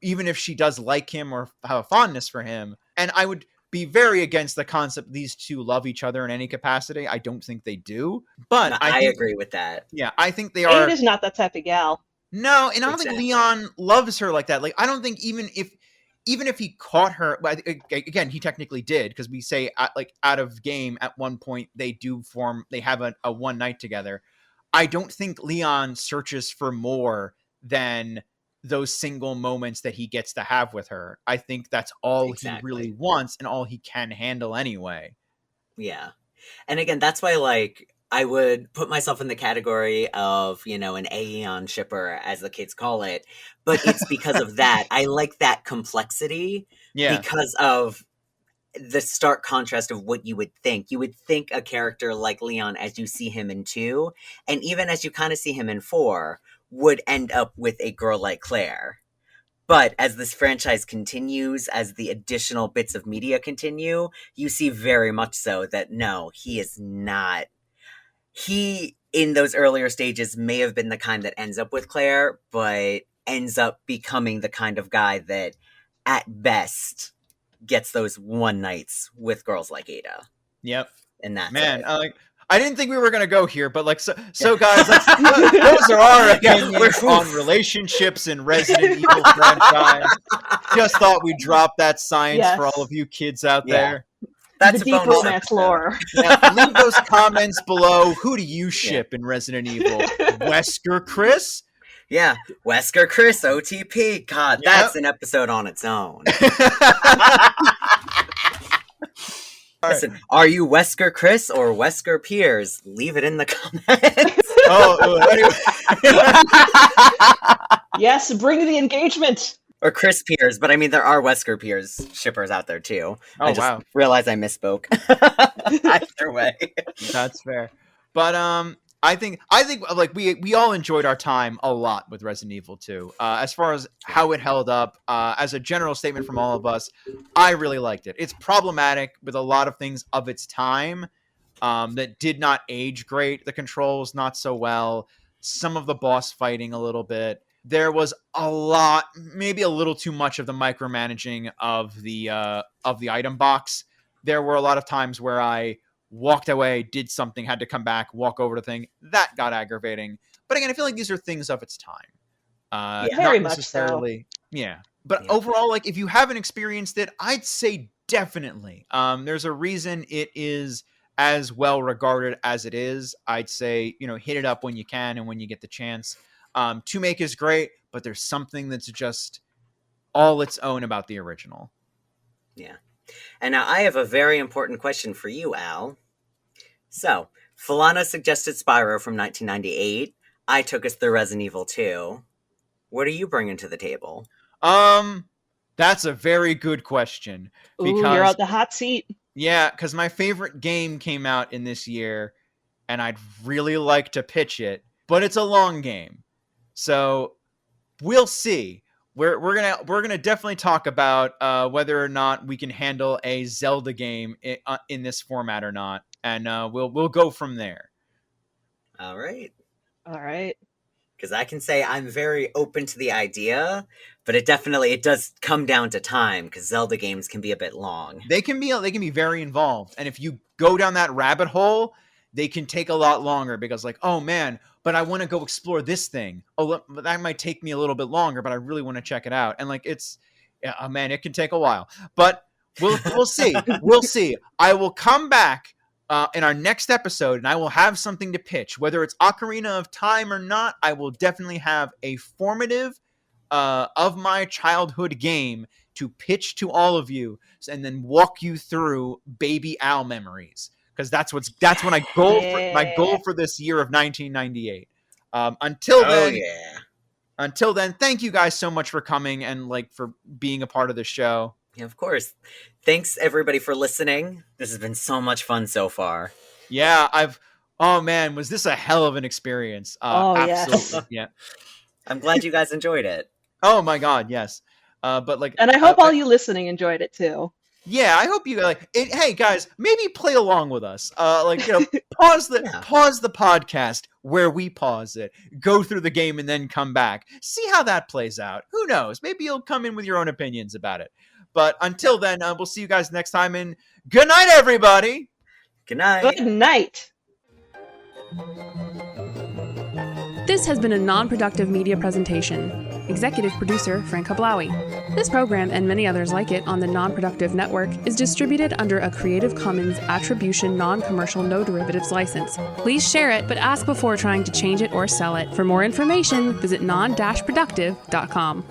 even if she does like him or have a fondness for him. And I would be very against the concept these two love each other in any capacity. I don't think they do, but no, I agree with that. Yeah, I think they are. Ada's not that type of gal. No, and I don't think Leon loves her like that. Like, I don't think even if he caught her, again, he technically did, because we say out of game at one point they have a one night together. I don't think Leon searches for more than those single moments that he gets to have with her. I think that's all he really wants and all he can handle anyway. Yeah. And again, that's why, like, I would put myself in the category of, you know, an Aeon shipper, as the kids call it. But it's because of that. I like that complexity Yeah. because of the stark contrast of what you would think. You would think a character like Leon, as you see him in 2, and even as you kind of see him in 4, would end up with a girl like Claire. But as this franchise continues, as the additional bits of media continue, you see very much so that no, he is not. He, in those earlier stages, may have been the kind that ends up with Claire, but ends up becoming the kind of guy that, at best, gets those one nights with girls like Ada. Yep. And that's Man, it. I didn't think we were gonna go here, but like, so guys, those are our opinions on relationships in Resident Evil franchise. Just thought we'd drop that science for all of you kids out there. That's the deep romance lore. Yeah, leave those comments below. Who do you ship in Resident Evil? Wesker Chris? Yeah, Wesker Chris, OTP. God, that's an episode on its own. Listen, are you Wesker Chris or Wesker Piers? Leave it in the comments. Anyway. Yes, bring the engagement. Or Chris Piers, but I mean, there are Wesker Piers shippers out there too. I just realized I misspoke. Either way. That's fair. But I think like we all enjoyed our time a lot with Resident Evil 2. As far as how it held up, as a general statement from all of us, I really liked it. It's problematic with a lot of things of its time that did not age great. The controls not so well. Some of the boss fighting a little bit. There was a lot, maybe a little too much of the micromanaging of the item box. There were a lot of times where I walked away, did something, had to come back, walk over to thing. That got aggravating. But again, I feel like these are things of its time. Very not much necessarily, so. Yeah. But overall, like, if you haven't experienced it, I'd say definitely. There's a reason it is as well regarded as it is. I'd say, hit it up when you can and when you get the chance. 2 Make is great, but there's something that's just all its own about the original. Yeah. And now I have a very important question for you, Al. So, Falana suggested Spyro from 1998. I took us through Resident Evil 2. What are you bringing to the table? That's a very good question. Because you're out the hot seat. Yeah, because my favorite game came out in this year, and I'd really like to pitch it, but it's a long game. So we'll see. We're gonna definitely talk about whether or not we can handle a Zelda game in this format or not, and we'll go from there. All right. Because I can say I'm very open to the idea, but it does come down to time because Zelda games can be a bit long. They can be very involved, and if you go down that rabbit hole, they can take a lot longer because, like, oh man, but I want to go explore this thing. Oh, that might take me a little bit longer, but I really want to check it out. And like, man, it can take a while, but we'll see. We'll see. I will come back in our next episode, and I will have something to pitch. Whether it's Ocarina of Time or not, I will definitely have a formative of my childhood game to pitch to all of you, and then walk you through Baby Al memories. Because that's my goal for this year of 1998. Until then, thank you guys so much for coming and like for being a part of the show. Yeah, of course. Thanks everybody for listening. This has been so much fun so far. Yeah, oh man, was this a hell of an experience? Absolutely. Yeah. I'm glad you guys enjoyed it. Oh my god, yes. But like, and I hope all you listening enjoyed it too. Yeah, I hope you like it. Hey guys, maybe play along with us. Pause the podcast where we pause it, go through the game, and then come back. See how that plays out. Who knows? Maybe you'll come in with your own opinions about it. But until then, we'll see you guys next time. And good night, everybody. Good night. Good night. This has been a non-productive media presentation. Executive producer Frank Hablawi. This program and many others like it on the Non-Productive Network is distributed under a Creative Commons Attribution Non-Commercial No Derivatives license. Please share it, but ask before trying to change it or sell it. For more information, visit Non-Productive.com.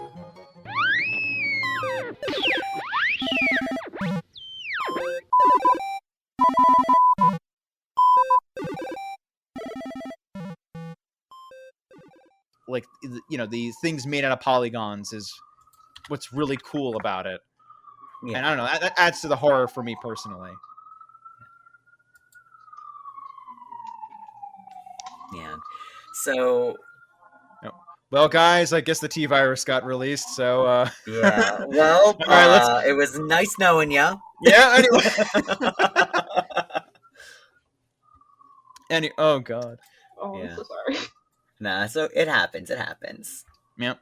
like the things made out of polygons is what's really cool about it. Yeah. And I don't know, that adds to the horror for me personally. Yeah. So well, guys, I guess the T virus got released, so yeah. Well, all right, it was nice knowing you. Yeah, anyway. Oh god. Oh, Yeah. I'm so sorry. Nah, so it happens. It happens. Yep.